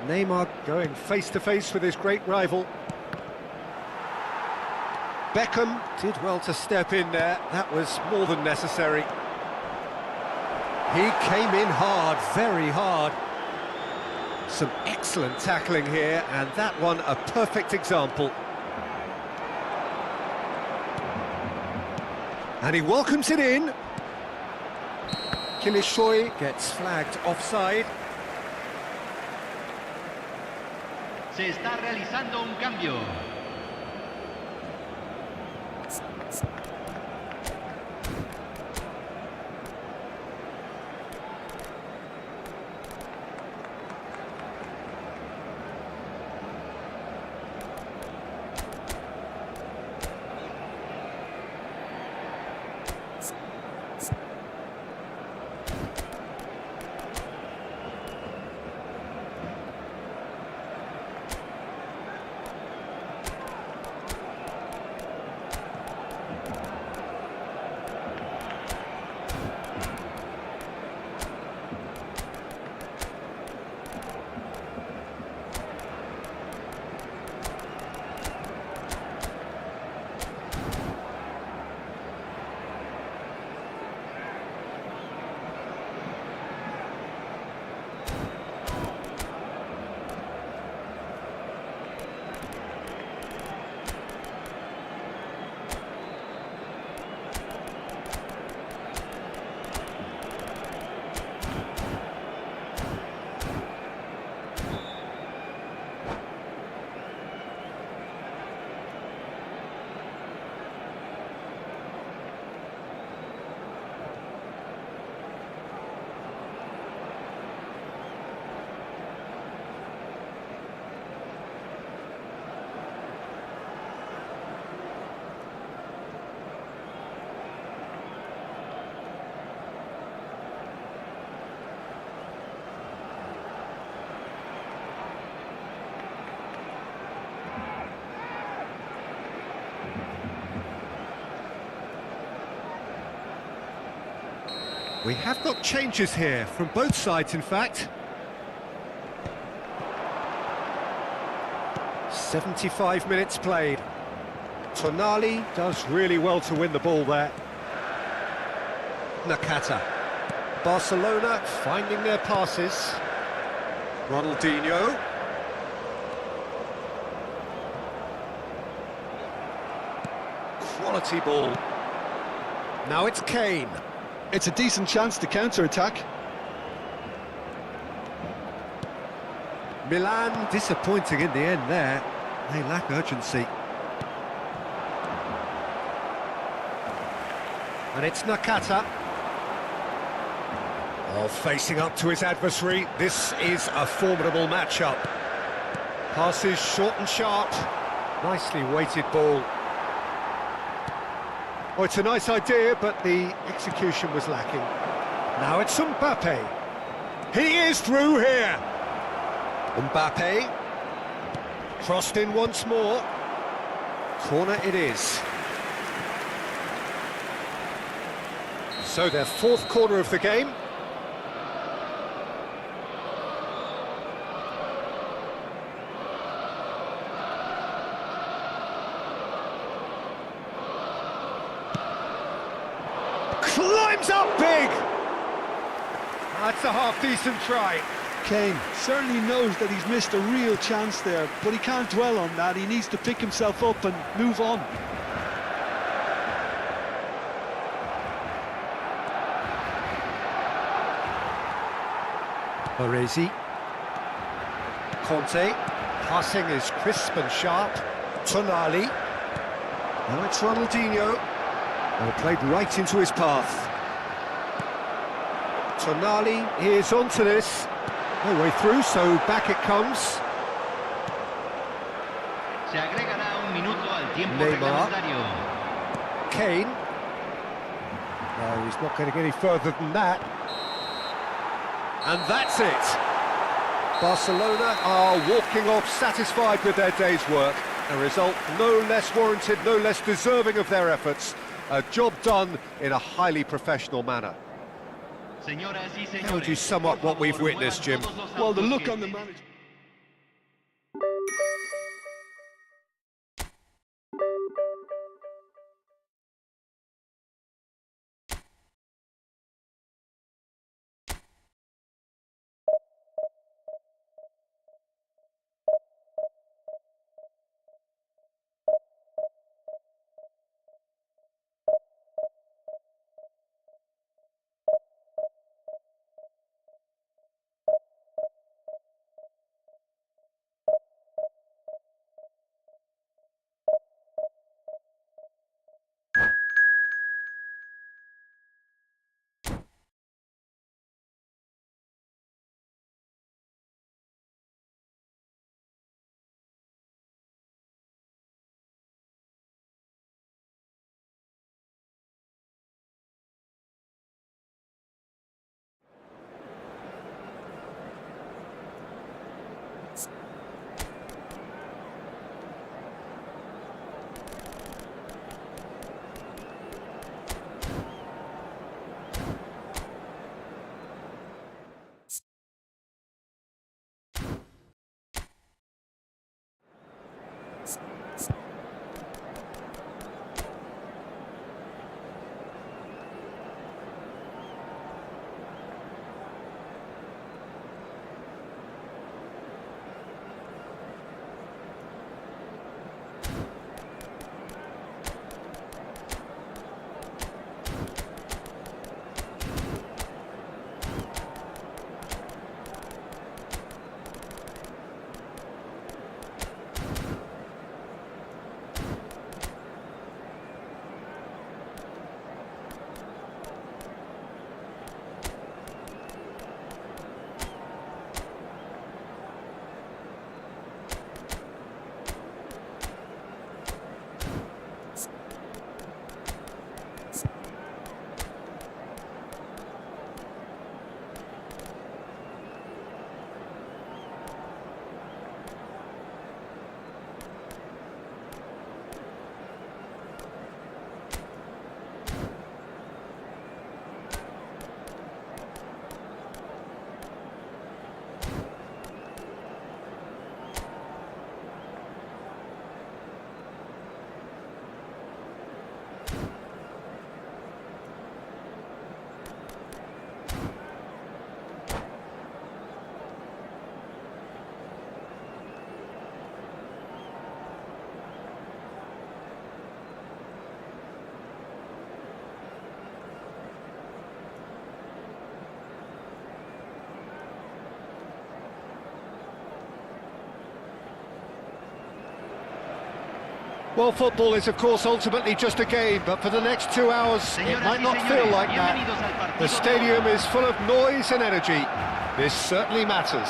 [SPEAKER 1] Neymar going face-to-face with his great rival. Beckham did well to step in there. That was more than necessary. He came in hard, very hard. Some excellent tackling here, and that one a perfect example. And he welcomes it in. KUYT gets flagged offside.
[SPEAKER 3] Se está realizando un cambio.
[SPEAKER 1] We have got changes here, from both sides in fact. 75 minutes played. Tonali does really well to win the ball there. Nakata. Barcelona finding their passes. Ronaldinho. Quality ball. Now it's Kane.
[SPEAKER 2] It's a decent chance to counter-attack.
[SPEAKER 1] Milan disappointing in the end there. They lack urgency. And it's Nakata. Oh, facing up to his adversary. This is a formidable matchup. Passes short and sharp. Nicely weighted ball. Oh, it's a nice idea, but the execution was lacking. Now it's Mbappe. He is through here. Mbappe. Crossed in once more. Corner it is. So their fourth corner of the game. Climbs up big! That's a half-decent try.
[SPEAKER 2] Kane certainly knows that he's missed a real chance there, but he can't dwell on that. He needs to pick himself up and move on.
[SPEAKER 1] Baresi. Conte. Passing is crisp and sharp. Tonali. Now it's Ronaldinho. And played right into his path. Tonali is onto this. No way through, so back it comes.
[SPEAKER 3] Se agregará un minuto al tiempo
[SPEAKER 1] Neymar.
[SPEAKER 3] reglamentario.
[SPEAKER 1] Kane. No, he's not going to get any further than that. And that's it. Barcelona are walking off satisfied with their day's work. A result no less warranted, no less deserving of their efforts. A job done in a highly professional manner. How would you sum up what we've witnessed, Jim?
[SPEAKER 2] Well, the look on the manager...
[SPEAKER 1] Well, football is, of course, ultimately just a game, but for the next 2 hours, it might not feel like that. The stadium is full of noise and energy. This certainly matters.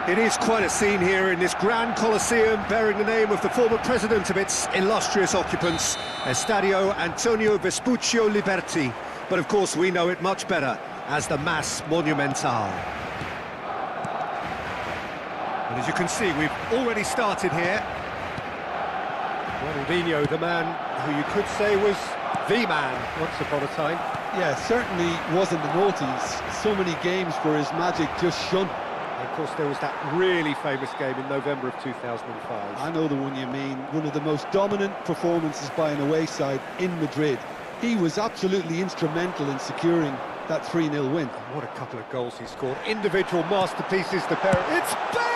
[SPEAKER 1] It is quite a scene here in this grand Coliseum, bearing the name of the former president of its illustrious occupants, Estadio Antonio Vespuccio Liberti. But of course, we know it much better as the Mas Monumental. And as you can see, we've already started here. Ronaldinho, the man who you could say was the man once upon a time.
[SPEAKER 2] Yeah, certainly wasn't the noughties. So many games where his magic just shone.
[SPEAKER 1] And of course, there was that really famous game in November of 2005.
[SPEAKER 2] I know the one you mean. One of the most dominant performances by an away side in Madrid. He was absolutely instrumental in securing that 3-0 win.
[SPEAKER 1] And what a couple of goals he scored. Individual masterpieces to pair. It's Bale!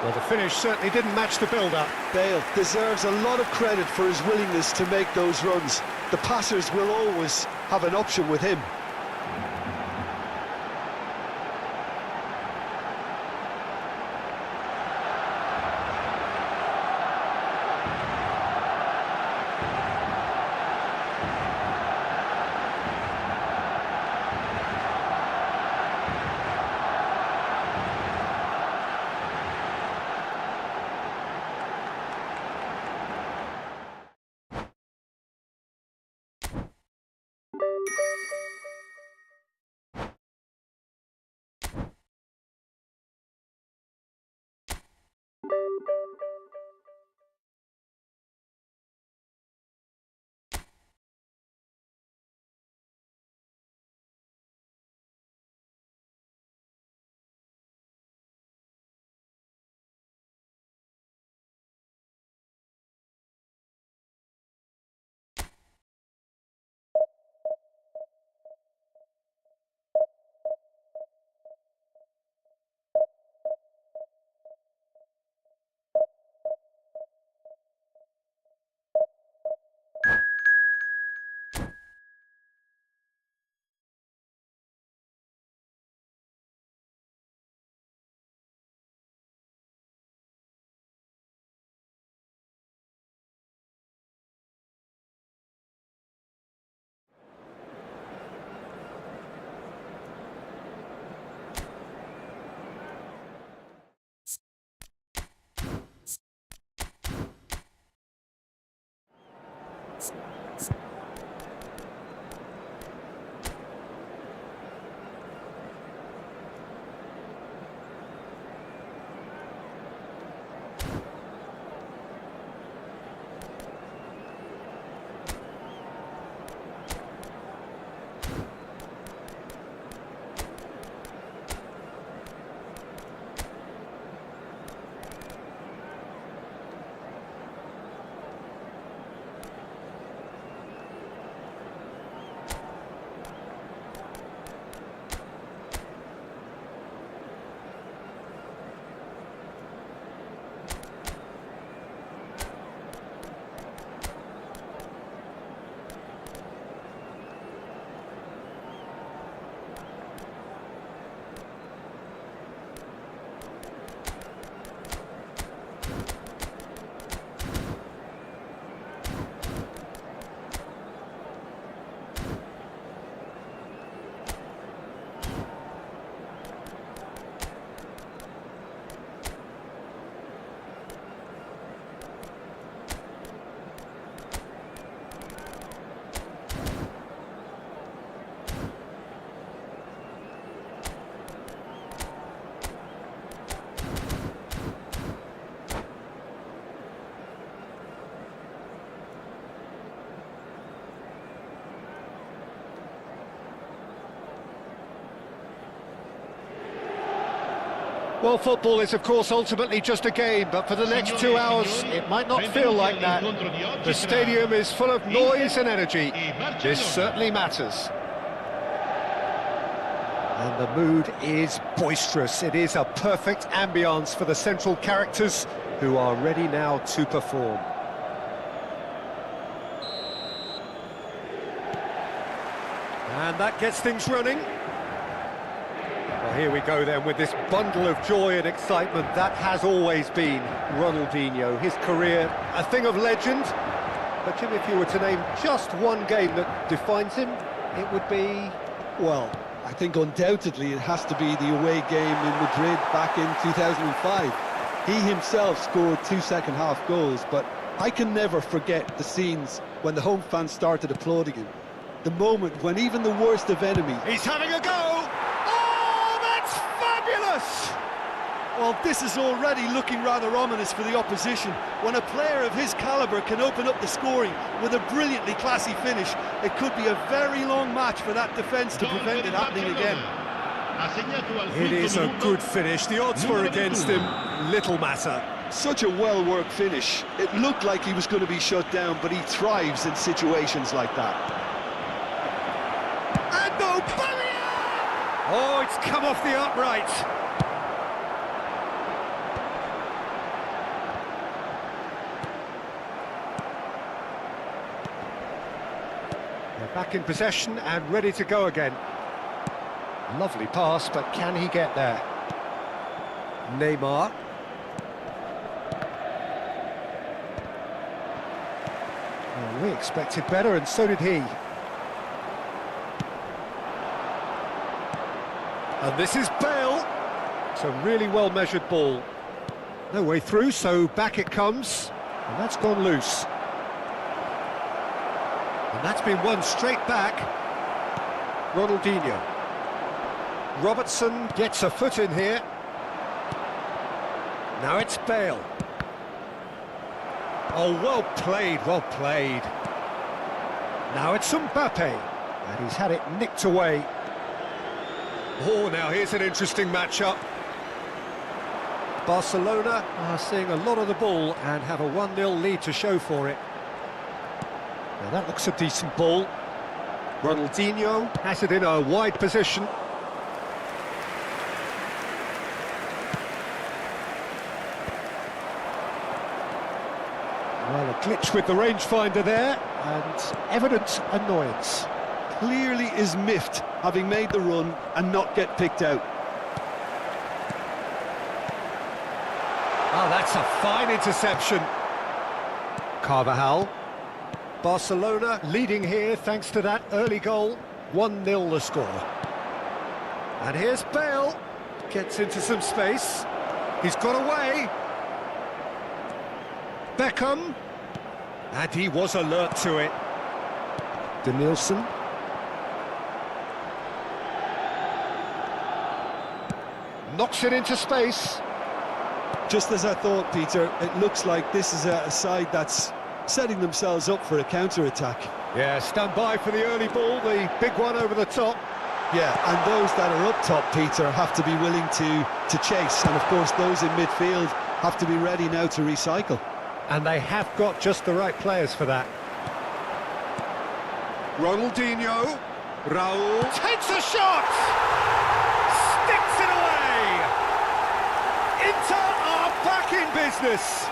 [SPEAKER 1] Well, the finish certainly didn't match the build-up.
[SPEAKER 2] Bale deserves a lot of credit for his willingness to make those runs. The passers will always have an option with him.
[SPEAKER 1] Well, football is, of course, ultimately just a game, but for the next 2 hours, it might not feel like that. The stadium is full of noise and energy. This certainly matters. And the mood is boisterous. It is a perfect ambience for the central characters who are ready now to perform. And that gets things running. Well, here we go then with this bundle of joy and excitement. That has always been Ronaldinho. His career, a thing of legend. But Jim, if you were to name just one game that defines him, it would be...
[SPEAKER 2] Well, I think undoubtedly it has to be the away game in Madrid back in 2005. He himself scored 2 second-half goals, but I can never forget the scenes when the home fans started applauding him. The moment when even the worst of enemies...
[SPEAKER 1] He's having a go! Oh, that's fabulous!
[SPEAKER 2] Well, this is already looking rather ominous for the opposition. When a player of his calibre can open up the scoring with a brilliantly classy finish, it could be a very long match for that defence to prevent it happening again.
[SPEAKER 1] It is a good finish. The odds were against him. Little matter.
[SPEAKER 2] Such a well-worked finish. It looked like he was going to be shut down, but he thrives in situations like that.
[SPEAKER 1] And no barrier! Oh, it's come off the upright. They're back in possession and ready to go again. Lovely pass, but can he get there? Neymar. Well, we expected better, and so did he. And this is Bale. It's a really well-measured ball. No way through, so back it comes. And that's gone loose. And that's been won straight back. Ronaldinho. Robertson gets a foot in here. Now it's Bale. Oh, well played, well played. Now it's Mbappe. And he's had it nicked away. Oh, now here's an interesting matchup. Barcelona are seeing a lot of the ball and have a 1-0 lead to show for it. Now that looks a decent ball. Ronaldinho has it in a wide position. Well, a glitch with the rangefinder there, and evident annoyance.
[SPEAKER 2] Clearly is miffed, having made the run and not get picked out.
[SPEAKER 1] Oh, that's a fine interception. Carvajal. Barcelona leading here thanks to that early goal. 1-0 the score. And here's Bale. Gets into some space. He's got away. Beckham. And he was alert to it. Denilson. Knocks it into space.
[SPEAKER 2] Just as I thought, Peter, it looks like this is a side that's setting themselves up for a counter-attack.
[SPEAKER 1] Yeah, stand by for the early ball, the big one over the top.
[SPEAKER 2] Yeah, and those that are up top, Peter, have to be willing to chase. And, of course, those in midfield have to be ready now to recycle.
[SPEAKER 1] And they have got just the right players for that. Ronaldinho. Raul takes a shot! Sticks it away! Inter are back in business.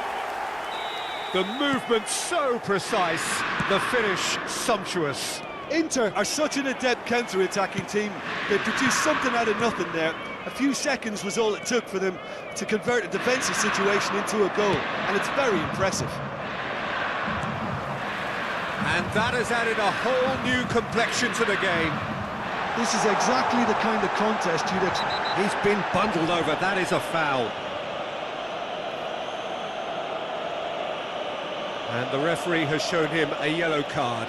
[SPEAKER 1] The movement so precise, the finish sumptuous.
[SPEAKER 2] Inter are such an adept counter-attacking team. They produced something out of nothing there. A few seconds was all it took for them to convert a defensive situation into a goal, and it's very impressive.
[SPEAKER 1] And that has added a whole new complexion to the game.
[SPEAKER 2] This is exactly the kind of contest you'd expect.
[SPEAKER 1] He's been bundled over, that is a foul. And the referee has shown him a yellow card.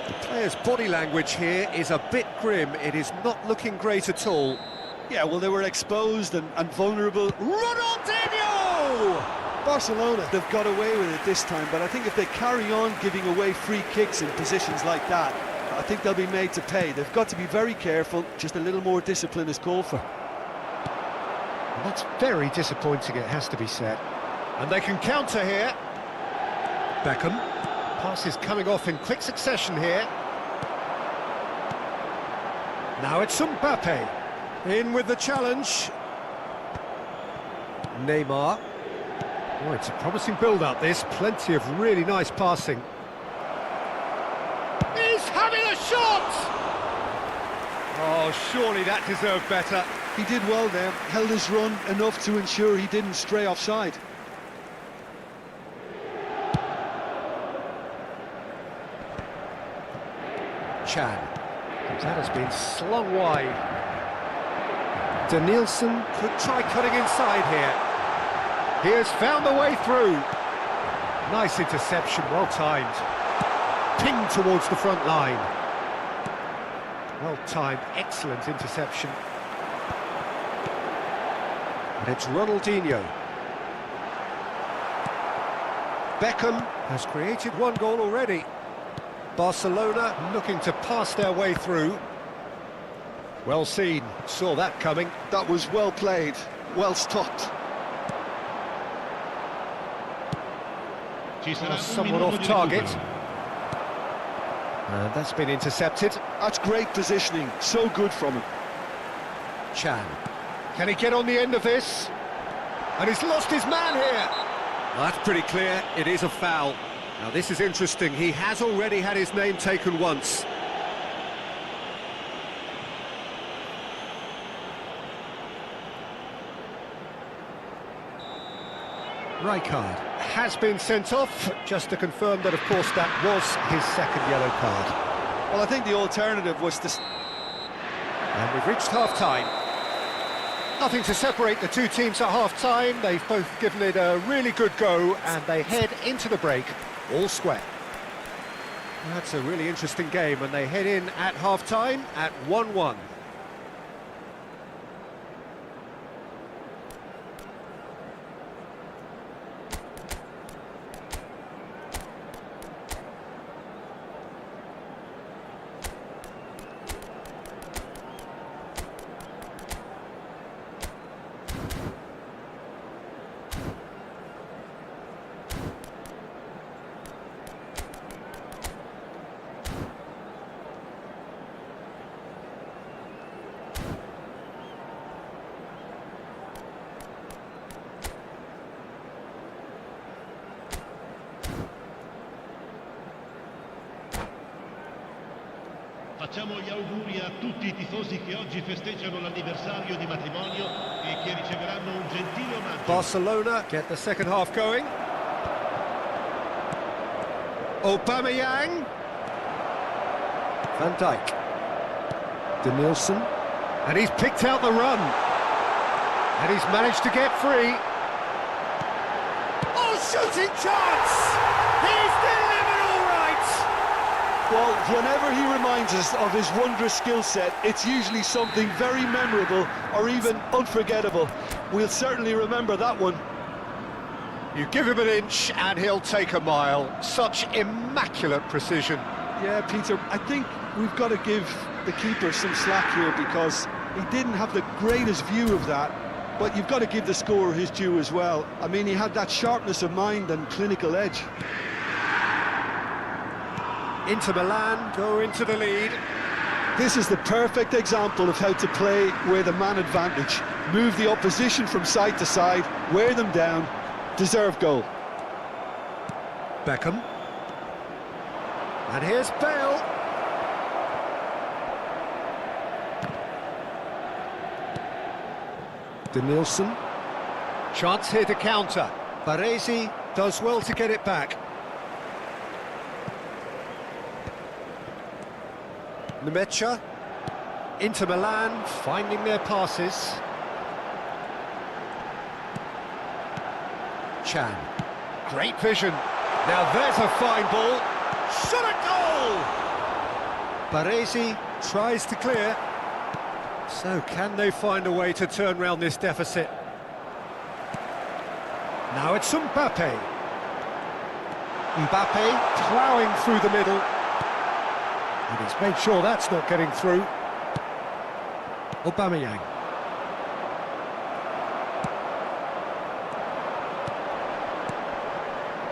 [SPEAKER 1] The player's body language here is a bit grim. It is not looking great at all.
[SPEAKER 2] Yeah, well, they were exposed and vulnerable.
[SPEAKER 1] Ronaldinho!
[SPEAKER 2] Barcelona, they've got away with it this time, but I think if they carry on giving away free kicks in positions like that, I think they'll be made to pay. They've got to be very careful. Just a little more discipline is called for.
[SPEAKER 1] That's very disappointing, it has to be said. And they can counter here. Beckham. Pass is coming off in quick succession here. Now it's Mbappe. In with the challenge. Neymar. Oh, it's a promising build-up, this. Plenty of really nice passing. He's having a shot! Oh, surely that deserved better.
[SPEAKER 2] He did well there, held his run enough to ensure he didn't stray offside.
[SPEAKER 1] Chan. That has been slung wide. Danielson could try cutting inside here. He has found the way through. Nice interception, well timed. Ping towards the front line. Well timed, excellent interception. And it's Ronaldinho. Beckham has created one goal already. Barcelona looking to pass their way through. Well seen, saw that coming.
[SPEAKER 2] That was well played, well stopped.
[SPEAKER 1] Someone off target. And that's been intercepted.
[SPEAKER 2] That's great positioning, so good from him.
[SPEAKER 1] Chan. Can he get on the end of this? And he's lost his man here. Well, that's pretty clear, it is a foul. Now this is interesting, he has already had his name taken once. Rijkaard has been sent off, just to confirm that, of course, that was his second yellow card.
[SPEAKER 2] Well, I think the alternative was to...
[SPEAKER 1] And we've reached half-time. Nothing to separate the two teams at half-time. They've both given it a really good go, and they head into the break all square. That's a really interesting game, and they head in at half-time at 1-1.
[SPEAKER 5] Facciamo gli auguri a tutti i tifosi che oggi festeggiano l'anniversario di matrimonio e che riceveranno un gentile omaggio.
[SPEAKER 1] Barcelona get the second half going. Aubameyang. Van Dijk. Danielson. And he's picked out the run. And he's managed to get free. Oh, shooting chance! He's delivered all right!
[SPEAKER 2] Well, whenever he reminds us of his wondrous skill set, it's usually something very memorable or even unforgettable. We'll certainly remember that one.
[SPEAKER 1] You give him an inch and he'll take a mile. Such immaculate precision.
[SPEAKER 2] Yeah, Peter, I think we've got to give the keeper some slack here because he didn't have the greatest view of that, but you've got to give the scorer his due as well. I mean, he had that sharpness of mind and clinical edge.
[SPEAKER 1] Inter Milan go into the lead.
[SPEAKER 2] This is the perfect example of how to play with a man advantage. Move the opposition from side to side, wear them down, deserve goal.
[SPEAKER 1] Beckham. And here's Bale. Danielson. Chance here to counter. Baresi does well to get it back. Nemecha. Inter Milan finding their passes. Chan. Great vision. Now there's a fine ball. Shot at goal! Baresi tries to clear. So can they find a way to turn round this deficit? Now it's Mbappe. Mbappe ploughing through the middle. And he's made sure that's not getting through. Aubameyang.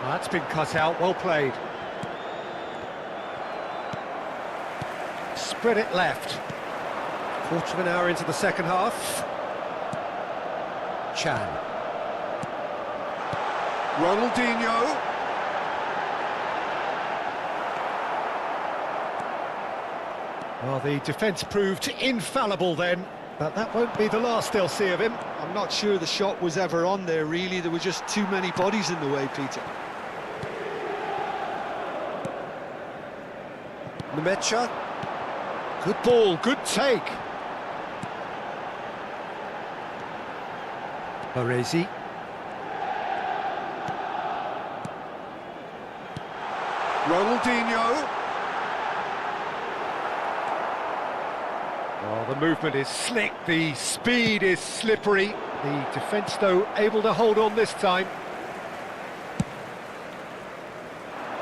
[SPEAKER 1] That's been cut out, well played. Spread it left. Quarter of an hour into the second half. Chan. Ronaldinho. Well, the defence proved infallible then, but that won't be the last they'll see of him.
[SPEAKER 2] I'm not sure the shot was ever on there, really. There were just too many bodies in the way, Peter.
[SPEAKER 1] Nemecha. Good ball, good take. Baresi. Ronaldinho. Well, the movement is slick, the speed is slippery. The defence, though, able to hold on this time.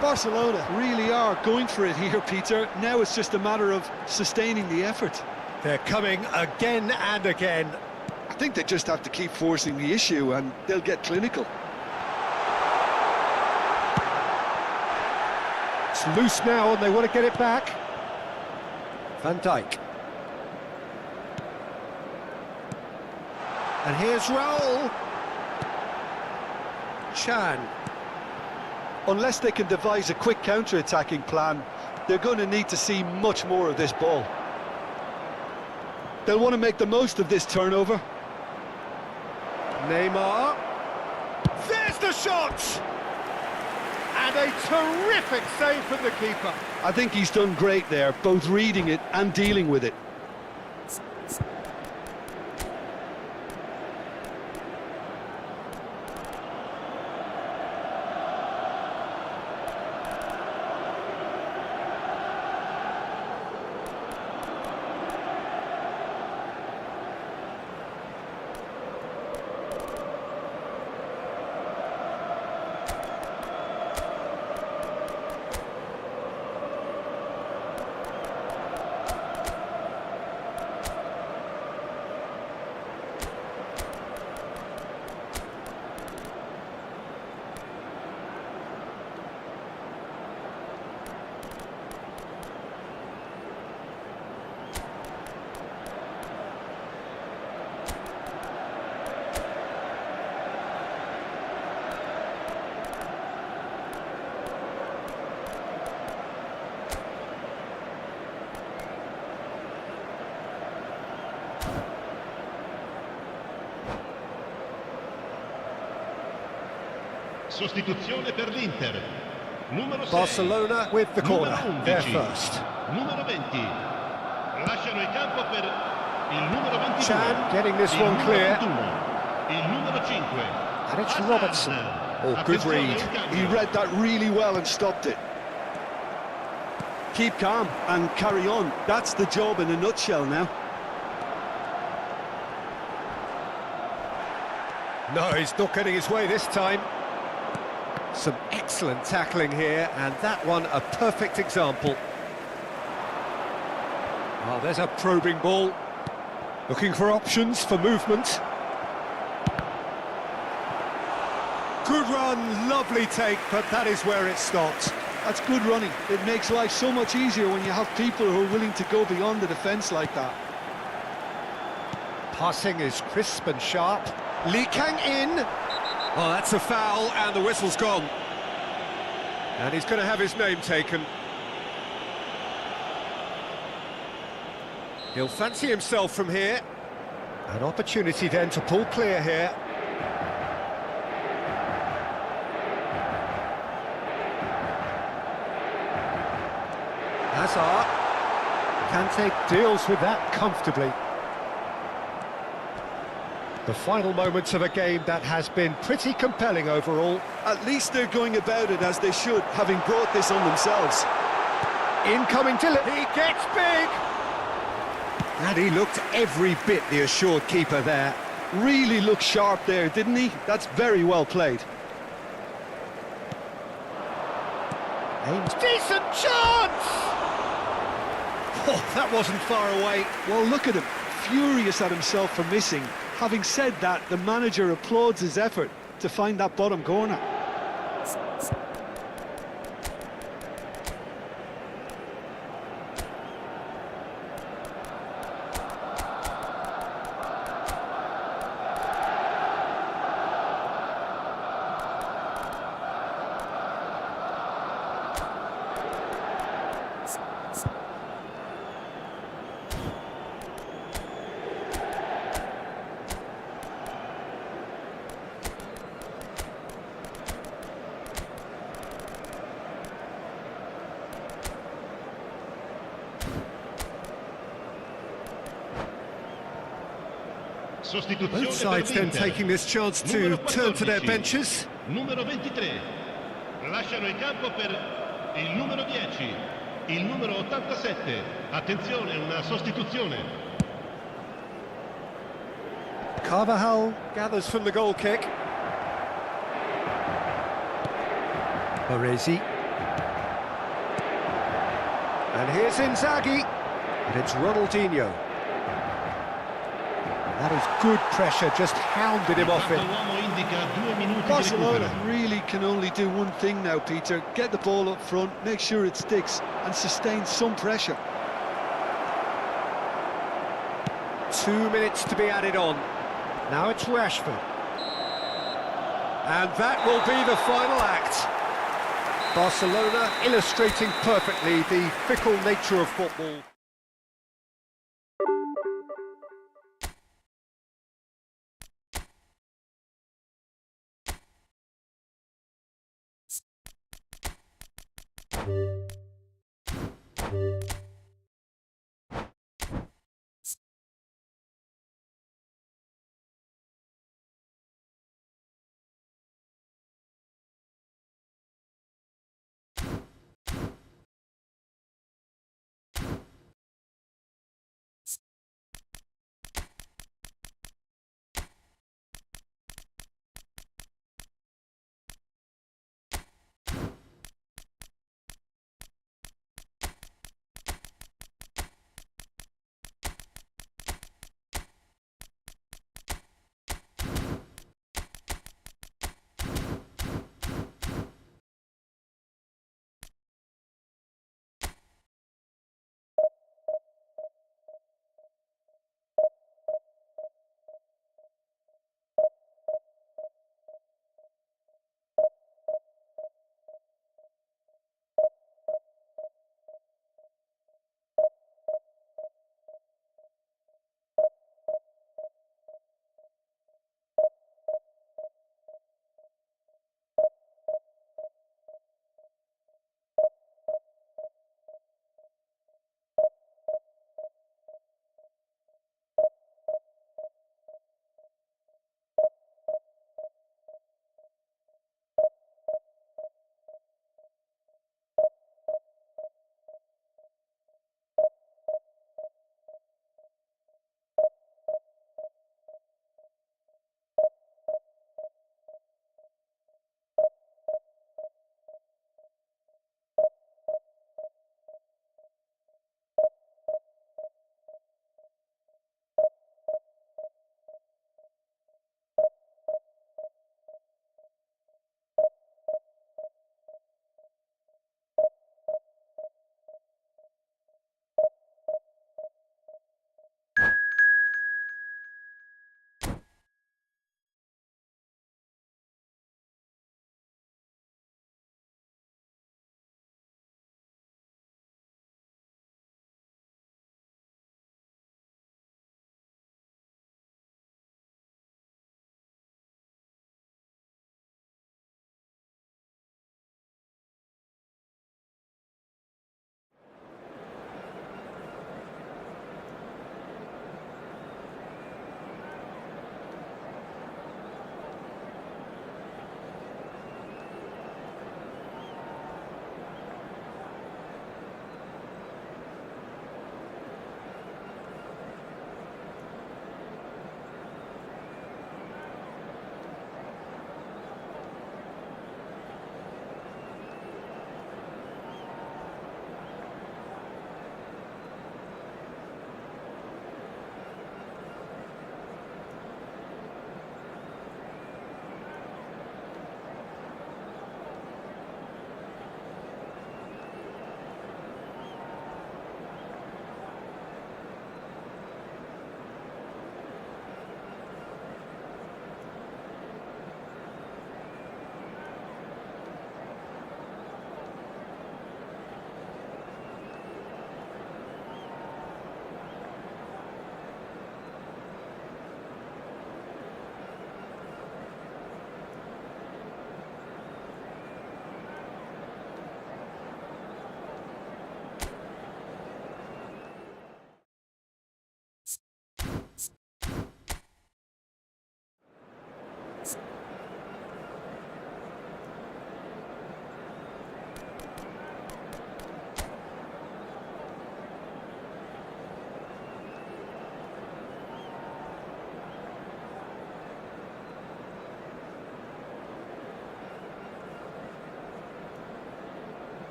[SPEAKER 2] Barcelona really are going for it here, Peter. Now it's just a matter of sustaining the effort.
[SPEAKER 1] They're coming again and again.
[SPEAKER 2] I think they just have to keep forcing the issue and they'll get clinical.
[SPEAKER 1] It's loose now and they want to get it back. Van Dijk. And here's Raul. Chan.
[SPEAKER 2] Unless they can devise a quick counter-attacking plan, they're going to need to see much more of this ball. They'll want to make the most of this turnover.
[SPEAKER 1] Neymar. There's the shot! And a terrific save from the keeper.
[SPEAKER 2] I think he's done great there, both reading it and dealing with it.
[SPEAKER 5] Sostituzione per l'Inter. Numero 6.
[SPEAKER 1] Barcelona with the corner.
[SPEAKER 5] Numero 11.
[SPEAKER 1] They're first.
[SPEAKER 5] Numero 20. Lasciano il campo per il numero 22.
[SPEAKER 1] Chan getting this
[SPEAKER 5] il
[SPEAKER 1] one
[SPEAKER 5] numero
[SPEAKER 1] clear.
[SPEAKER 5] 21. Il numero 5.
[SPEAKER 1] And it's Robertson. Oh, good read.
[SPEAKER 2] He read that really well and stopped it. Keep calm and carry on. That's the job in a nutshell now.
[SPEAKER 1] No, he's not getting his way this time. Some excellent tackling here, and that one a perfect example. Oh, there's a probing ball. Looking for options for movement. Good run, lovely take, but that is where it stopped.
[SPEAKER 2] That's good running. It makes life so much easier when you have people who are willing to go beyond the defence like that.
[SPEAKER 1] Passing is crisp and sharp. Lee Kang in. Oh, that's a foul, and the whistle's gone. And he's going to have his name taken. He'll fancy himself from here. An opportunity then to pull clear here. Hazard. Kante deals with that comfortably. The final moments of a game that has been pretty compelling overall.
[SPEAKER 2] At least they're going about it as they should, having brought this on themselves.
[SPEAKER 1] Incoming Dylan, he gets big! And he looked every bit the assured keeper there.
[SPEAKER 2] Really looked sharp there, didn't he? That's very well played.
[SPEAKER 1] Aims. Decent chance! Oh, that wasn't far away.
[SPEAKER 2] Well, look at him, furious at himself for missing. Having said that, the manager applauds his effort to find that bottom corner.
[SPEAKER 5] sostituzione
[SPEAKER 1] Both sides
[SPEAKER 5] per
[SPEAKER 1] then
[SPEAKER 5] l'Inter.
[SPEAKER 1] taking this chance to
[SPEAKER 5] Numero
[SPEAKER 1] turn to their
[SPEAKER 5] 14,
[SPEAKER 1] benches.
[SPEAKER 5] Numero 23. Lasciano il campo per il numero 10, il numero 87. Attenzione, una sostituzione.
[SPEAKER 1] Carvajal gathers from the goal kick. Baresi. And here's Inzaghi. And it's Ronaldinho. That is good pressure, just hounded him off it.
[SPEAKER 5] L'uomo indica 2 minuti di
[SPEAKER 2] Barcelona
[SPEAKER 5] recupero.
[SPEAKER 2] really can only do one thing now, Peter. Get the ball up front, make sure it sticks, and sustain some pressure.
[SPEAKER 1] 2 minutes to be added on. Now it's Rashford. And that will be the final act. Barcelona illustrating perfectly the fickle nature of football.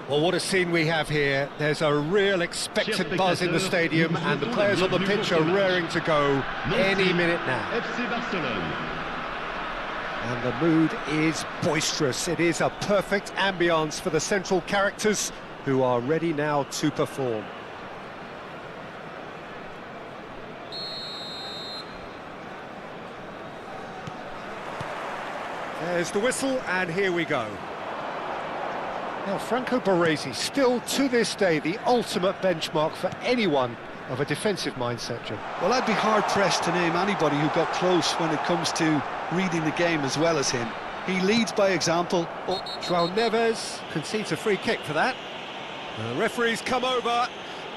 [SPEAKER 1] Well, what a scene we have here. There's a real expectant buzz in the stadium, and the players on the pitch are raring to go any minute now.
[SPEAKER 3] FC Barcelone.
[SPEAKER 1] And the mood is boisterous. It is a perfect ambience for the central characters who are ready now to perform. There's the whistle, and here we go. Now, Franco Baresi, still to this day the ultimate benchmark for anyone of a defensive mindset, Jim.
[SPEAKER 2] Well, I'd be hard-pressed to name anybody who got close when it comes to reading the game as well as him. He leads by example.
[SPEAKER 1] Oh, João Neves concedes a free kick for that. The referee's come over.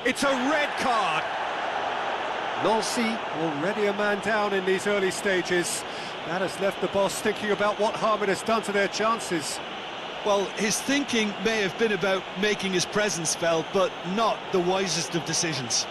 [SPEAKER 1] It's a red card. Nancy already a man down in these early stages. That has left the boss thinking about what harm it has done to their chances.
[SPEAKER 2] Well, his thinking may have been about making his presence felt, but not the wisest of decisions.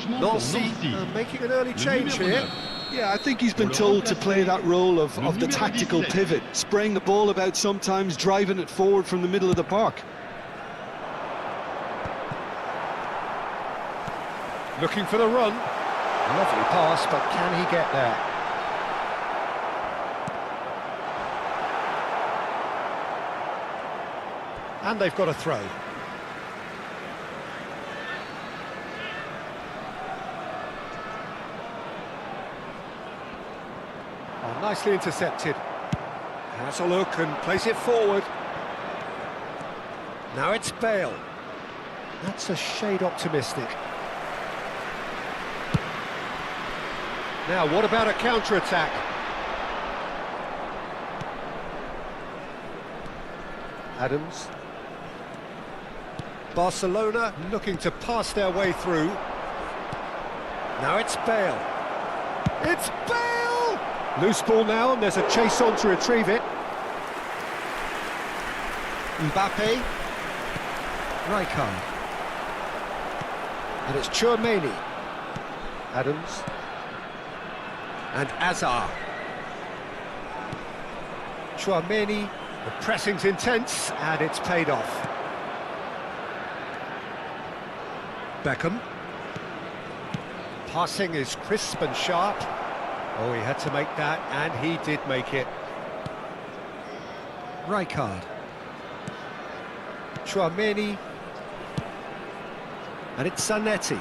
[SPEAKER 1] Nancy making an early change here.
[SPEAKER 2] Yeah, I think he's been told to play that role of the tactical pivot, spraying the ball about sometimes, driving it forward from the middle of the park.
[SPEAKER 1] Looking for the run. Lovely pass, but can he get there? And they've got a throw. Oh, nicely intercepted. Has a look and plays it forward. Now it's Bale. That's a shade optimistic. Now, what about a counter-attack? Adams. Barcelona looking to pass their way through. Now it's Bale. It's Bale! Loose ball now, and there's a chase on to retrieve it. Mbappe. Rijkaard. And it's Tchouaméni. Adams. And Azar. Tchouaméni, the pressing's intense, and it's paid off. Beckham. Passing is crisp and sharp. Oh, he had to make that, and he did make it. Rijkaard. Tchouaméni. And it's Zanetti.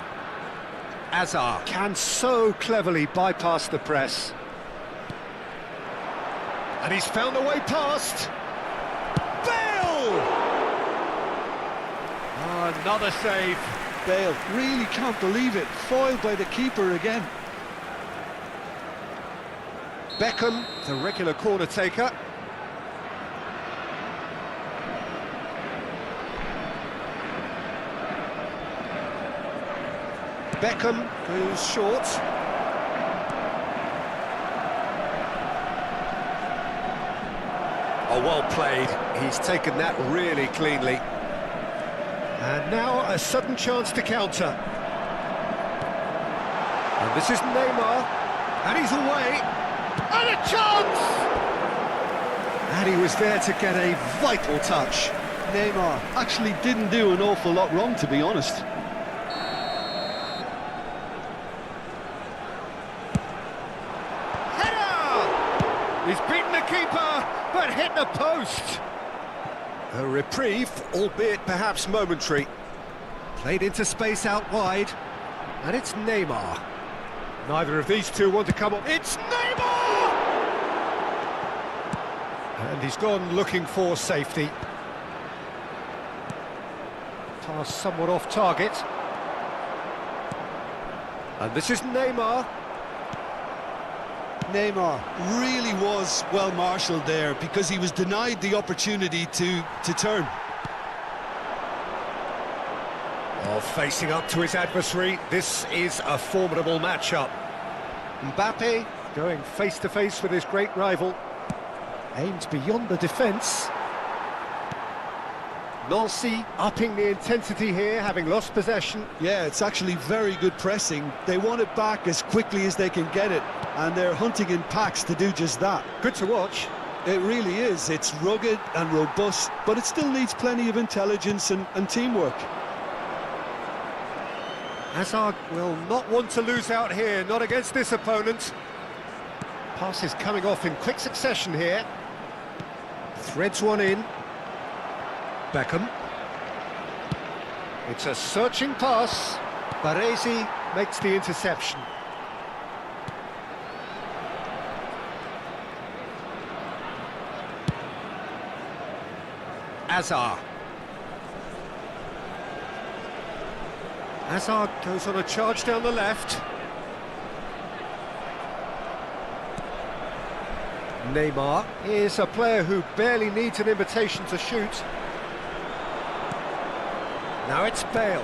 [SPEAKER 1] Azar can so cleverly bypass the press. And he's found a way past. Bale! Oh, another save.
[SPEAKER 2] Bale really can't believe it, foiled by the keeper again.
[SPEAKER 1] Beckham, the regular corner taker. Beckham goes short. Oh, well played. He's taken that really cleanly. And now a sudden chance to counter. And this is Neymar. And he's away. And a chance! And he was there to get a vital touch.
[SPEAKER 2] Neymar actually didn't do an awful lot wrong, to be honest.
[SPEAKER 1] Header! He's beaten the keeper, but hit the post. A reprieve, albeit perhaps momentary. Played into space out wide, and it's Neymar. Neither of these two want to come up. It's Neymar! And he's gone looking for safety. Pass somewhat off target. And this is Neymar.
[SPEAKER 2] Neymar really was well marshalled there because he was denied the opportunity to turn.
[SPEAKER 1] Oh, facing up to his adversary, this is a formidable matchup. Mbappe going face-to-face with his great rival. Aims beyond the defence. Nancy upping the intensity here, having lost possession.
[SPEAKER 2] Yeah, it's actually very good pressing. They want it back as quickly as they can get it, and they're hunting in packs to do just that.
[SPEAKER 1] Good to watch.
[SPEAKER 2] It really is. It's rugged and robust, but it still needs plenty of intelligence and teamwork.
[SPEAKER 1] Hazard will not want to lose out here, not against this opponent. Passes coming off in quick succession here. Threads one in. Beckham. It's a searching pass. Baresi makes the interception. Hazard. Hazard goes on a charge down the left. Neymar is a player who barely needs an invitation to shoot. Now it's Bale.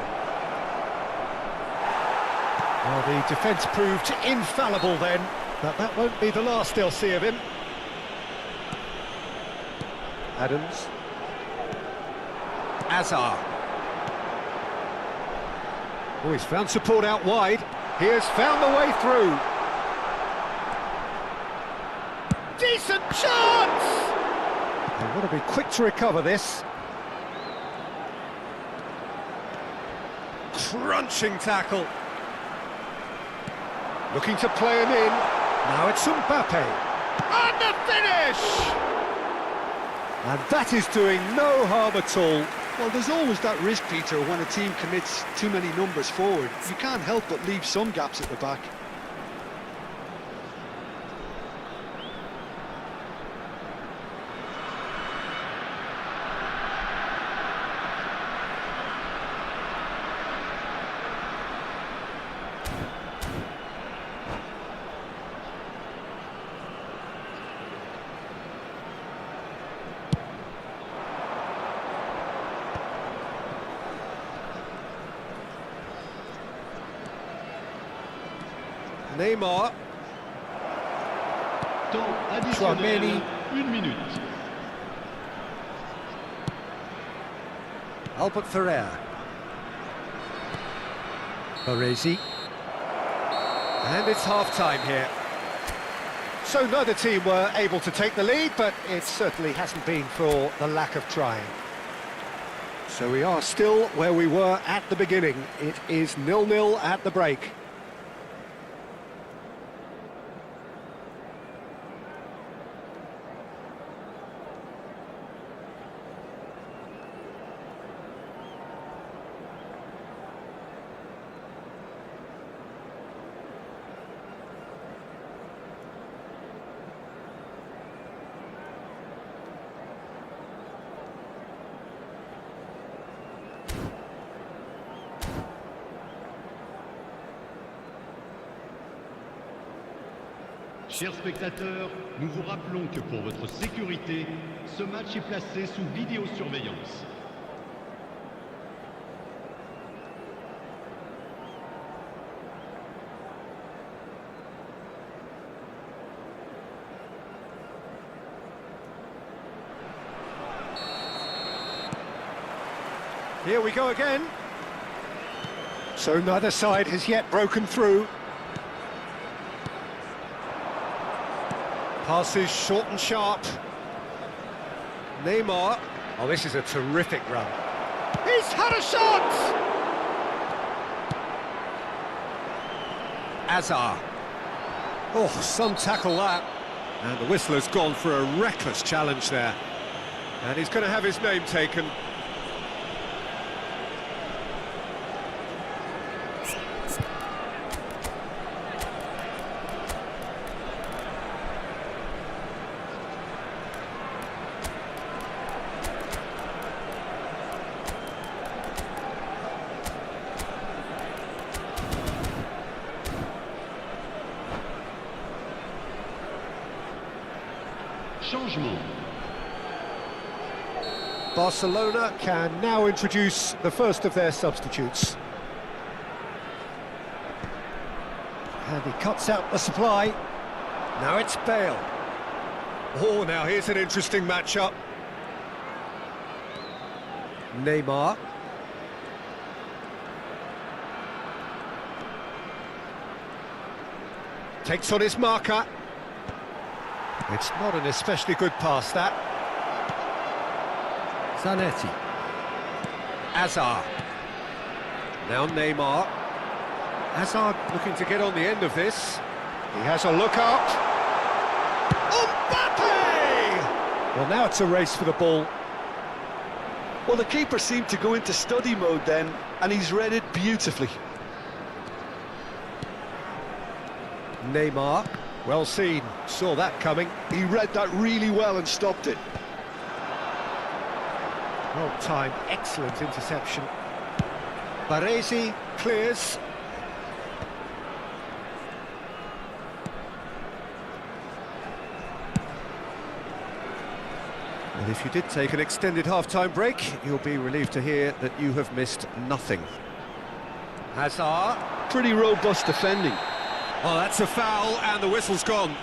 [SPEAKER 1] Well, the defence proved infallible then, but that won't be the last they'll see of him. Adams. Hazard. Oh, he's found support out wide. He has found the way through. Decent chance! They want to be quick to recover this. Crunching tackle. Looking to play him in. Now it's Mbappe. And the finish! And that is doing no harm at all.
[SPEAKER 2] Well, there's always that risk, Peter, when a team commits too many numbers forward. You can't help but leave some gaps at the back.
[SPEAKER 1] Neymar.
[SPEAKER 5] Temps additionnel, 1 minute.
[SPEAKER 1] Albert Ferrer. Baresi. And it's half-time here. So neither team were able to take the lead, but it certainly hasn't been for the lack of trying. So we are still where we were at the beginning. It is 0-0 at the break.
[SPEAKER 3] Chers spectateurs, nous vous rappelons que pour votre sécurité, ce match est placé sous vidéosurveillance.
[SPEAKER 1] Here we go again. So neither side has yet broken through. Passes short and sharp. Neymar. Oh, this is a terrific run. He's had a shot! Azar. Oh, some tackle that. And the whistler's gone for a reckless challenge there. And he's going to have his name taken.
[SPEAKER 3] Changement.
[SPEAKER 1] Barcelona can now introduce the first of their substitutes. And he cuts out the supply. Now it's Bale. Oh, now here's an interesting matchup. Neymar. Takes on his marker. It's not an especially good pass, that. Zanetti. Azar. Now Neymar. Azar looking to get on the end of this. He has a look out. Mbappe! Well, now it's a race for the ball.
[SPEAKER 2] Well, the keeper seemed to go into study mode then, and he's read it beautifully.
[SPEAKER 1] Neymar. Well seen, saw that coming.
[SPEAKER 2] He read that really well and stopped it.
[SPEAKER 1] Well timed, excellent interception. Baresi clears. And if you did take an extended half-time break, you'll be relieved to hear that you have missed nothing. Hazard.
[SPEAKER 2] Pretty robust defending.
[SPEAKER 1] Oh, that's a foul, and the whistle's gone.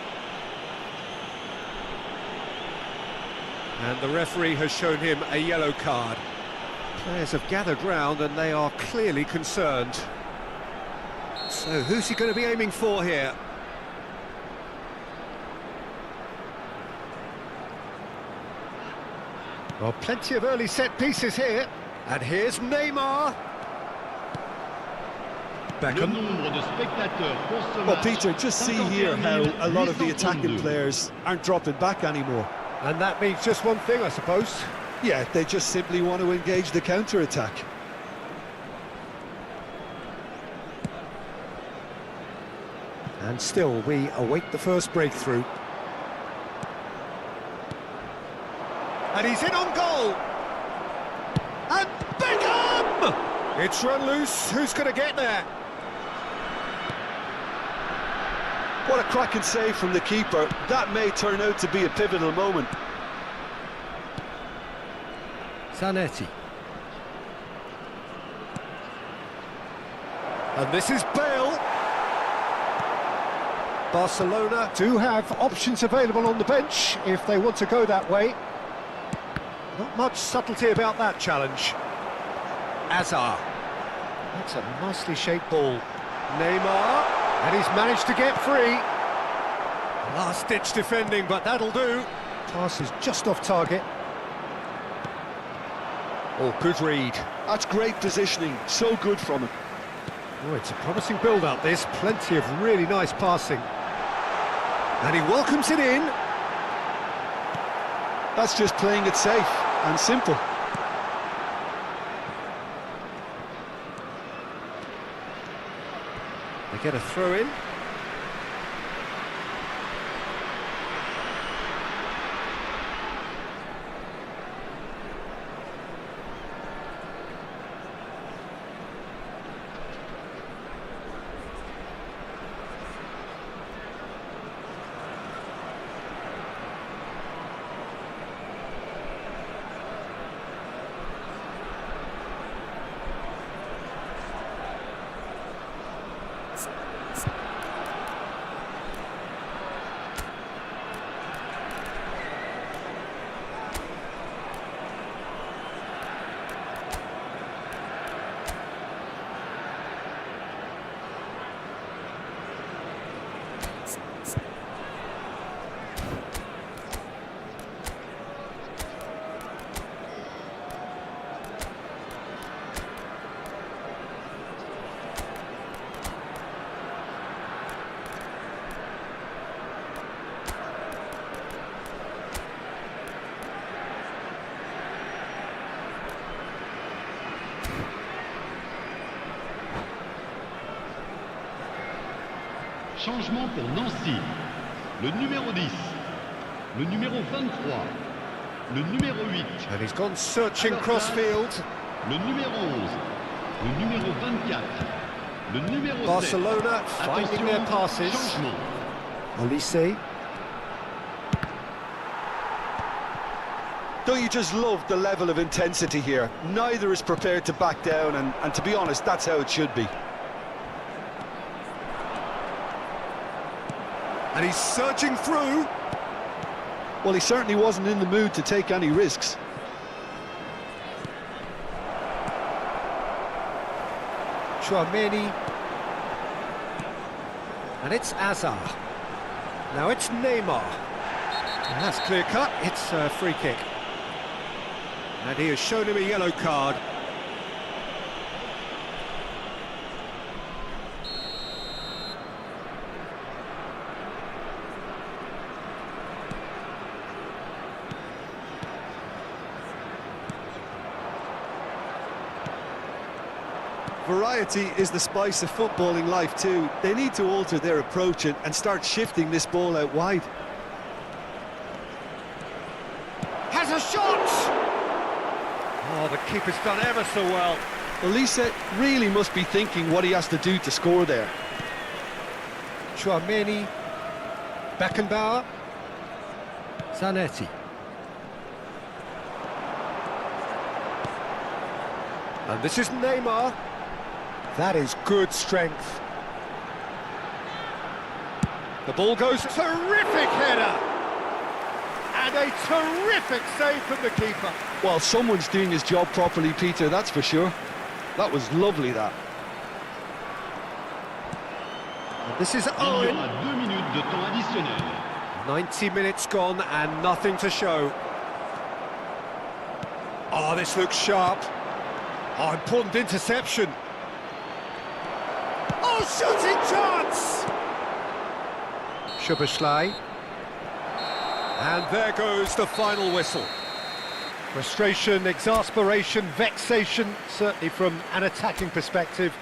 [SPEAKER 1] And the referee has shown him a yellow card. Players have gathered round, and they are clearly concerned. So, who's he going to be aiming for here? Well, plenty of early set pieces here. And here's Neymar.
[SPEAKER 3] Le nombre de spectateurs pour ce
[SPEAKER 2] Well,
[SPEAKER 3] match,
[SPEAKER 2] Peter, just see here how a lot of the attacking players aren't dropping back anymore.
[SPEAKER 1] And that means just one thing, I suppose.
[SPEAKER 2] Yeah, they just simply want to engage the counter-attack.
[SPEAKER 1] And still, we await the first breakthrough. And he's in on goal! And Beckham! It's run loose, who's going to get there?
[SPEAKER 2] What a cracking save from the keeper. That may turn out to be a pivotal moment.
[SPEAKER 1] Zanetti. And this is Bale. Barcelona do have options available on the bench if they want to go that way. Not much subtlety about that challenge. Azar. That's a nicely shaped ball. Neymar. And he's managed to get free. Last-ditch defending, but that'll do. Pass is just off target. Oh, good read.
[SPEAKER 2] That's great positioning. So good from him.
[SPEAKER 1] Oh, it's a promising build-up, this. Plenty of really nice passing. And he welcomes it in.
[SPEAKER 2] That's just playing it safe and simple.
[SPEAKER 1] They get a throw in.
[SPEAKER 3] Changement pour Nancy. Le numéro 10. Le numéro 23. Le numéro 8.
[SPEAKER 1] And he's gone searching
[SPEAKER 3] Alors,
[SPEAKER 1] crossfield.
[SPEAKER 3] Le numéro 11. Le numéro 24. Le numéro 7.
[SPEAKER 1] Barcelona finding
[SPEAKER 3] Attention,
[SPEAKER 1] their passes.
[SPEAKER 3] changement.
[SPEAKER 1] Olise.
[SPEAKER 2] Don't you just love the level of intensity here? Neither is prepared to back down, and to be honest, that's how it should be.
[SPEAKER 1] And he's surging through.
[SPEAKER 2] Well, he certainly wasn't in the mood to take any risks.
[SPEAKER 1] Chouameni. And it's Azar. Now it's Neymar. And that's clear cut. It's a free kick. And he has shown him a yellow card.
[SPEAKER 2] Variety is the spice of footballing life too. They need to alter their approach and start shifting this ball out wide.
[SPEAKER 1] Has a shot! Oh, the keeper's done ever so well.
[SPEAKER 2] Olise really must be thinking what he has to do to score there.
[SPEAKER 1] Chouameni. Beckenbauer. Zanetti. And this is Neymar. That is good strength. The ball goes, terrific header! And a terrific save from the keeper.
[SPEAKER 2] Well, someone's doing his job properly, Peter, that's for sure. That was lovely, that.
[SPEAKER 1] And this is
[SPEAKER 3] Il y
[SPEAKER 1] Owen.
[SPEAKER 3] aura 2 minutes de temps additionnel.
[SPEAKER 1] 90 minutes gone and nothing to show. Oh, this looks sharp. Oh, important interception. Oh, shooting chance! Szoboszlai. And there goes the final whistle. Frustration, exasperation, vexation, certainly from an attacking perspective.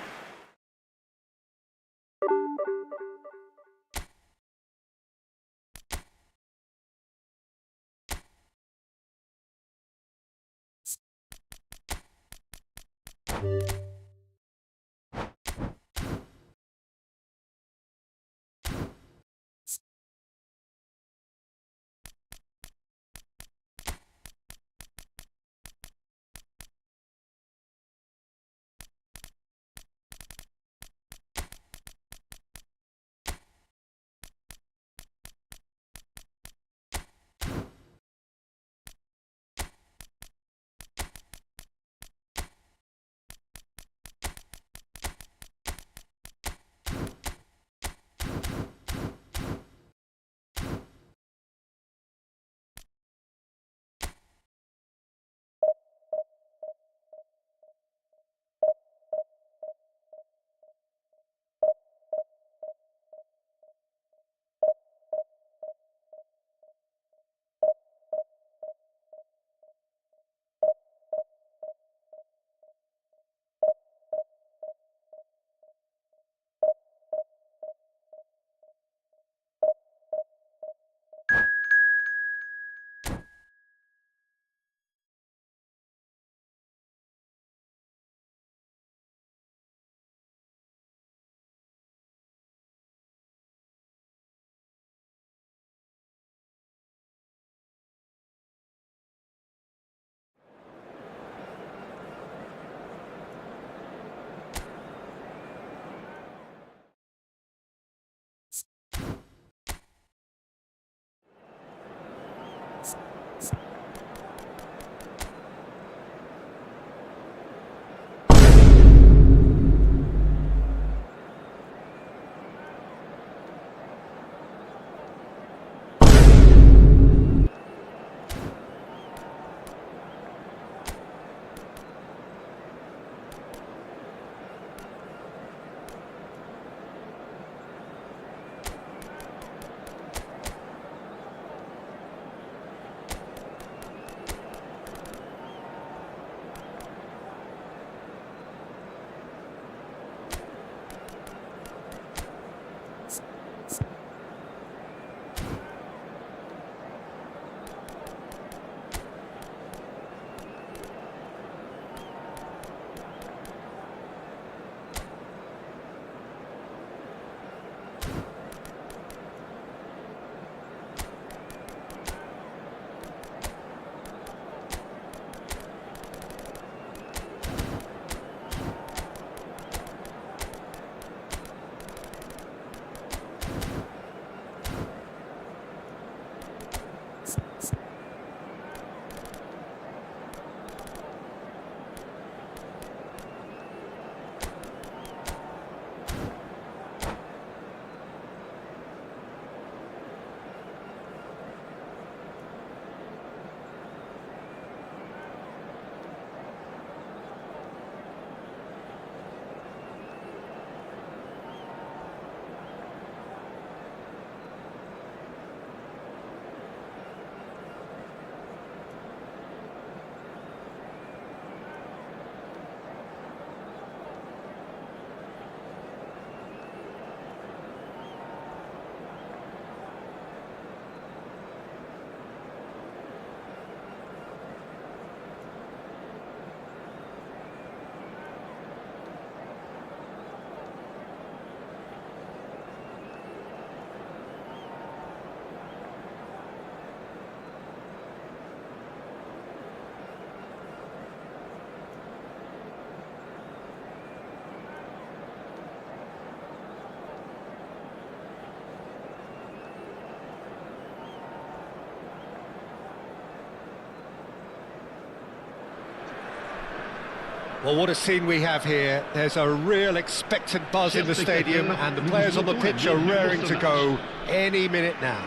[SPEAKER 1] Well, what a scene we have here. There's a real expectant buzz in the stadium, and the players on the pitch are raring to go any minute now.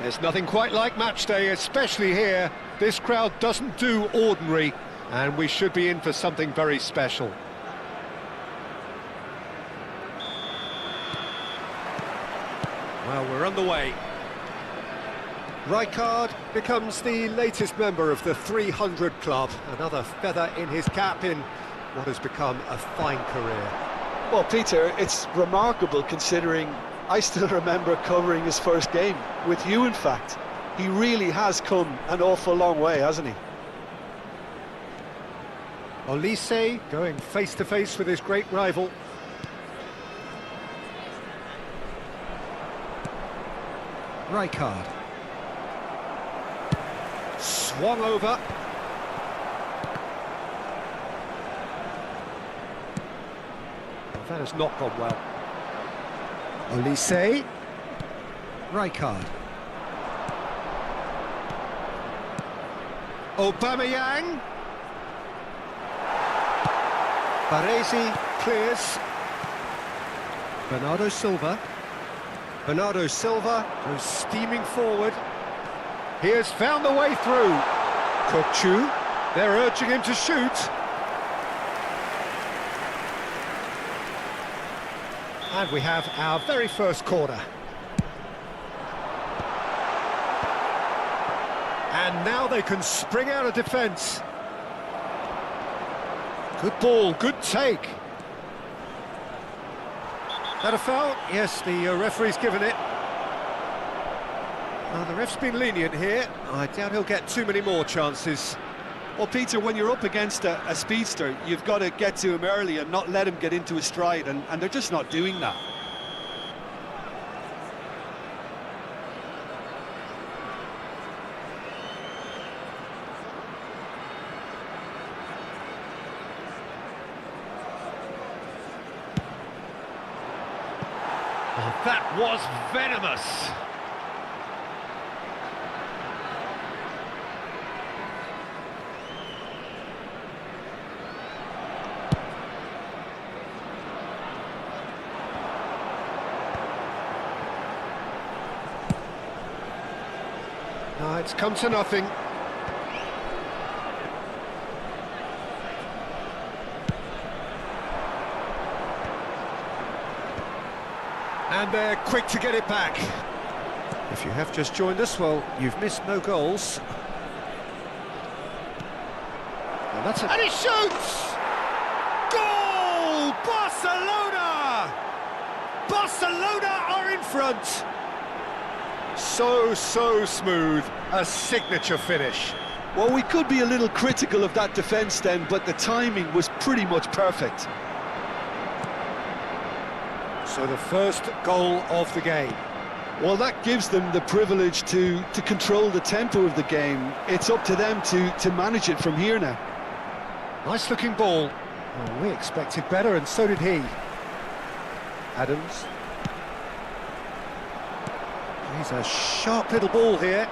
[SPEAKER 1] There's nothing quite like match day, especially here. This crowd doesn't do ordinary, and we should be in for something very special. Well, we're underway. Rijkaard becomes the latest member of the 300 club, another feather in his cap in what has become a fine career.
[SPEAKER 2] Well, Peter, it's remarkable considering I still remember covering his first game, with you in fact. He really has come an awful long way, hasn't he?
[SPEAKER 1] Olise going face-to-face with his great rival. Rijkaard. Swung over. Well, that has not gone well. Olise. Rijkaard. Aubameyang. Baresi clears. Bernardo Silva. Bernardo Silva goes steaming forward. He has found the way through. KUYT, they're urging him to shoot. And we have our very first corner. And now they can spring out of defence. Good ball, good take. That a foul? Yes, the referee's given it. The ref's been lenient here. I doubt he'll get too many more chances.
[SPEAKER 2] Well, Peter, when you're up against a speedster, you've got to get to him early and not let him get into his stride, and they're just not doing that.
[SPEAKER 1] Oh, that was venomous. It's come to nothing. And they're quick to get it back. If you have just joined us, well, you've missed no goals. And he shoots! Goal! Barcelona! Barcelona are in front. So smooth, a signature finish.
[SPEAKER 2] Well, we could be a little critical of that defence then, but the timing was pretty much perfect.
[SPEAKER 1] So the first goal of the game.
[SPEAKER 2] Well, that gives them the privilege to control the tempo of the game. It's up to them to manage it from here now.
[SPEAKER 1] Nice looking ball. Well, we expected better, and so did he. Adams. He's a sharp little ball here.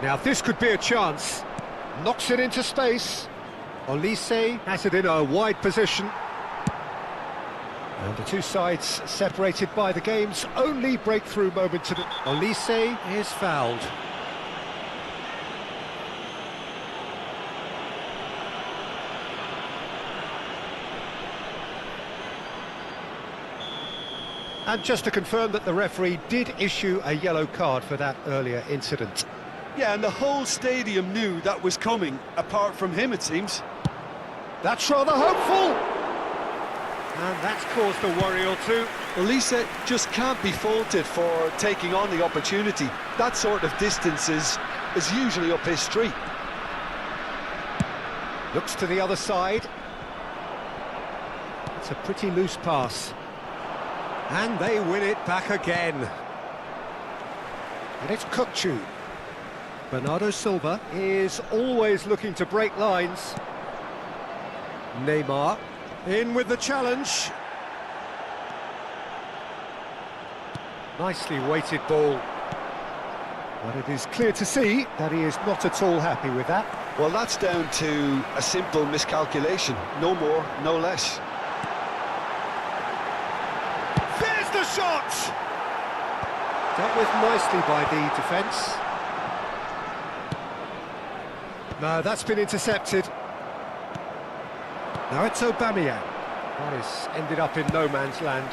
[SPEAKER 1] Now this could be a chance. Knocks it into space. Olise has it in a wide position. And the two sides separated by the game's only breakthrough moment to the... Olise is fouled. And just to confirm that the referee did issue a yellow card for that earlier incident.
[SPEAKER 2] Yeah, and the whole stadium knew that was coming, apart from him, it seems.
[SPEAKER 1] That's rather hopeful. And that's caused a worry or two.
[SPEAKER 2] Olise just can't be faulted for taking on the opportunity. That sort of distance is usually up his street.
[SPEAKER 1] Looks to the other side. It's a pretty loose pass. And they win it back again. And it's KUYT. Bernardo Silva is always looking to break lines. Neymar in with the challenge. Nicely weighted ball. But it is clear to see that he is not at all happy with that.
[SPEAKER 2] Well, that's down to a simple miscalculation. No more, no less.
[SPEAKER 1] There's the shot! Dealt with nicely by the defence. No, that's been intercepted. Now it's Aubameyang. That is ended up in no man's land.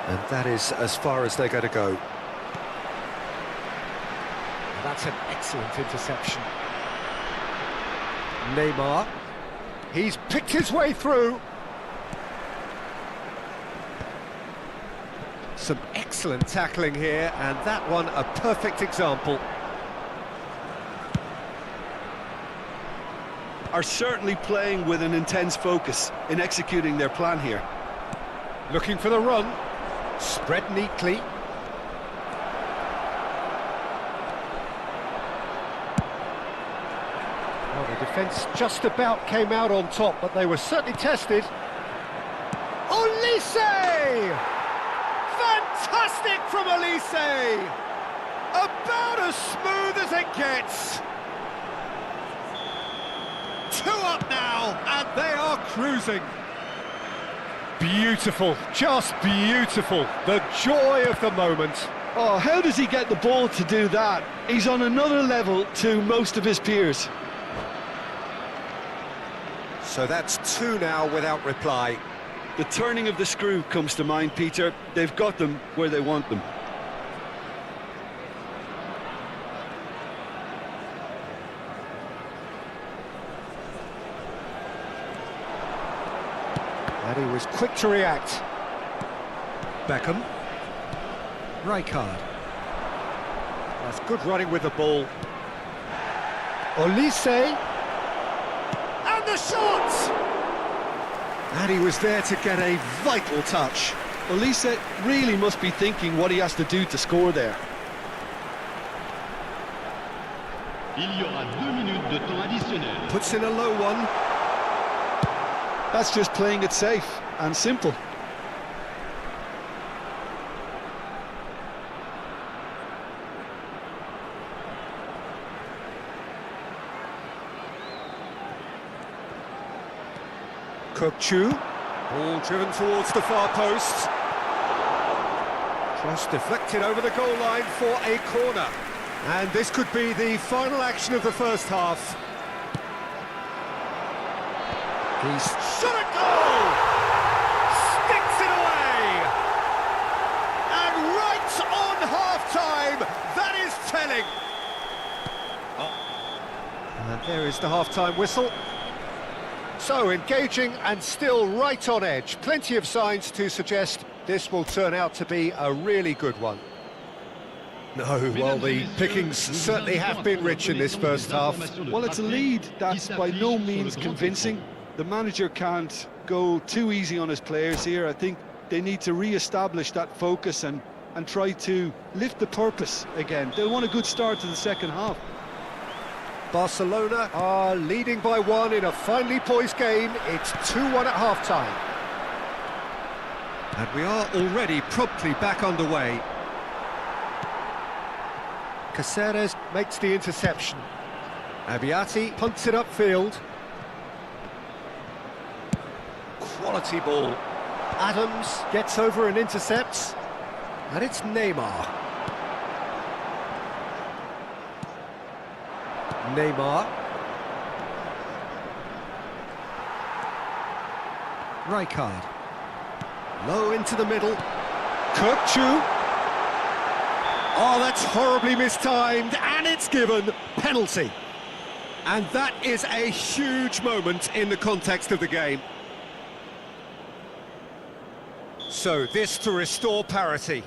[SPEAKER 1] And that is as far as they're going to go. That's an excellent interception. Neymar. He's picked his way through. Some excellent tackling here, and that one a perfect example.
[SPEAKER 2] Are certainly playing with an intense focus in executing their plan here.
[SPEAKER 1] Looking for the run. Spread neatly. Well, the defence just about came out on top, but they were certainly tested. Olise! Fantastic from Olise! About as smooth as it gets. 2 up now, and they are cruising. Beautiful, just beautiful. The joy of the moment.
[SPEAKER 2] Oh, how does he get the ball to do that? He's on another level to most of his peers.
[SPEAKER 1] So that's 2 now without reply.
[SPEAKER 2] The turning of the screw comes to mind, Peter. They've got them where they want them.
[SPEAKER 1] And he was quick to react. Beckham. Rijkaard. That's good running with the ball. Olise. And the shot! And he was there to get a vital touch.
[SPEAKER 2] Olise really must be thinking what he has to do to score there.
[SPEAKER 3] Il y aura 2 minutes de temps additionnel.
[SPEAKER 1] Puts in a low one.
[SPEAKER 2] That's just playing it safe and simple.
[SPEAKER 1] KUYT. Ball driven towards the far post. Cross deflected over the goal line for a corner. And this could be the final action of the first half. He's shot a goal! Sticks it away! And right on half-time, that is telling. And there is the half-time whistle. So, engaging and still right on edge. Plenty of signs to suggest this will turn out to be a really good one. No, well, the pickings certainly have been rich in this first half.
[SPEAKER 2] Well, it's a lead that's by no means convincing. The manager can't go too easy on his players here. I think they need to re-establish that focus and try to lift the purpose again. They want a good start to the second half.
[SPEAKER 1] Barcelona are leading by 1 in a finely poised game. It's 2-1 at half-time. And we are already promptly back underway. Caceres makes the interception. Abiati punts it upfield. Quality ball. Adams gets over and intercepts. And it's Neymar. Neymar. Rijkaard. Low into the middle. KUYT. Oh, that's horribly mistimed, and it's given penalty. And that is a huge moment in the context of the game. So this to restore parity.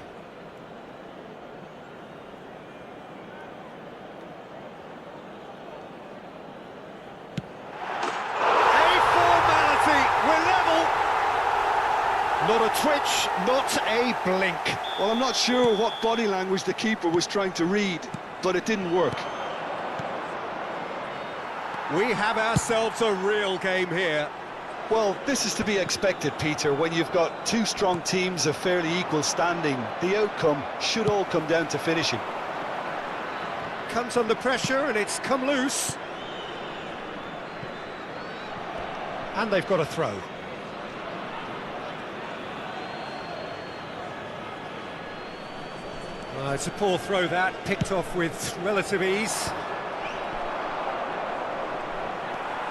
[SPEAKER 1] Not a twitch, not a blink.
[SPEAKER 2] Well, I'm not sure what body language the keeper was trying to read, but it didn't work.
[SPEAKER 1] We have ourselves a real game here.
[SPEAKER 2] Well, this is to be expected, Peter. When you've got 2 strong teams of fairly equal standing, the outcome should all come down to finishing.
[SPEAKER 1] Comes under pressure and it's come loose. And they've got a throw. It's a poor throw that, picked off with relative ease.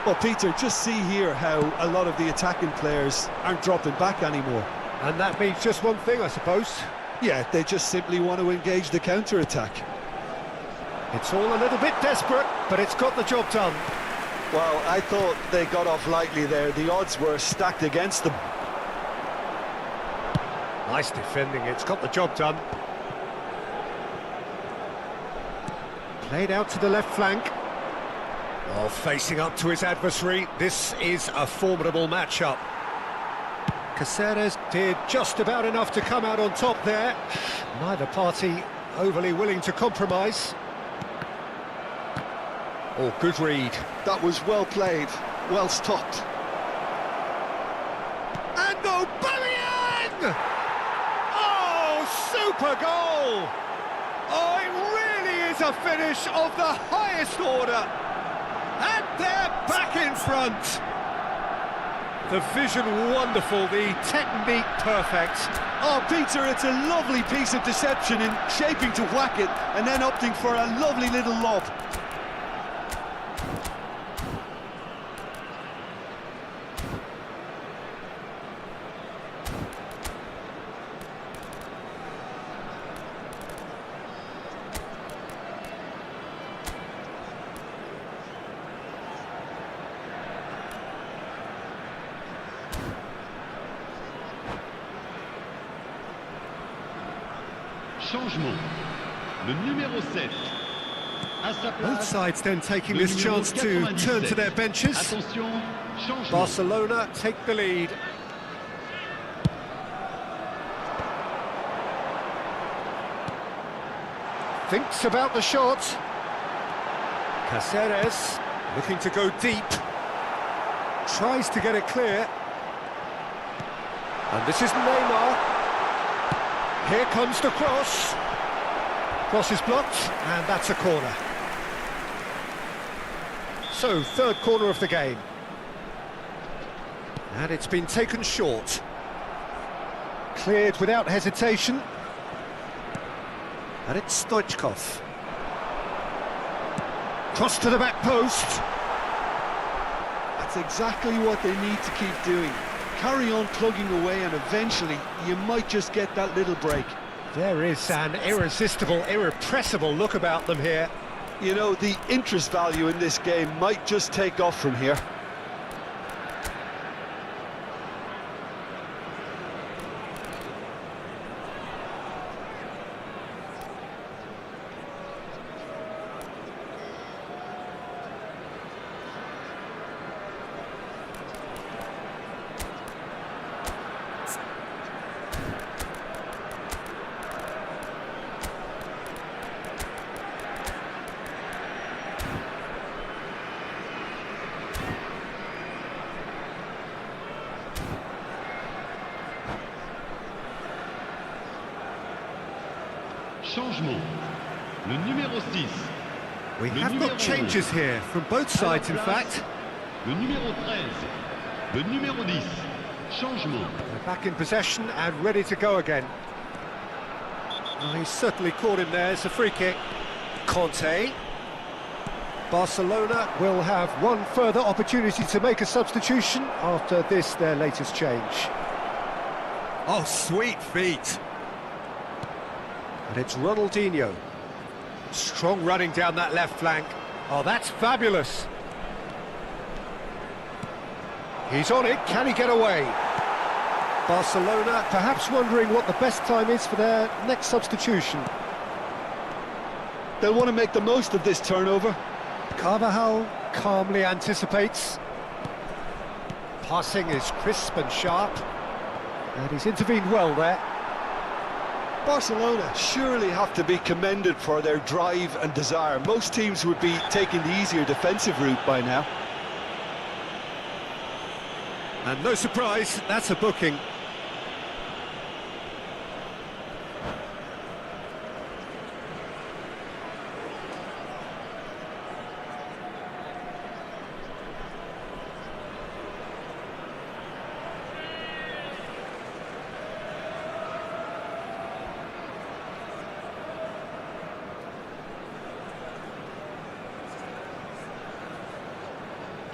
[SPEAKER 2] Well, Peter, just see here how a lot of the attacking players aren't dropping back anymore.
[SPEAKER 1] And that means just one thing, I suppose.
[SPEAKER 2] Yeah, they just simply want to engage the counter-attack.
[SPEAKER 1] It's all a little bit desperate, but it's got the job done.
[SPEAKER 2] Well, I thought they got off lightly there. The odds were stacked against them.
[SPEAKER 1] Nice defending, it's got the job done. Played out to the left flank. Oh, facing up to his adversary, this is a formidable matchup. Caceres did just about enough to come out on top there. Neither party overly willing to compromise. Oh, good read.
[SPEAKER 2] That was well played, well stopped.
[SPEAKER 1] And Aubameyang! Oh, super goal! Oh, it really is a finish of the highest order. And they're back in front. The vision wonderful, the technique perfect.
[SPEAKER 2] Oh, Peter, it's a lovely piece of deception in shaping to whack it and then opting for a lovely little lob.
[SPEAKER 3] Changement. Le numéro 7. À sa place,
[SPEAKER 1] Both sides then taking
[SPEAKER 3] le
[SPEAKER 1] this
[SPEAKER 3] numéro
[SPEAKER 1] chance to
[SPEAKER 3] 97.
[SPEAKER 1] turn to their benches.
[SPEAKER 3] Attention, changement.
[SPEAKER 1] Barcelona take the lead. Thinks about the shot. Caceres looking to go deep. Tries to get it clear. And this is Neymar. Here comes the cross. Cross is blocked, and that's a corner. So, third corner of the game. And it's been taken short. Cleared without hesitation. And it's Stoichkov. Cross to the back post.
[SPEAKER 2] That's exactly what they need to keep doing. Carry on plugging away and eventually you might just get that little break.
[SPEAKER 1] There is an irresistible, irrepressible look about them here.
[SPEAKER 2] You know, the interest value in this game might just take off from here.
[SPEAKER 3] Changement. Le numéro 6.
[SPEAKER 1] We
[SPEAKER 3] Le
[SPEAKER 1] have
[SPEAKER 3] numéro
[SPEAKER 1] got changes here, from both sides in fact.
[SPEAKER 3] Le numéro 13. Le numéro 10. Changement.
[SPEAKER 1] They're back in possession and ready to go again. Oh, he's certainly caught him there, it's a free kick. Conte. Barcelona will have one further opportunity to make a substitution after this, their latest change. Oh, sweet feet. And it's Ronaldinho. Strong running down that left flank. Oh, that's fabulous. He's on it, can he get away? Barcelona perhaps wondering what the best time is for their next substitution.
[SPEAKER 2] They'll want to make the most of this turnover.
[SPEAKER 1] Carvajal calmly anticipates. Passing is crisp and sharp. And he's intervened well there.
[SPEAKER 2] Barcelona surely have to be commended for their drive and desire. Most teams would be taking the easier defensive route by now.
[SPEAKER 1] And no surprise, that's a booking.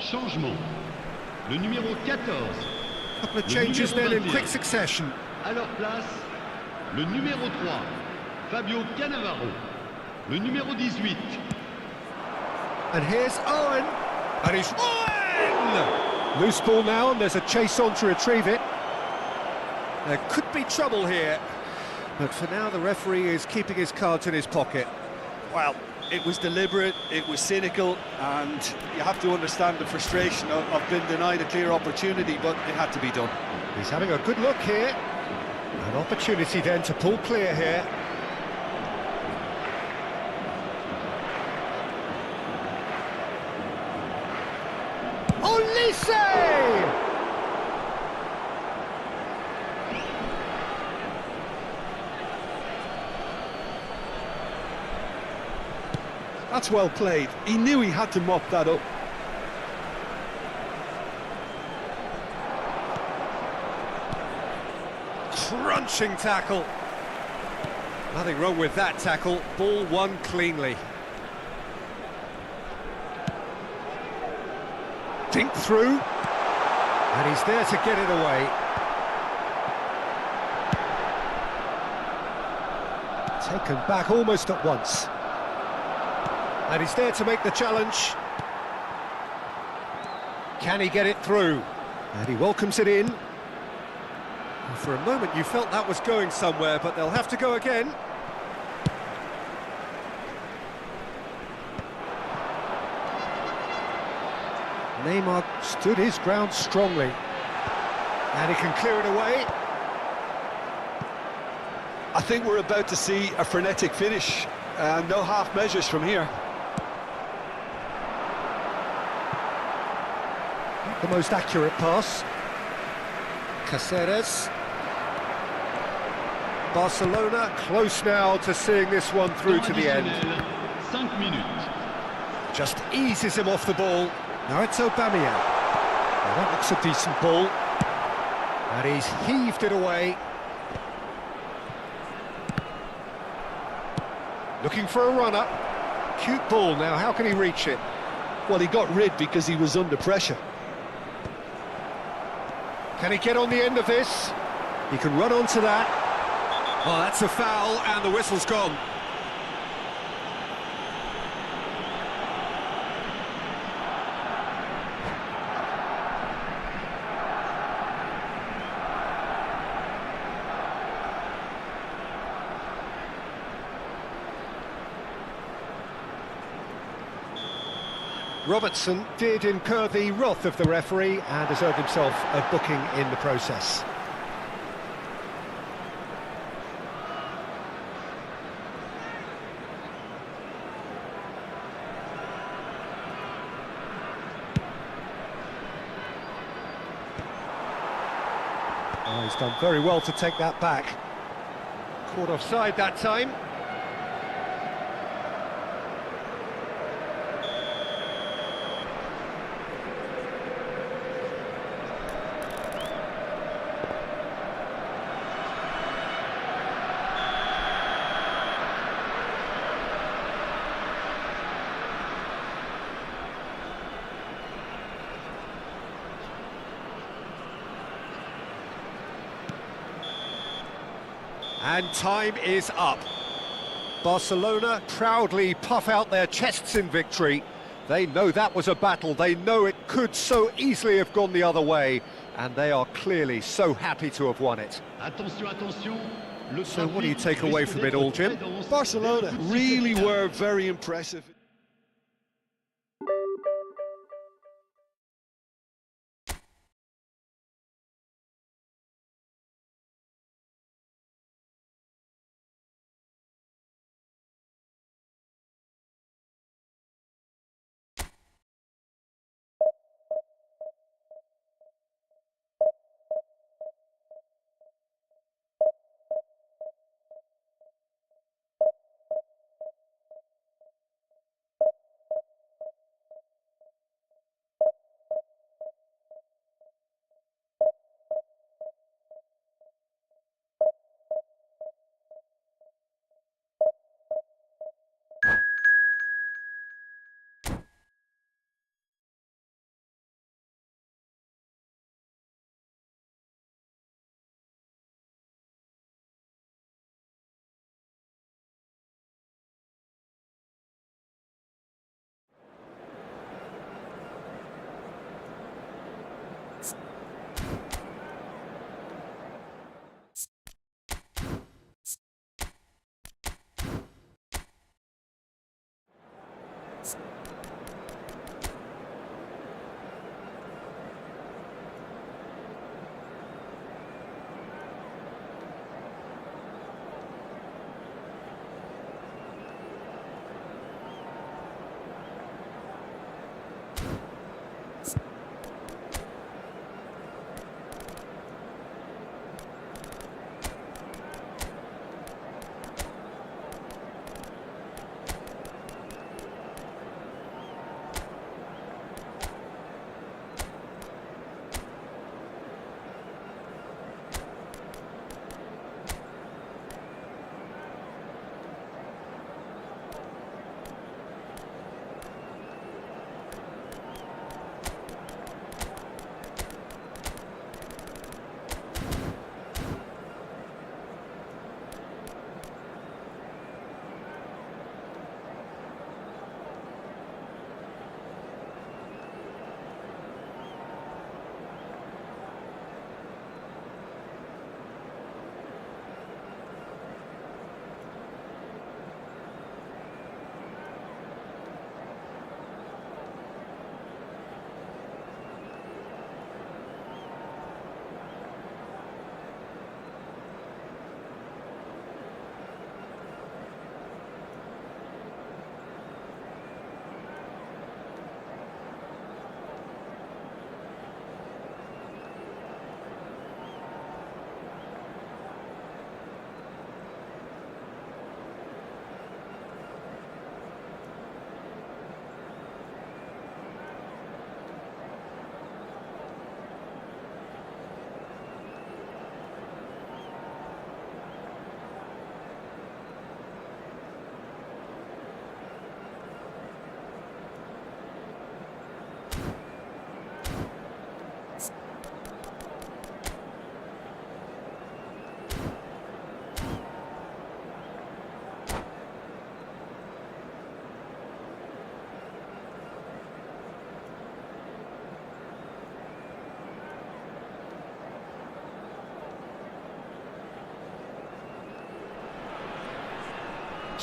[SPEAKER 3] Changement. Le numéro 14.
[SPEAKER 1] Couple of changes then in quick succession.
[SPEAKER 3] À leur place, le numéro 3, Fabio Cannavaro. Le numéro 18.
[SPEAKER 1] And here's Owen. And he's Owen! Loose ball now, and there's a chase on to retrieve it. There could be trouble here. But for now, the referee is keeping his cards in his pocket.
[SPEAKER 2] Well, it was deliberate, it was cynical, and you have to understand the frustration of being denied a clear opportunity, but it had to be done.
[SPEAKER 1] He's having a good look here. An opportunity then to pull clear here. Olise!
[SPEAKER 2] That's well played. He knew he had to mop that up.
[SPEAKER 1] Crunching tackle. Nothing wrong with that tackle. Ball won cleanly. Dink through. And he's there to get it away. Taken back almost at once. And he's there to make the challenge. Can he get it through? And he welcomes it in. For a moment you felt that was going somewhere, but they'll have to go again. Neymar stood his ground strongly. And he can clear it away.
[SPEAKER 2] I think we're about to see a frenetic finish. No half measures from here.
[SPEAKER 1] Not the most accurate pass. Caceres. Barcelona close now to seeing this one through to the end.
[SPEAKER 3] 5 minutes.
[SPEAKER 1] Just eases him off the ball. Now it's Aubameyang. Now that looks a decent ball. And he's heaved it away. Looking for a runner. Cute ball now, how can he reach it?
[SPEAKER 2] Well, he got rid because he was under pressure.
[SPEAKER 1] Can he get on the end of this? He can run onto that. Oh, that's a foul, and the whistle's gone. Robertson did incur the wrath of the referee and has earned himself a booking in the process. Oh, he's done very well to take that back. Caught offside that time. And time is up. Barcelona proudly puff out their chests in victory. They know that was a battle. They know it could so easily have gone the other way. And they are clearly so happy to have won it.
[SPEAKER 3] Attention, attention.
[SPEAKER 1] So what do you take away from it all, Jim?
[SPEAKER 2] Barcelona really were very impressive.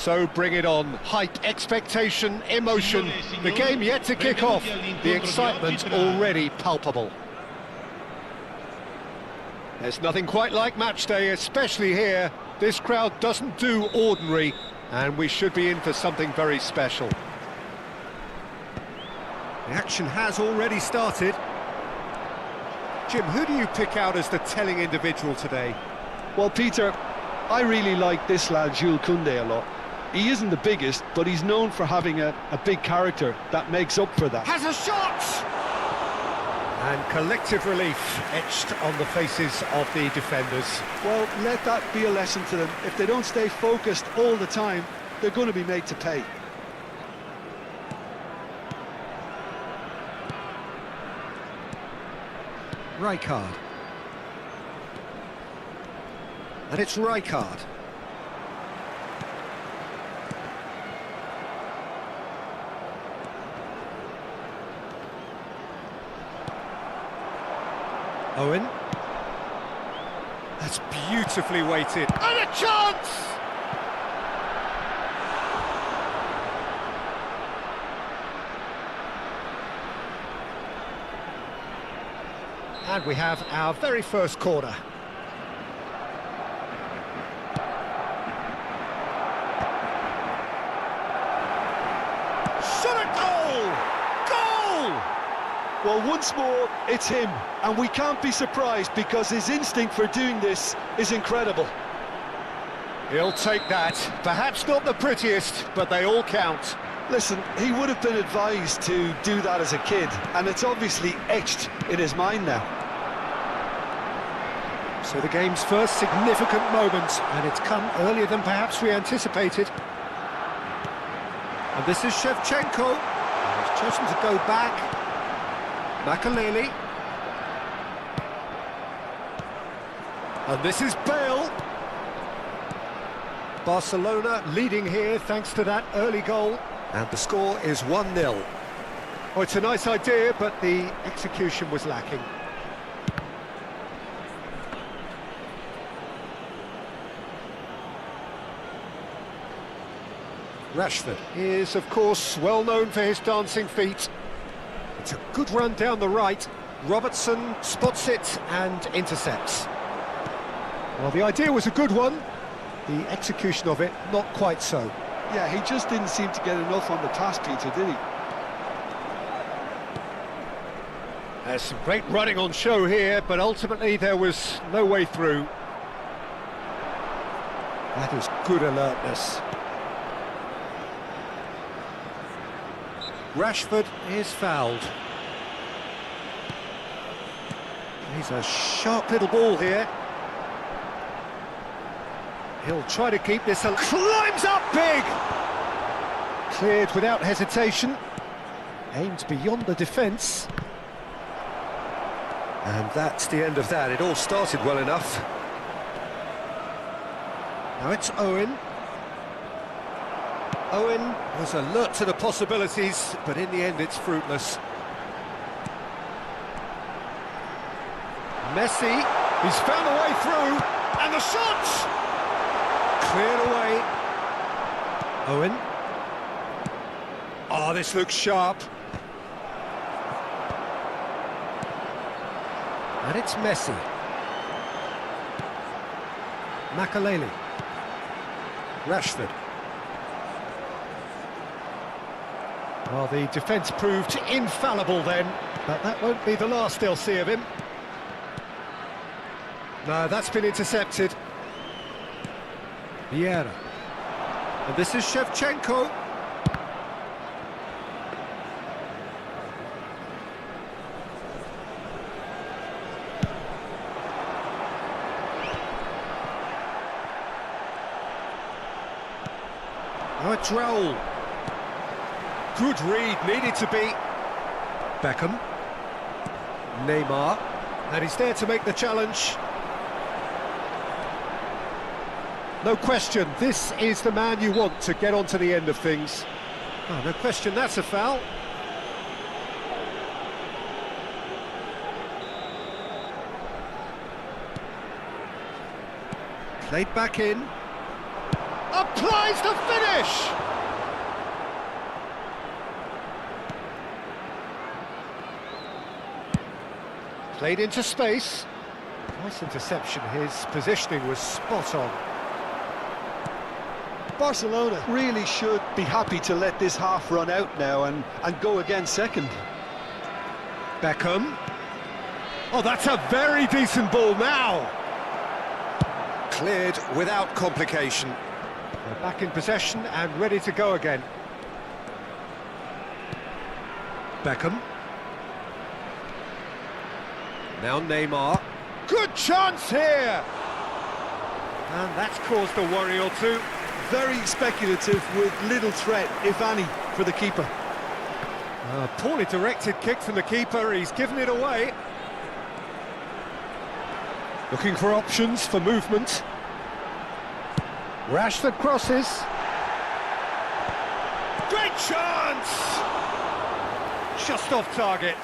[SPEAKER 1] So bring it on. Hype, expectation, emotion. The game yet to kick off. The excitement already palpable. There's nothing quite like match day, especially here. This crowd doesn't do ordinary, and we should be in for something very special. The action has already started. Jim, who do you pick out as the telling individual today?
[SPEAKER 2] Well, Peter, I really like this lad, Jules Koundé, a lot. He isn't the biggest, but he's known for having a big character that makes up for that.
[SPEAKER 1] Has a shot! And collective relief etched on the faces of the defenders.
[SPEAKER 2] Well, let that be a lesson to them. If they don't stay focused all the time, they're going to be made to pay.
[SPEAKER 1] Rijkaard. And it's Rijkaard. Owen. That's beautifully weighted. And a chance! And we have our very first corner. Shot at goal! Goal!
[SPEAKER 2] Well, once more, it's him, and we can't be surprised because his instinct for doing this is incredible.
[SPEAKER 1] He'll take that. Perhaps not the prettiest, but they all count.
[SPEAKER 2] Listen, he would have been advised to do that as a kid, and it's obviously etched in his mind now.
[SPEAKER 1] So the game's first significant moment, and it's come earlier than perhaps we anticipated. And this is Shevchenko. He's chosen to go back. Makaleli. And this is Bale. Barcelona leading here thanks to that early goal. And the score is 1-0. Oh, it's a nice idea, but the execution was lacking. Rashford is, of course, well known for his dancing feet. It's a good run down the right. Robertson spots it and intercepts. Well, the idea was a good one. The execution of it, not quite so.
[SPEAKER 2] Yeah, he just didn't seem to get enough on the pass, Peter, did he?
[SPEAKER 1] There's some great running on show here, but ultimately there was no way through. That is good alertness. Rashford is fouled. He's a sharp little ball here. He'll try to keep this alive. Climbs up big! Cleared without hesitation. Aimed beyond the defence. And that's the end of that. It all started well enough. Now it's Owen. Owen was alert to the possibilities, but in the end it's fruitless. Messi, he's found a way through, and the shot! Cleared away. Owen. Oh, this looks sharp. And it's Messi. Makaleli. Rashford. Well, the defence proved infallible then, but that won't be the last they'll see of him. No, that's been intercepted. Vieira. And this is Shevchenko. Now it's Raul. Good read, needed to be. Beckham. Neymar. And he's there to make the challenge. No question, this is the man you want to get onto the end of things. Oh, no question, that's a foul. Played back in. applies the finish! Played into space. Nice interception, his positioning was spot on.
[SPEAKER 2] Barcelona really should be happy to let this half run out now and go again second.
[SPEAKER 1] Beckham. Oh, that's a very decent ball now. Cleared without complication. They're back in possession and ready to go again. Beckham. Now Neymar. Good chance here! And that's caused a worry or two.
[SPEAKER 2] Very speculative with little threat, if any, for the keeper.
[SPEAKER 1] A poorly directed kick from the keeper, he's given it away. Looking for options for movement. Rashford crosses. Great chance! Just off target.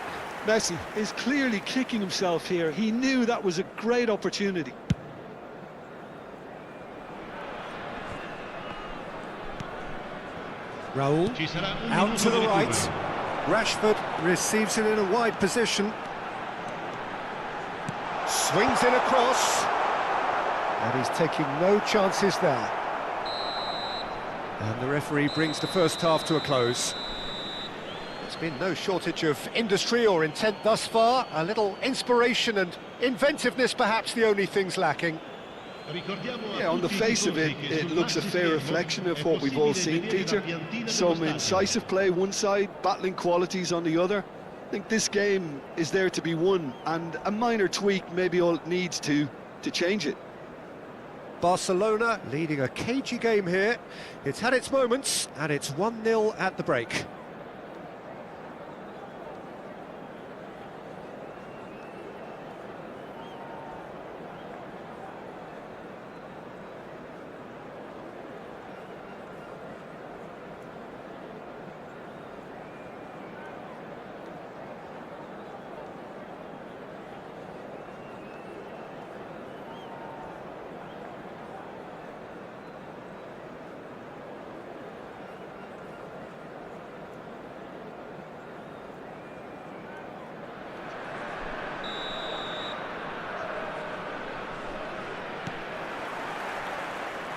[SPEAKER 2] Messi is clearly kicking himself here. He knew that was a great opportunity.
[SPEAKER 1] Raul,
[SPEAKER 5] Ci sarà un
[SPEAKER 1] out
[SPEAKER 5] minuto
[SPEAKER 1] to
[SPEAKER 5] di
[SPEAKER 1] the right.
[SPEAKER 5] recupero.
[SPEAKER 1] Rashford receives it in a wide position. Swings in across. And he's taking no chances there. And the referee brings the first half to a close. There's been no shortage of industry or intent thus far. A little inspiration and inventiveness, perhaps the only things lacking.
[SPEAKER 2] Yeah, on the face of it, it looks a fair reflection of what we've all seen, Peter. Some incisive play one side, battling qualities on the other. I think this game is there to be won, and a minor tweak maybe all it needs to change it.
[SPEAKER 1] Barcelona leading a cagey game here. It's had its moments, and it's 1-0 at the break.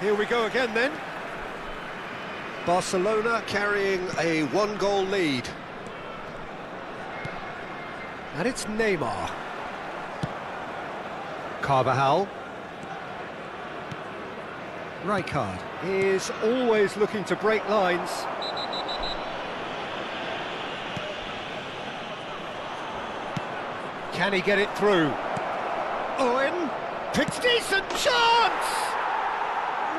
[SPEAKER 1] Here we go again then. Barcelona carrying a one-goal lead. And it's Neymar. Carvajal. Rijkaard is always looking to break lines. Can he get it through? Owen picks decent chance!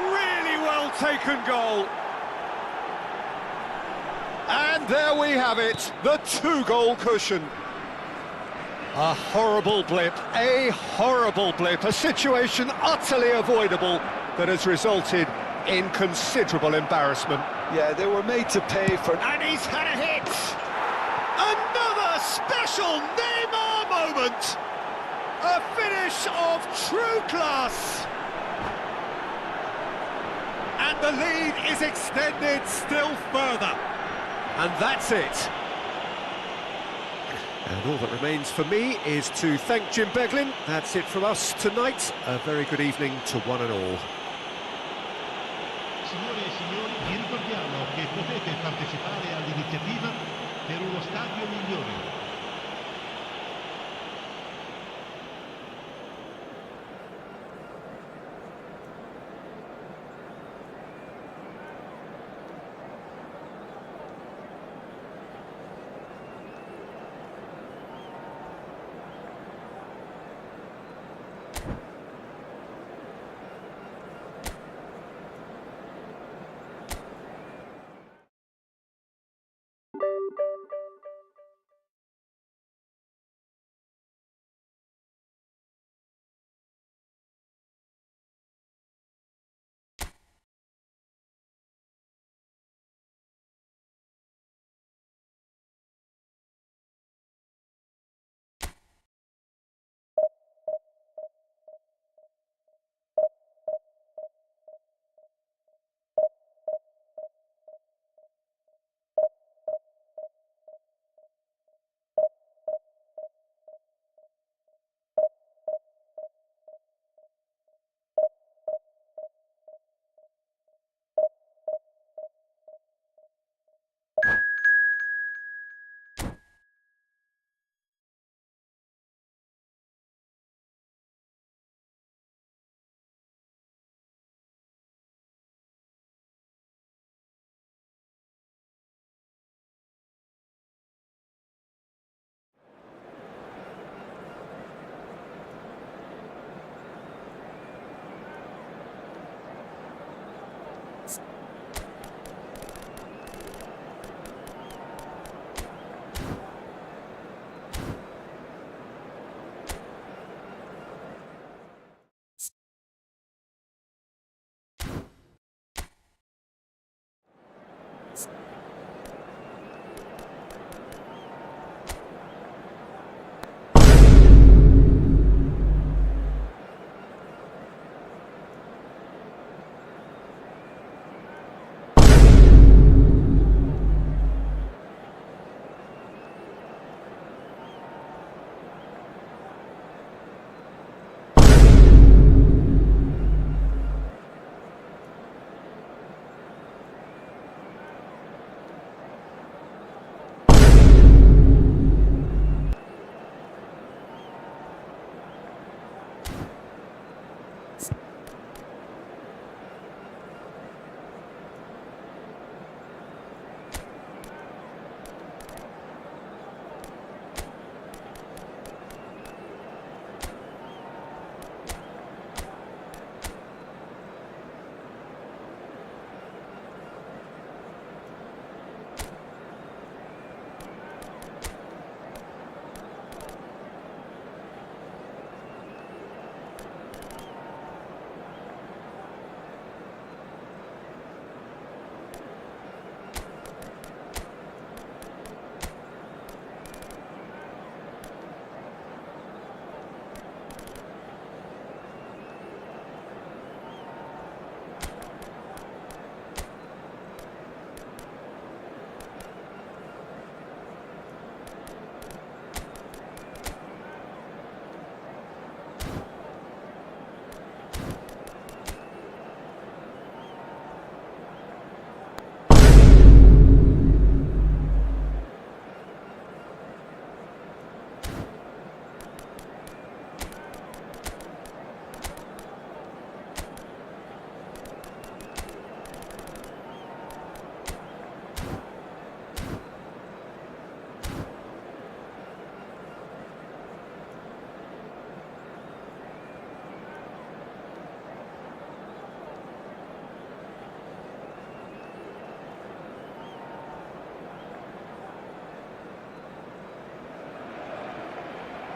[SPEAKER 1] Really well taken goal. And there we have it, the two-goal cushion. A horrible blip, a situation utterly avoidable that has resulted in considerable embarrassment.
[SPEAKER 2] Yeah, they were made to pay for...
[SPEAKER 1] And he's had a hit! Another special Neymar moment! A finish of true class! And the lead is extended still further. And that's it. And all that remains for me is to thank Jim Beglin. That's it from us tonight. A very good evening to one and all.
[SPEAKER 5] Signore e signori, vi ricordiamo che potete partecipare all'iniziativa per uno stadio migliore.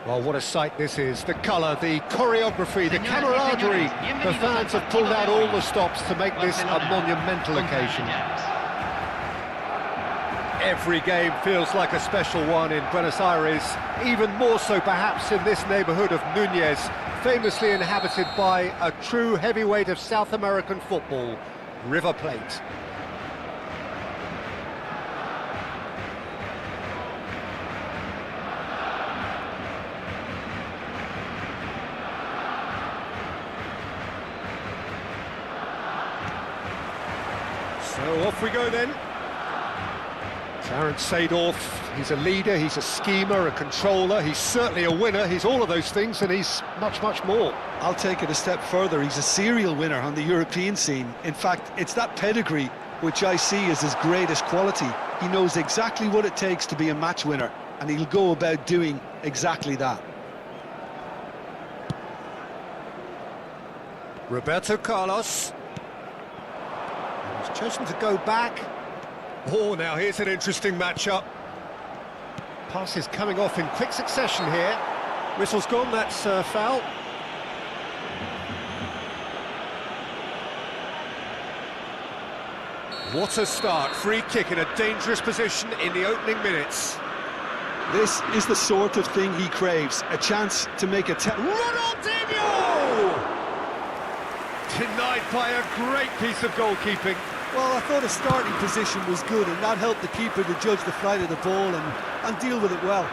[SPEAKER 1] Well, what a sight this is. The colour, the choreography, the camaraderie. The fans have pulled out all the stops to make this a monumental occasion. Every game feels like a special one in Buenos Aires, even more so perhaps in this neighbourhood of Núñez, famously inhabited by a true heavyweight of South American football, River Plate. So off we go then. Clarence Seedorf, he's a leader, he's a schemer, a controller, he's certainly a winner, he's all of those things and he's much, much more.
[SPEAKER 2] I'll take it a step further, he's a serial winner on the European scene. In fact, it's that pedigree which I see as his greatest quality. He knows exactly what it takes to be a match winner, and he'll go about doing exactly that.
[SPEAKER 1] Roberto Carlos. He's chosen to go back. Oh, now here's an interesting matchup. Passes coming off in quick succession here. Whistle's gone, that's foul. What a start, free kick in a dangerous position in the opening minutes.
[SPEAKER 2] This is the sort of thing he craves, a chance to make a
[SPEAKER 1] Ronaldinho! Denied by a great piece of goalkeeping.
[SPEAKER 2] Well, I thought his starting position was good, and that helped the keeper to judge the flight of the ball and deal with it well.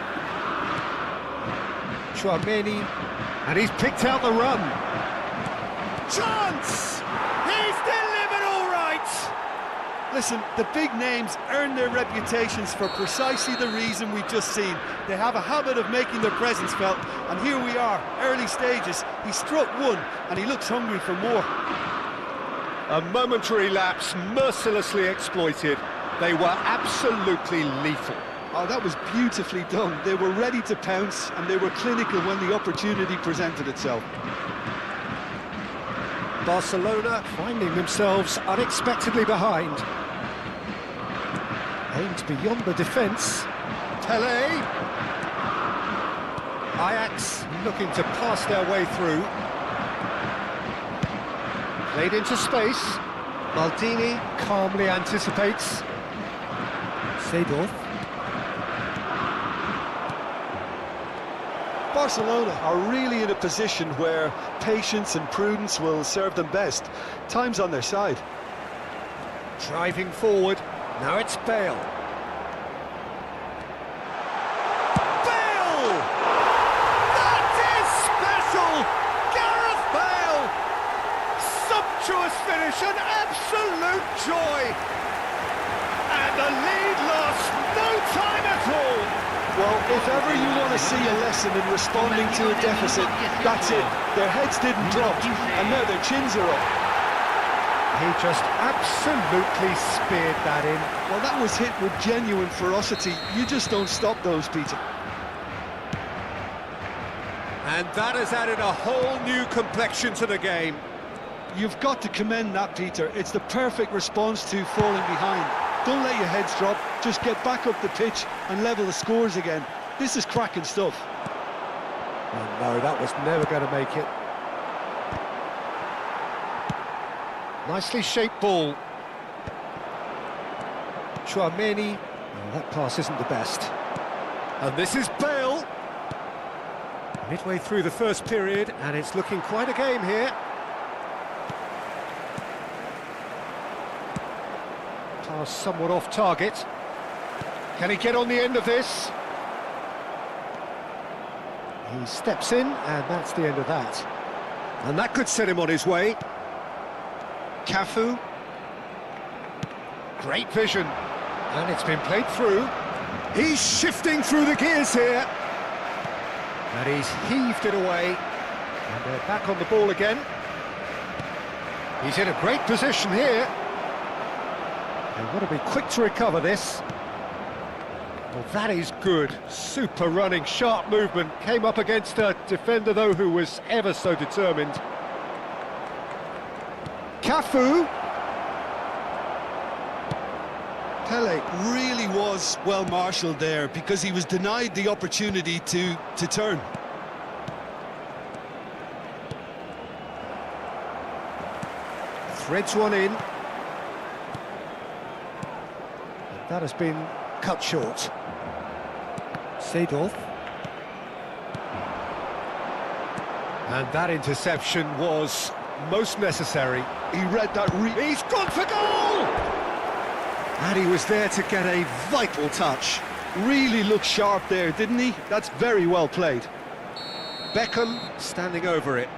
[SPEAKER 1] Chouameni, and he's picked out the run. Chance! He's delivered all right!
[SPEAKER 2] Listen, the big names earn their reputations for precisely the reason we've just seen. They have a habit of making their presence felt, and here we are, early stages. He struck one, and he looks hungry for more.
[SPEAKER 1] A momentary lapse, mercilessly exploited. They were absolutely lethal.
[SPEAKER 2] Oh, that was beautifully done. They were ready to pounce, and they were clinical when the opportunity presented itself.
[SPEAKER 1] Barcelona finding themselves unexpectedly behind. Aimed beyond the defence. Tele. Ajax looking to pass their way through. Played into space. Maldini calmly anticipates. Seedorf.
[SPEAKER 2] Barcelona are really in a position where patience and prudence will serve them best. Time's on their side.
[SPEAKER 1] Driving forward. Now it's Bale. Bale! That is special! Gareth Bale! Sumptuous finish, an absolute joy! And the lead lasts no time at all!
[SPEAKER 2] Well, if ever you want to see a lesson in responding to a deficit, that's it. Their heads didn't drop, and now their chins are up.
[SPEAKER 1] He just absolutely speared that in.
[SPEAKER 2] Well, that was hit with genuine ferocity. You just don't stop those, Peter.
[SPEAKER 1] And that has added a whole new complexion to the game.
[SPEAKER 2] You've got to commend that, Peter. It's the perfect response to falling behind. Don't let your heads drop, just get back up the pitch and level the scores again. This is cracking stuff.
[SPEAKER 1] Oh no, that was never going to make it. Nicely shaped ball. Chouameni. Oh, that pass isn't the best. And this is Bale. Midway through the first period, and it's looking quite a game here. Pass somewhat off target. Can he get on the end of this? He steps in, and that's the end of that. And that could set him on his way. Cafu. Great vision. And it's been played through. He's shifting through the gears here. And he's heaved it away. And they're back on the ball again. He's in a great position here. They've got to be quick to recover this. Well, that is good. Super running, sharp movement. Came up against a defender, though, who was ever so determined. Cafu.
[SPEAKER 2] Pele really was well marshalled there because he was denied the opportunity to turn.
[SPEAKER 1] Threads one in. And that has been cut short. Seedorf. And that interception was most necessary.
[SPEAKER 2] He read that.
[SPEAKER 1] He's gone for goal! And he was there to get a vital touch.
[SPEAKER 2] Really looked sharp there, didn't he? That's very well played.
[SPEAKER 1] Beckham standing over it.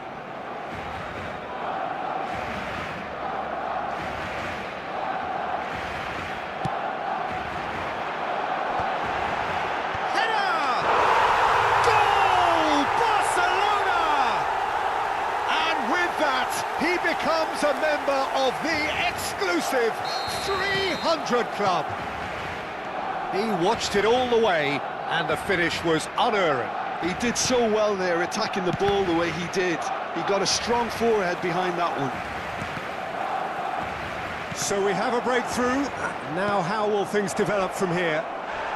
[SPEAKER 1] Header! Goal! Barcelona! And with that, he becomes a member of the exclusive 300 Club. He watched it all the way, and the finish was unerring.
[SPEAKER 2] He did so well there, attacking the ball the way he did. He got a strong forehead behind that one.
[SPEAKER 1] So we have a breakthrough. Now how will things develop from here?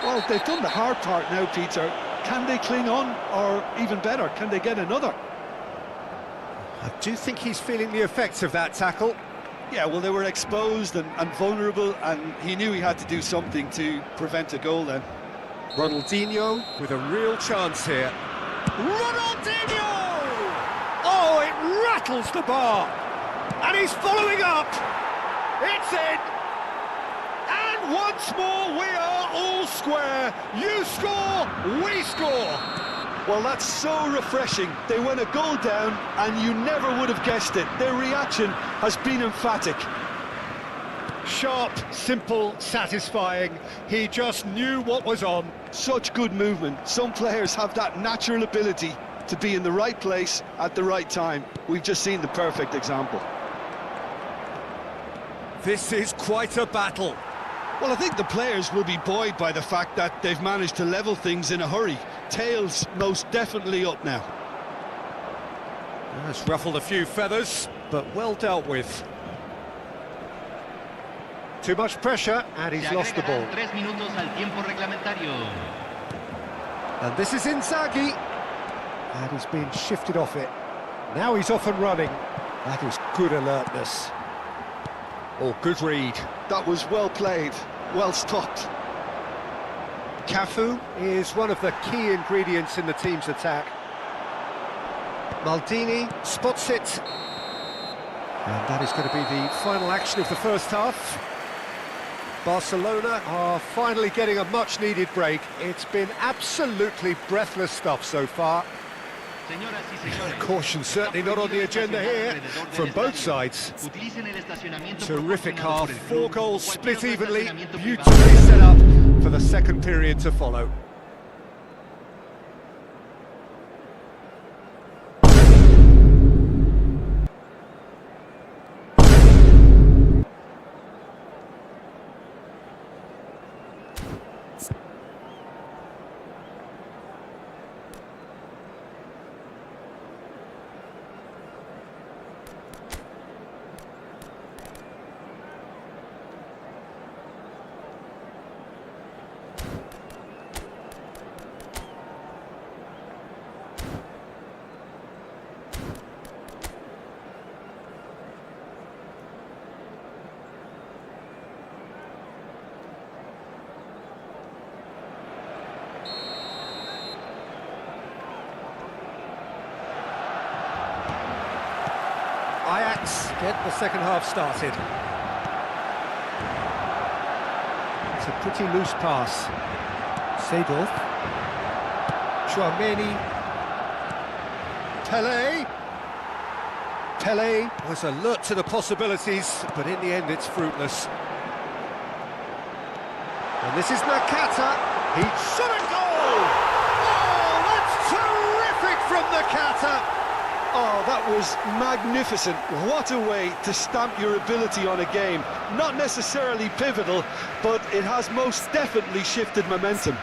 [SPEAKER 2] Well, they've done the hard part now, Peter. Can they cling on, or even better, can they get another?
[SPEAKER 1] I do think he's feeling the effects of that tackle.
[SPEAKER 2] Yeah, well, they were exposed and vulnerable, and he knew he had to do something to prevent a goal then.
[SPEAKER 1] Ronaldinho with a real chance here. Ronaldinho! Oh, it rattles the bar. And he's following up. It's in. And once more, we are all square. You score, we score.
[SPEAKER 2] Well, that's so refreshing. They went a goal down, and you never would have guessed it. Their reaction has been emphatic.
[SPEAKER 1] Sharp, simple, satisfying. He just knew what was on.
[SPEAKER 2] Such good movement. Some players have that natural ability to be in the right place at the right time. We've just seen the perfect example.
[SPEAKER 1] This is quite a battle.
[SPEAKER 2] Well, I think the players will be buoyed by the fact that they've managed to level things in a hurry. Tails most definitely up now.
[SPEAKER 1] That's ruffled a few feathers, but well dealt with. Too much pressure, and he's lost the ball.
[SPEAKER 6] 3 minutos al tiempo reglamentario.
[SPEAKER 1] And this is Inzaghi. And he's been shifted off it. Now he's off and running. That is good alertness. Oh, good read.
[SPEAKER 2] That was well played, well stopped.
[SPEAKER 1] Cafu is one of the key ingredients in the team's attack. Maldini spots it. And that is going to be the final action of the first half. Barcelona are finally getting a much-needed break. It's been absolutely breathless stuff so far. Caution certainly not on the agenda here from both sides. Terrific half, 4 goals split evenly, beautifully set up for the second period to follow. Ajax get the second half started. It's a pretty loose pass. Seedorf. Chouameni. Pele was alert to the possibilities, but in the end it's fruitless. And this is Nakata. He shot a goal! Oh, that's terrific from Nakata!
[SPEAKER 2] Oh, that was magnificent. What a way to stamp your ability on a game. Not necessarily pivotal, but it has most definitely shifted momentum.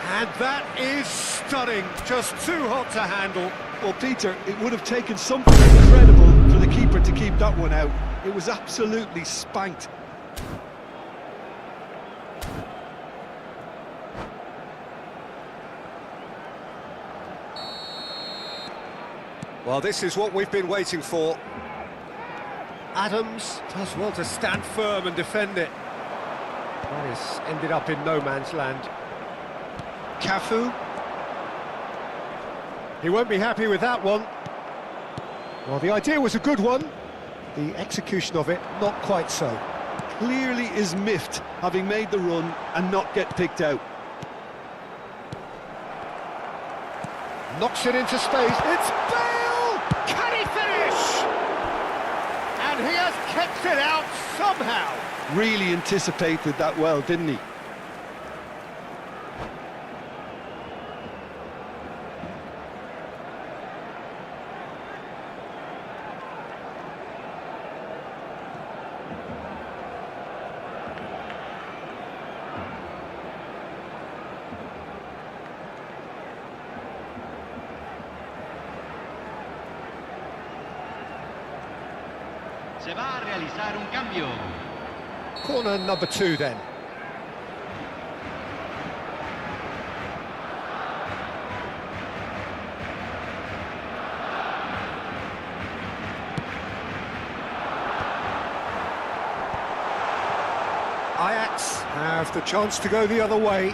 [SPEAKER 1] And that is stunning. Just too hot to handle.
[SPEAKER 2] Well, Peter, it would have taken something incredible for the keeper to keep that one out. It was absolutely spanked.
[SPEAKER 1] Well, this is what we've been waiting for. Adams does well to stand firm and defend it. That has ended up in no man's land. Cafu. He won't be happy with that one. Well, the idea was a good one. The execution of it, not quite so.
[SPEAKER 2] Clearly is miffed, having made the run and not get picked out.
[SPEAKER 1] Knocks it into space. It's Bale! Can he finish? And he has kept it out somehow.
[SPEAKER 2] Really anticipated that well, didn't he?
[SPEAKER 6] Se va a realizar un cambio.
[SPEAKER 1] Corner number 2 then. Ajax have the chance to go the other way.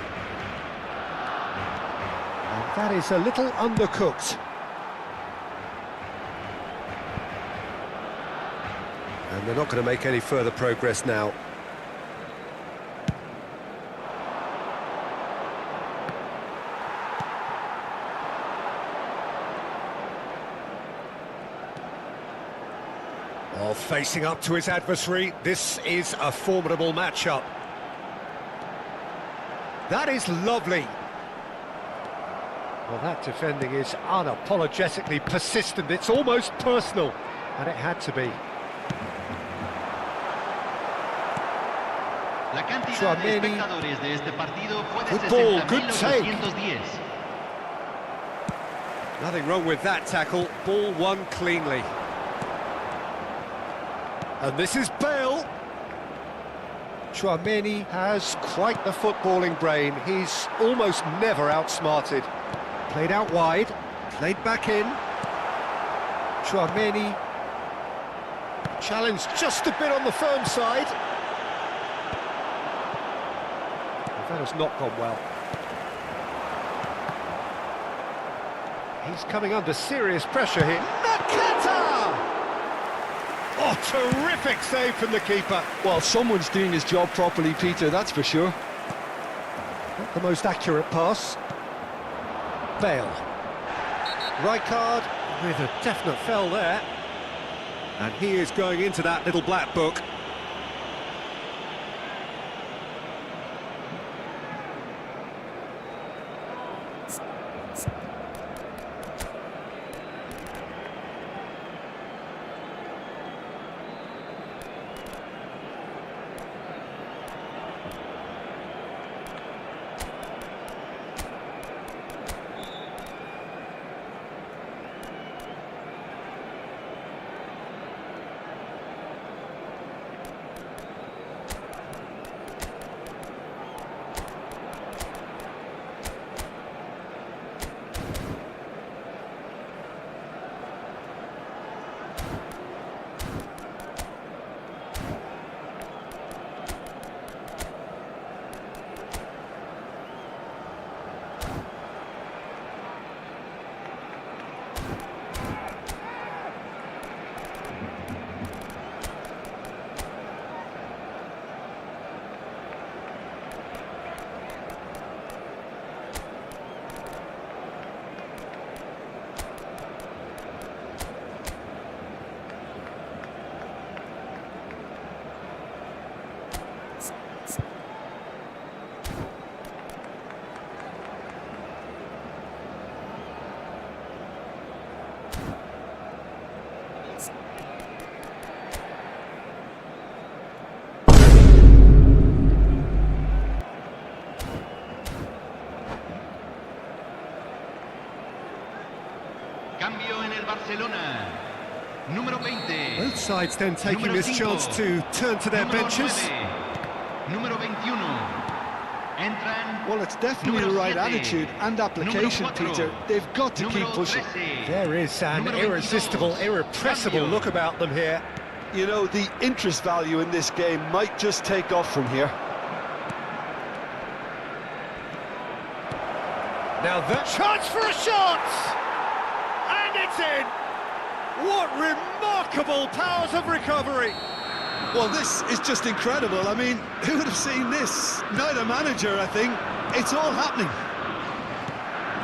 [SPEAKER 1] And that is a little undercooked. And they're not going to make any further progress now. Well, facing up to his adversary, this is a formidable matchup. That is lovely. Well, that defending is unapologetically persistent. It's almost personal, and it had to be.
[SPEAKER 6] La cantidad de espectadores de este partido fue de
[SPEAKER 1] Good ball, good take.
[SPEAKER 6] 60.910.
[SPEAKER 1] Nothing wrong with that tackle. Ball won cleanly. And this is Bale. Tchouaméni has quite the footballing brain. He's almost never outsmarted. Played out wide, played back in. Tchouaméni challenged just a bit on the firm side. That has not gone well. He's coming under serious pressure here. Nakata! Oh, terrific save from the keeper.
[SPEAKER 2] Well, someone's doing his job properly, Peter, that's for sure.
[SPEAKER 1] Not the most accurate pass. Bale. Rijkaard with a definite foul there. And he is going into that little black book.
[SPEAKER 6] Cambio en el Barcelona. Número 20.
[SPEAKER 1] Both sides then taking
[SPEAKER 6] Número
[SPEAKER 1] this
[SPEAKER 6] 5.
[SPEAKER 1] chance to turn to their
[SPEAKER 6] Número
[SPEAKER 1] benches.
[SPEAKER 6] 9. Número 21. Entran.
[SPEAKER 2] Well, it's definitely the
[SPEAKER 6] Número
[SPEAKER 2] right
[SPEAKER 6] 7.
[SPEAKER 2] attitude and application,
[SPEAKER 6] Número 4.
[SPEAKER 2] Peter. They've got to keep
[SPEAKER 6] Número
[SPEAKER 2] pushing.
[SPEAKER 6] 13.
[SPEAKER 1] There is an
[SPEAKER 6] Número
[SPEAKER 1] irresistible,
[SPEAKER 6] 22.
[SPEAKER 1] irrepressible
[SPEAKER 6] Cambio.
[SPEAKER 1] look about them here.
[SPEAKER 2] You know, the interest value in this game might just take off from here.
[SPEAKER 1] Now that chance for a shot! And it's in! What remarkable powers of recovery!
[SPEAKER 2] Well, this is just incredible. I mean, who would have seen this? Neither manager, I think. It's all happening.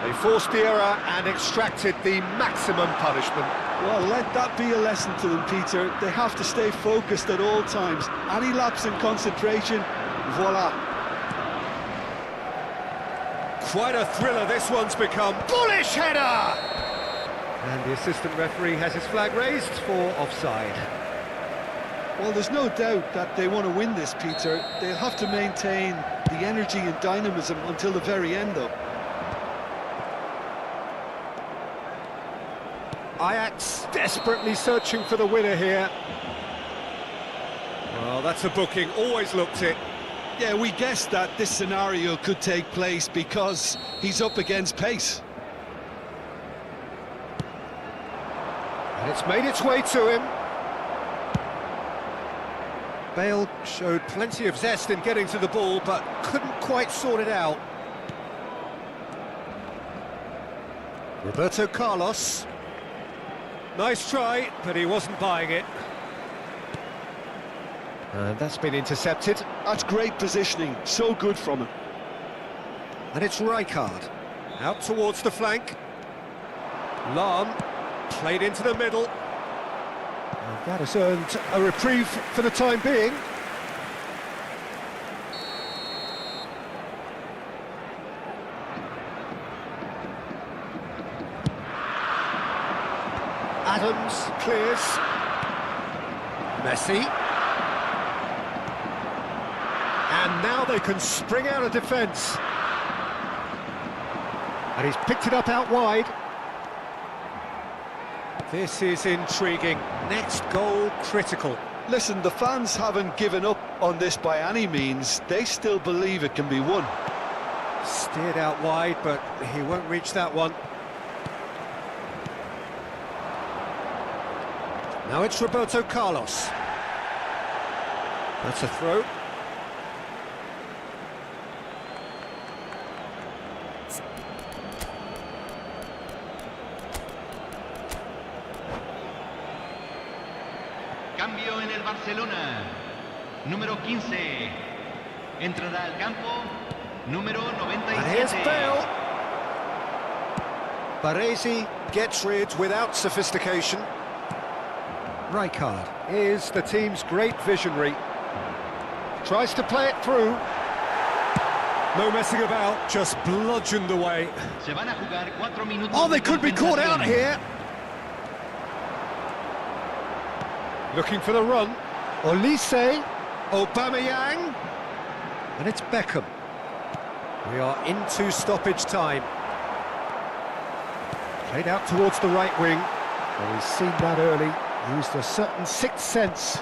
[SPEAKER 1] They forced the error and extracted the maximum punishment.
[SPEAKER 2] Well, let that be a lesson to them, Peter. They have to stay focused at all times. Any lapse in concentration, voila.
[SPEAKER 1] Quite a thriller this one's become. Bullish header! And the assistant referee has his flag raised for offside.
[SPEAKER 2] Well, there's no doubt that they want to win this, Peter. They'll have to maintain the energy and dynamism until the very end, though.
[SPEAKER 1] Ajax desperately searching for the winner here. Well, that's a booking, always looked it.
[SPEAKER 2] Yeah, we guessed that this scenario could take place because he's up against pace.
[SPEAKER 1] And it's made its way to him. Bale showed plenty of zest in getting to the ball, but couldn't quite sort it out. Roberto Carlos. Nice try, but he wasn't buying it. And that's been intercepted.
[SPEAKER 2] That's great positioning, so good from him.
[SPEAKER 1] And it's Rijkaard. Out towards the flank. Lahm played into the middle. And that has earned a reprieve for the time being. Adams clears. Messi. And now they can spring out of defence. And he's picked it up out wide. This is intriguing. Next goal critical.
[SPEAKER 2] Listen, the fans haven't given up on this by any means. They still believe it can be won.
[SPEAKER 1] Steered out wide, but he won't reach that one. Now it's Roberto Carlos. That's a throw.
[SPEAKER 6] Cambio en el Barcelona. Número 15. Entrará al campo. Número
[SPEAKER 1] And here's
[SPEAKER 6] 97.
[SPEAKER 1] Bale. Baresi gets rid without sophistication. Rijkaard is the team's great visionary. Tries to play it through. No messing about, just bludgeoned away.
[SPEAKER 6] Se van a jugar 4 minutos
[SPEAKER 1] Oh, they
[SPEAKER 6] de
[SPEAKER 1] could be caught out
[SPEAKER 6] concentración.
[SPEAKER 1] here. Looking for the run. Olise, Aubameyang, and it's Beckham. We are into stoppage time. Played out towards the right wing. Well, he's seen that early. Used a certain sixth sense.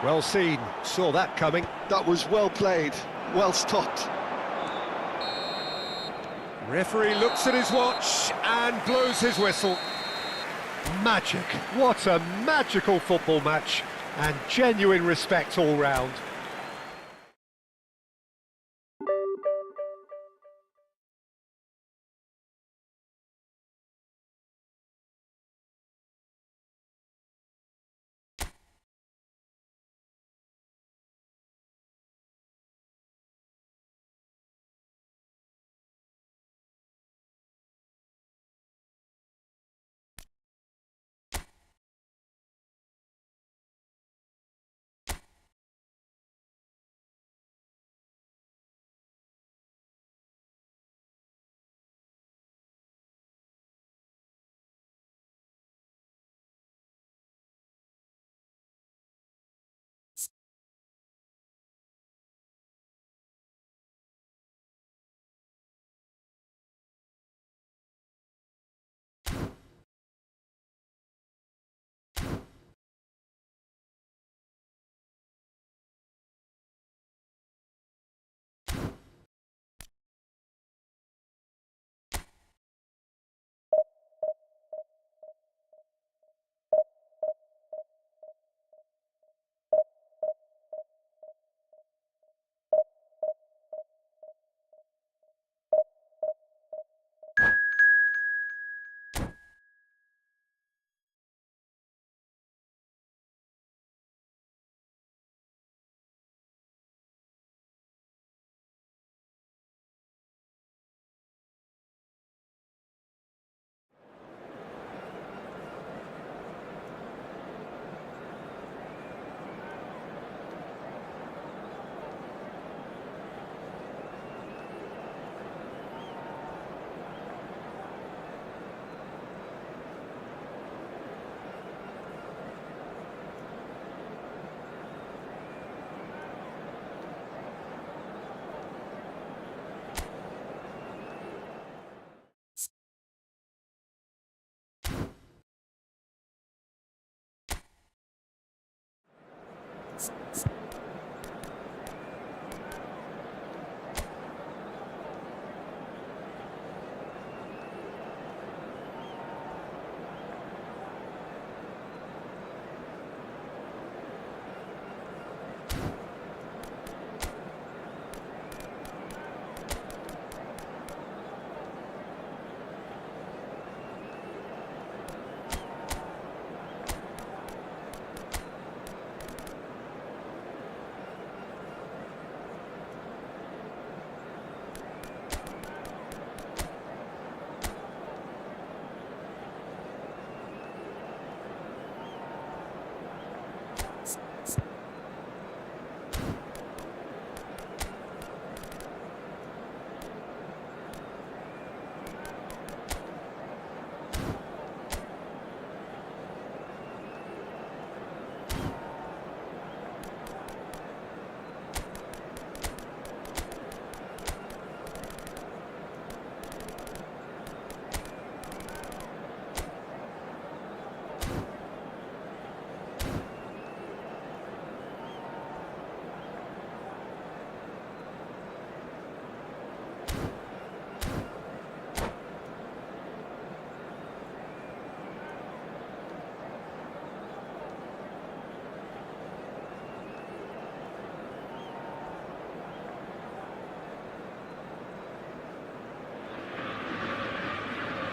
[SPEAKER 1] Well seen, saw that coming.
[SPEAKER 2] That was well played, well stopped.
[SPEAKER 1] Referee looks at his watch and blows his whistle. Magic, what a magical football match, and genuine respect all round.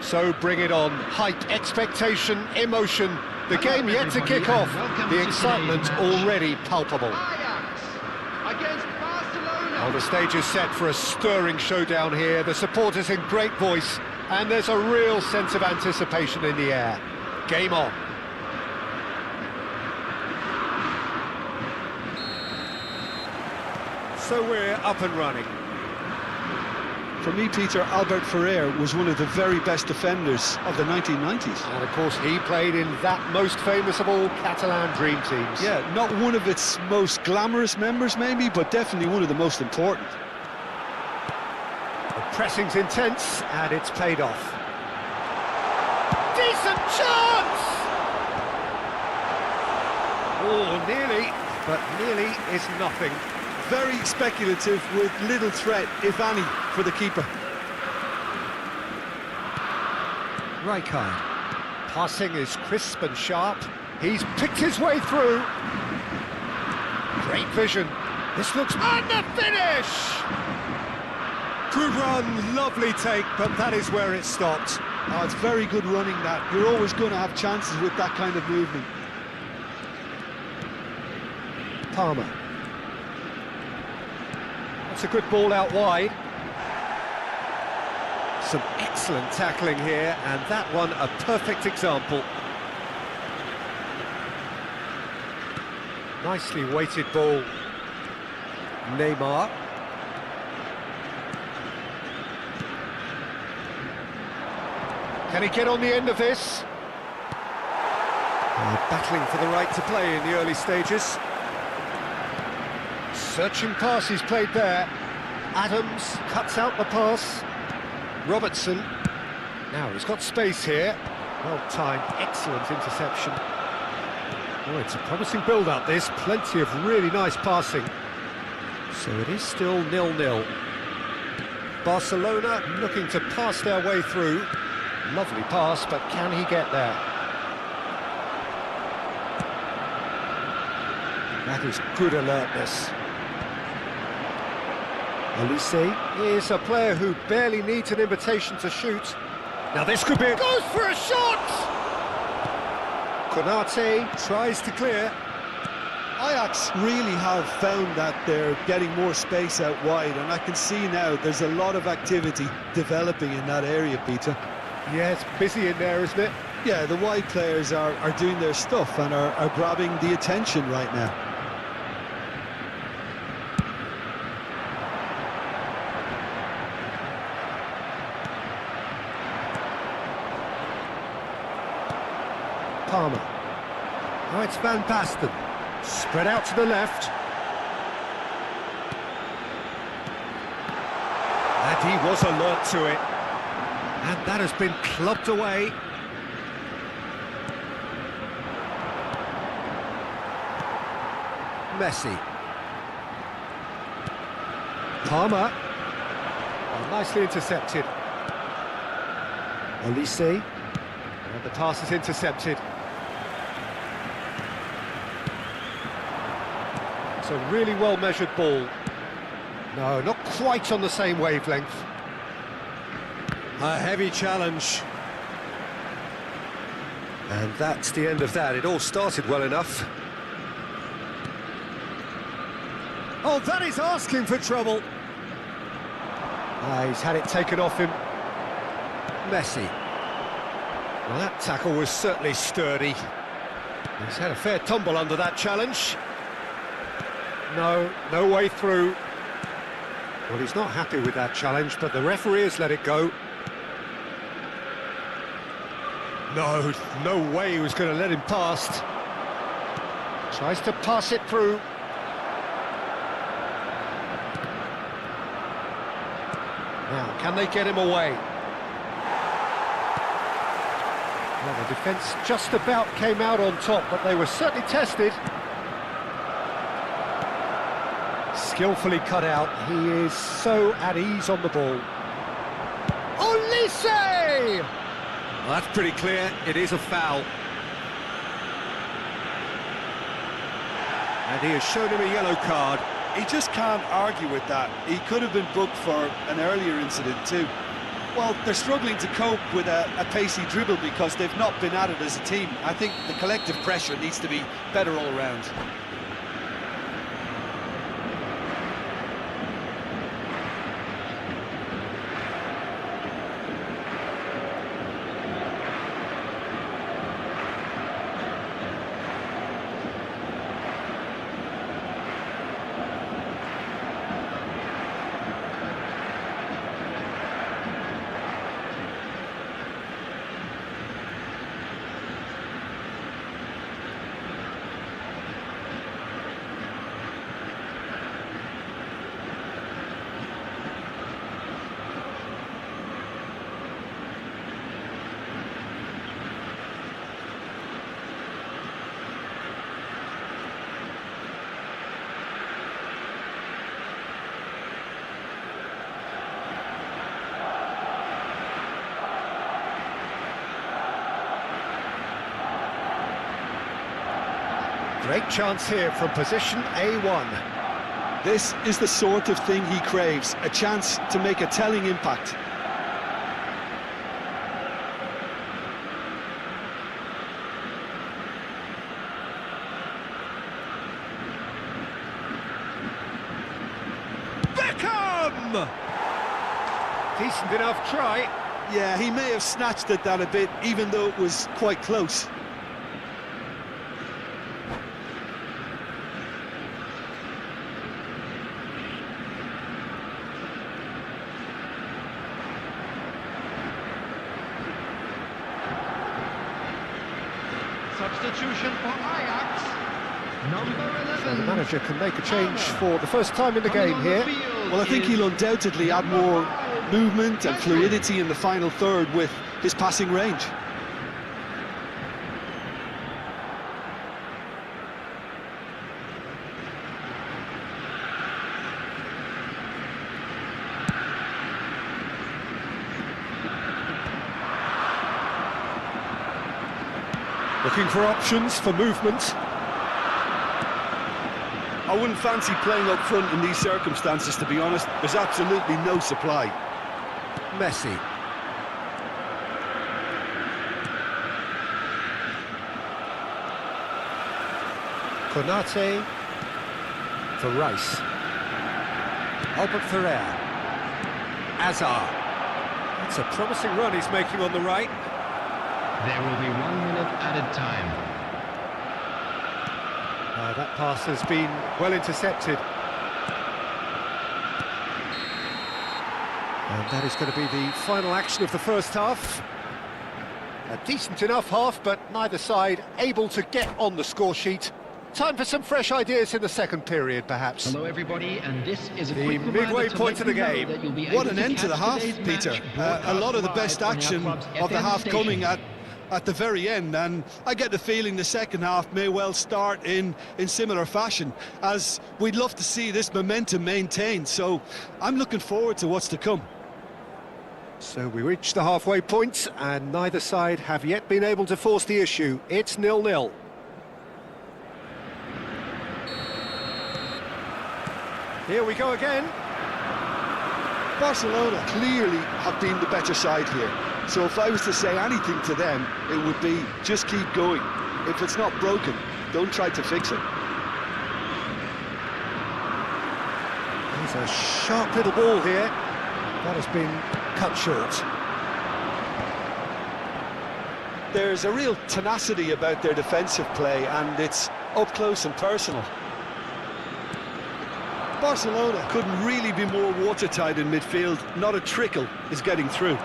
[SPEAKER 1] So bring it on. Hype, expectation, emotion. The game yet to kick off. The excitement already palpable.
[SPEAKER 4] Ajax against Barcelona.
[SPEAKER 1] Well, the stage is set for a stirring showdown here. The supporters in great voice, and there's a real sense of anticipation in the air. Game on. So we're up and running.
[SPEAKER 2] For me, Peter, Albert Ferrer was one of the very best defenders of the 1990s.
[SPEAKER 1] And of course, he played in that most famous of all Catalan dream teams.
[SPEAKER 2] Yeah, not one of its most glamorous members, maybe, but definitely one of the most important.
[SPEAKER 1] The pressing's intense, and it's paid off. Decent chance! Oh, nearly, but nearly is nothing.
[SPEAKER 2] Very speculative with little threat, if any, for the keeper.
[SPEAKER 1] Rijkaard. Passing is crisp and sharp. He's picked his way through. Great vision. This looks... And the finish! Good run, lovely take, but that is where it stopped.
[SPEAKER 2] Oh, it's very good running, that. You're always going to have chances with that kind of movement.
[SPEAKER 1] Palmer. That's a good ball out wide. Some excellent tackling here, and that one a perfect example. Nicely weighted ball. Neymar. Can he get on the end of this? Battling for the right to play in the early stages. Searching pass he's played there. Adams cuts out the pass. Robertson. Now he's got space here. Well timed, excellent interception. Oh, it's a promising build-up this. Plenty of really nice passing. So it is still 0-0. Barcelona looking to pass their way through. Lovely pass, but can he get there? That is good alertness. Olise is a player who barely needs an invitation to shoot. Now this could be... Goes for a shot! Konate tries to clear.
[SPEAKER 2] Ajax really have found that they're getting more space out wide, and I can see now there's a lot of activity developing in that area, Peter.
[SPEAKER 1] Yeah, it's busy in there, isn't it?
[SPEAKER 2] Yeah, the wide players are doing their stuff and are grabbing the attention right now.
[SPEAKER 1] Palmer. Oh, it's Van Basten. Spread out to the left. And he was alert to it. And that has been clubbed away. Messi. Palmer. Oh, nicely intercepted. Olise. And the pass is intercepted. It's a really well-measured ball. No, not quite on the same wavelength. A heavy challenge. And that's the end of that. It all started well enough. Oh, that is asking for trouble. He's had it taken off him. Messi. Well, that tackle was certainly sturdy. He's had a fair tumble under that challenge. No way through. Well, he's not happy with that challenge, but the referee has let it go. No way he was going to let him past. Tries to pass it through. Now, can they get him away? Well, the defence just about came out on top, but they were certainly tested. Skillfully cut out. He is so at ease on the ball. Olise! Well, that's pretty clear. It is a foul. And he has shown him a yellow card.
[SPEAKER 2] He just can't argue with that. He could have been booked for an earlier incident too. Well, they're struggling to cope with a pacey dribble because they've not been at it as a team. I think the collective pressure needs to be better all around.
[SPEAKER 1] Great chance here from position A1.
[SPEAKER 2] This is the sort of thing he craves, a chance to make a telling impact.
[SPEAKER 1] Beckham! Decent enough try.
[SPEAKER 2] Yeah, he may have snatched at that a bit, even though it was quite close.
[SPEAKER 3] Substitution for Ajax. Number 11.
[SPEAKER 1] So the manager can make a change for the first time in the game here.
[SPEAKER 2] Well, I think he'll undoubtedly add more movement and fluidity in the final third with his passing range.
[SPEAKER 1] Looking for options for movement.
[SPEAKER 2] I wouldn't fancy playing up front in these circumstances, to be honest. There's absolutely no supply.
[SPEAKER 1] Messi. Konate for Rice. Albert Ferrer. Azar. It's a promising run he's making on the right.
[SPEAKER 3] There will be 1 minute added time.
[SPEAKER 1] That pass has been well intercepted. And that is going to be the final action of the first half. A decent enough half, but neither side able to get on the score sheet. Time for some fresh ideas in the second period, perhaps.
[SPEAKER 7] Hello everybody, and this is a
[SPEAKER 1] The
[SPEAKER 7] quick
[SPEAKER 1] midway
[SPEAKER 7] reminder to
[SPEAKER 1] point
[SPEAKER 7] let
[SPEAKER 1] of the
[SPEAKER 7] you know
[SPEAKER 1] game.
[SPEAKER 7] that you'll be
[SPEAKER 2] What
[SPEAKER 7] able
[SPEAKER 2] an
[SPEAKER 7] to
[SPEAKER 2] end to the
[SPEAKER 7] catch
[SPEAKER 2] half,
[SPEAKER 7] today's
[SPEAKER 2] Peter.
[SPEAKER 7] match
[SPEAKER 2] A lot of the best
[SPEAKER 7] broadcast
[SPEAKER 2] action
[SPEAKER 7] live on our
[SPEAKER 2] of the
[SPEAKER 7] club's
[SPEAKER 2] half
[SPEAKER 7] FM
[SPEAKER 2] coming
[SPEAKER 7] station.
[SPEAKER 2] at the very end, and I get the feeling the second half may well start in similar fashion, as we'd love to see this momentum maintained. So I'm looking forward to what's to come.
[SPEAKER 1] So we reach the halfway point, and neither side have yet been able to force the issue. It's 0-0. Here we go again.
[SPEAKER 2] Barcelona clearly have been the better side here. So if I was to say anything to them, it would be just keep going. If it's not broken, don't try to fix it.
[SPEAKER 1] There's a sharp little ball here. That has been cut short.
[SPEAKER 2] There's a real tenacity about their defensive play, and it's up close and personal. Barcelona couldn't really be more watertight in midfield. Not a trickle is getting through.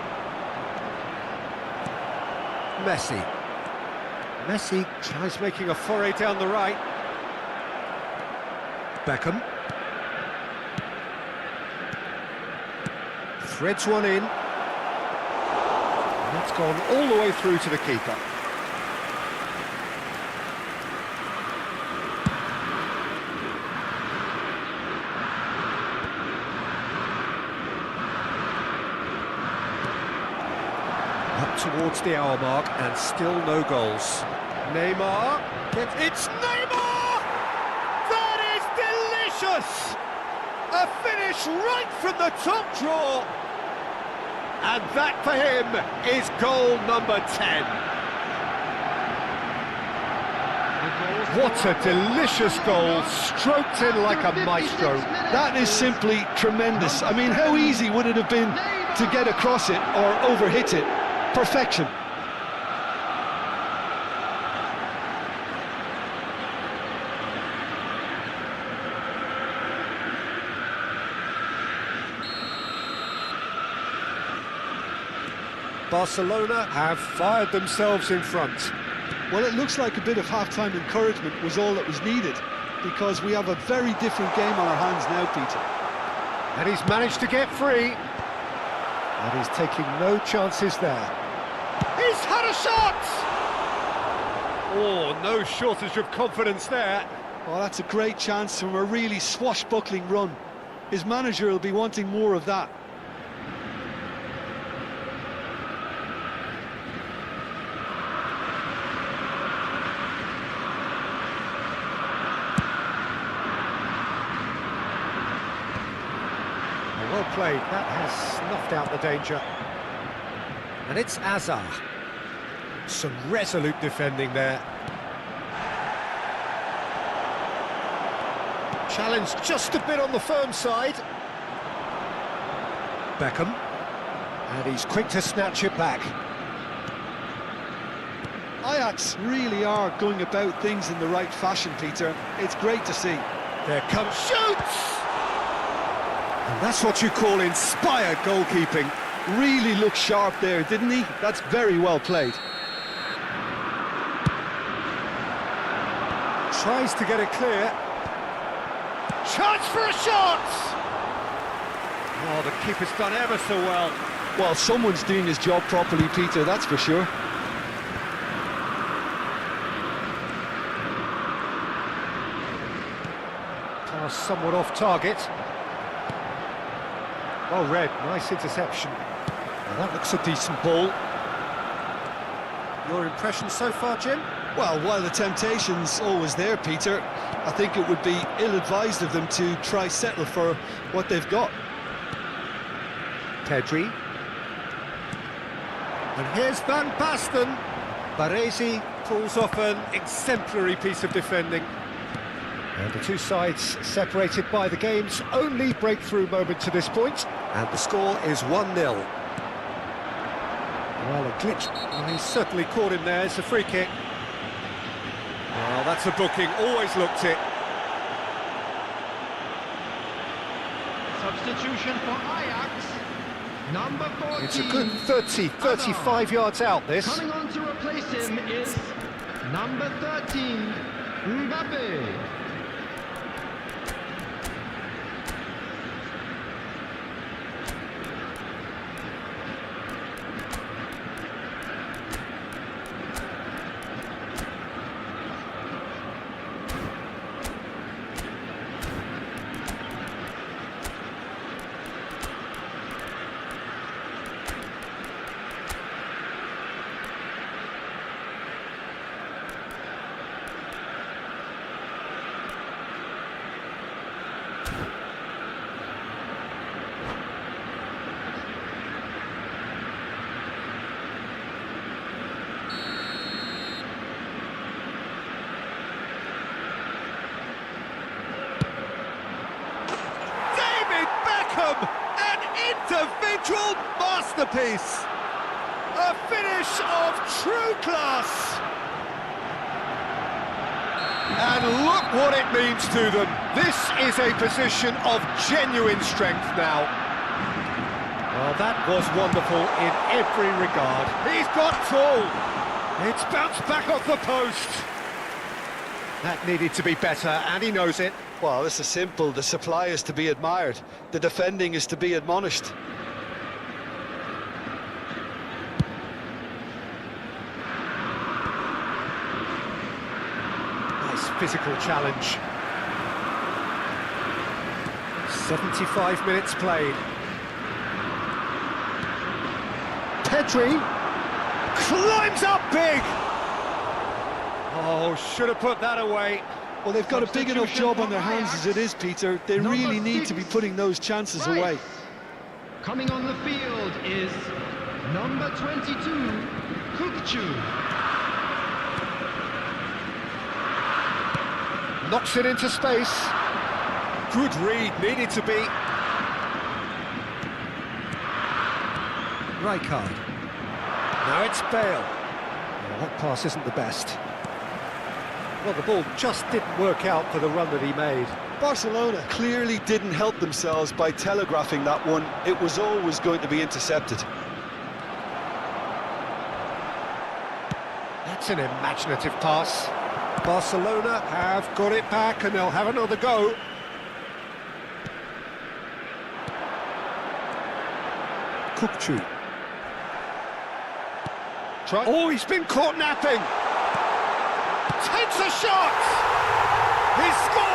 [SPEAKER 1] Messi. Messi tries making a foray down the right. Beckham. Threads one in. And that's gone all the way through to the keeper. Up towards the hour mark and still no goals. Neymar. It's Neymar! That is delicious! A finish right from the top draw. And that for him is goal number 10. What a delicious goal, stroked in like a maestro.
[SPEAKER 2] That is simply tremendous. I mean, how easy would it have been to get across it or overhit it? Perfection.
[SPEAKER 1] Barcelona have fired themselves in front.
[SPEAKER 2] Well, it looks like a bit of half-time encouragement was all that was needed, because we have a very different game on our hands now, Peter.
[SPEAKER 1] And he's managed to get free. And he's taking no chances there. He's had a shot! Oh, no shortage of confidence there.
[SPEAKER 2] Oh, that's a great chance from a really swashbuckling run. His manager will be wanting more of that.
[SPEAKER 1] Well played, that has snuffed out the danger. And it's Azar. Some resolute defending there. Challenge just a bit on the firm side. Beckham. And he's quick to snatch it back.
[SPEAKER 2] Ajax really are going about things in the right fashion, Peter. It's great to see.
[SPEAKER 1] There comes shoots! And that's what you call inspired goalkeeping.
[SPEAKER 2] Really looked sharp there, didn't he? That's very well played.
[SPEAKER 1] Tries to get it clear. Chance for a shot! Oh, the keeper's done ever so well.
[SPEAKER 2] Well, someone's doing his job properly, Peter, that's for sure.
[SPEAKER 1] Pass somewhat off target. Well read, nice interception. Well, that looks a decent ball. Your impression so far, Jim?
[SPEAKER 2] Well, while the temptation's always there, Peter, I think it would be ill-advised of them to try settle for what they've got.
[SPEAKER 1] Pedri. And here's Van Basten. Baresi pulls off an exemplary piece of defending. And the two sides separated by the game's only breakthrough moment to this point. And the score is 1-0. Well, a glitch. Well, he's certainly caught him there. It's a free kick. Well, that's a booking. Always looked it.
[SPEAKER 7] Substitution for Ajax. Number 14.
[SPEAKER 1] It's a good 35 yards out, this.
[SPEAKER 7] Coming on to replace him is number 13, Mbappe.
[SPEAKER 1] An individual masterpiece. A finish of true class. And look what it means to them. This is a position of genuine strength now. Well, that was wonderful in every regard. He's got it all. It's bounced back off the post. That needed to be better, and he knows it.
[SPEAKER 2] Well, this is simple. The supply is to be admired. The defending is to be admonished.
[SPEAKER 1] Nice physical challenge. 75 minutes played. Pedri climbs up big. Oh, should have put that away.
[SPEAKER 2] Well, they've got a big enough job on their hands as it is, Peter. They really need to be putting those chances away.
[SPEAKER 7] Coming on the field is number 22, KUYT.
[SPEAKER 1] Knocks it into space. Good read, needed to be. Rijkaard. Now it's Bale. Oh, that pass isn't the best. Well, the ball just didn't work out for the run that he made.
[SPEAKER 2] Barcelona clearly didn't help themselves by telegraphing that one. It was always going to be intercepted.
[SPEAKER 1] That's an imaginative pass. Barcelona have got it back and they'll have another go. KUYT. Oh, he's been caught napping. Takes a shot. He's scored.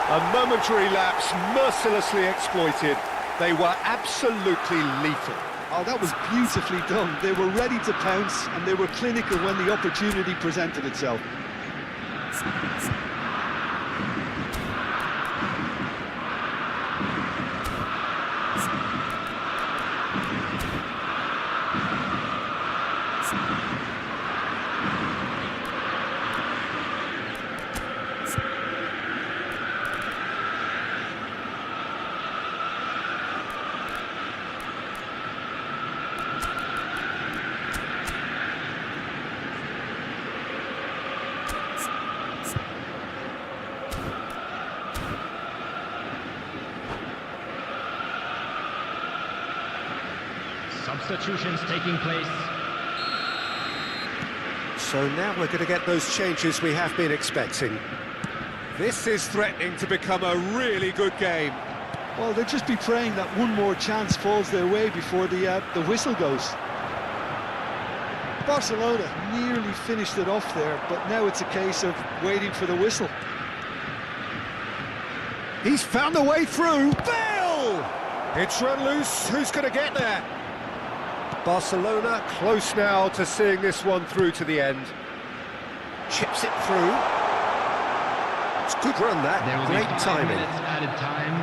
[SPEAKER 1] A momentary lapse mercilessly exploited. They were absolutely lethal.
[SPEAKER 2] Oh, that was beautifully done. They were ready to pounce and they were clinical when the opportunity presented itself.
[SPEAKER 7] Substitutions taking place.
[SPEAKER 1] So now we're going to get those changes we have been expecting. This is threatening to become a really good game.
[SPEAKER 2] Well, they'll just be praying that one more chance falls their way before the whistle goes. Barcelona nearly finished it off there, but now it's a case of waiting for the whistle.
[SPEAKER 1] He's found a way through. Bale! It's run loose. Who's going to get there? Barcelona close now to seeing this one through to the end. Chips it through. It's a good run, that.
[SPEAKER 7] There will
[SPEAKER 1] Great
[SPEAKER 7] be 5
[SPEAKER 1] timing.
[SPEAKER 7] minutes added time.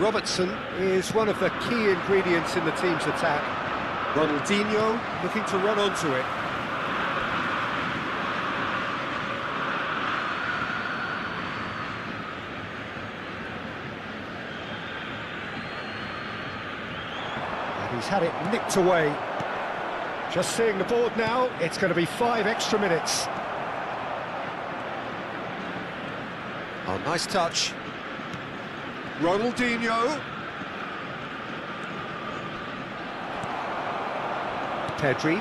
[SPEAKER 1] Robertson is one of the key ingredients in the team's attack. Ronaldinho looking to run onto it. He's had it nicked away. Just seeing the board now, it's going to be 5 extra minutes. Oh, nice touch. Ronaldinho. Pedri.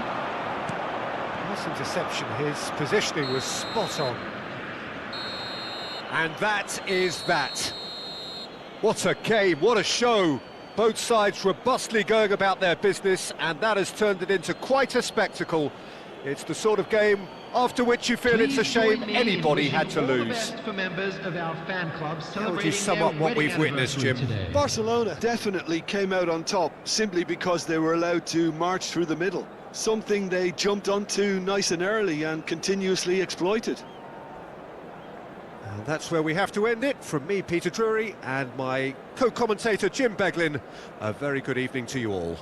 [SPEAKER 1] Nice interception, his positioning was spot on. And that is that. What a game, what a show. Both sides robustly going about their business, and that has turned it into quite a spectacle. It's the sort of game after which you feel it's a shame anybody had to lose.
[SPEAKER 7] For members of our fan club
[SPEAKER 1] Which is somewhat what we've witnessed, Jim.
[SPEAKER 7] Today.
[SPEAKER 2] Barcelona definitely came out on top simply because they were allowed to march through the middle. Something they jumped onto nice and early and continuously exploited.
[SPEAKER 1] And that's where we have to end it. From me, Peter Drury, and my co-commentator, Jim Beglin, a very good evening to you all.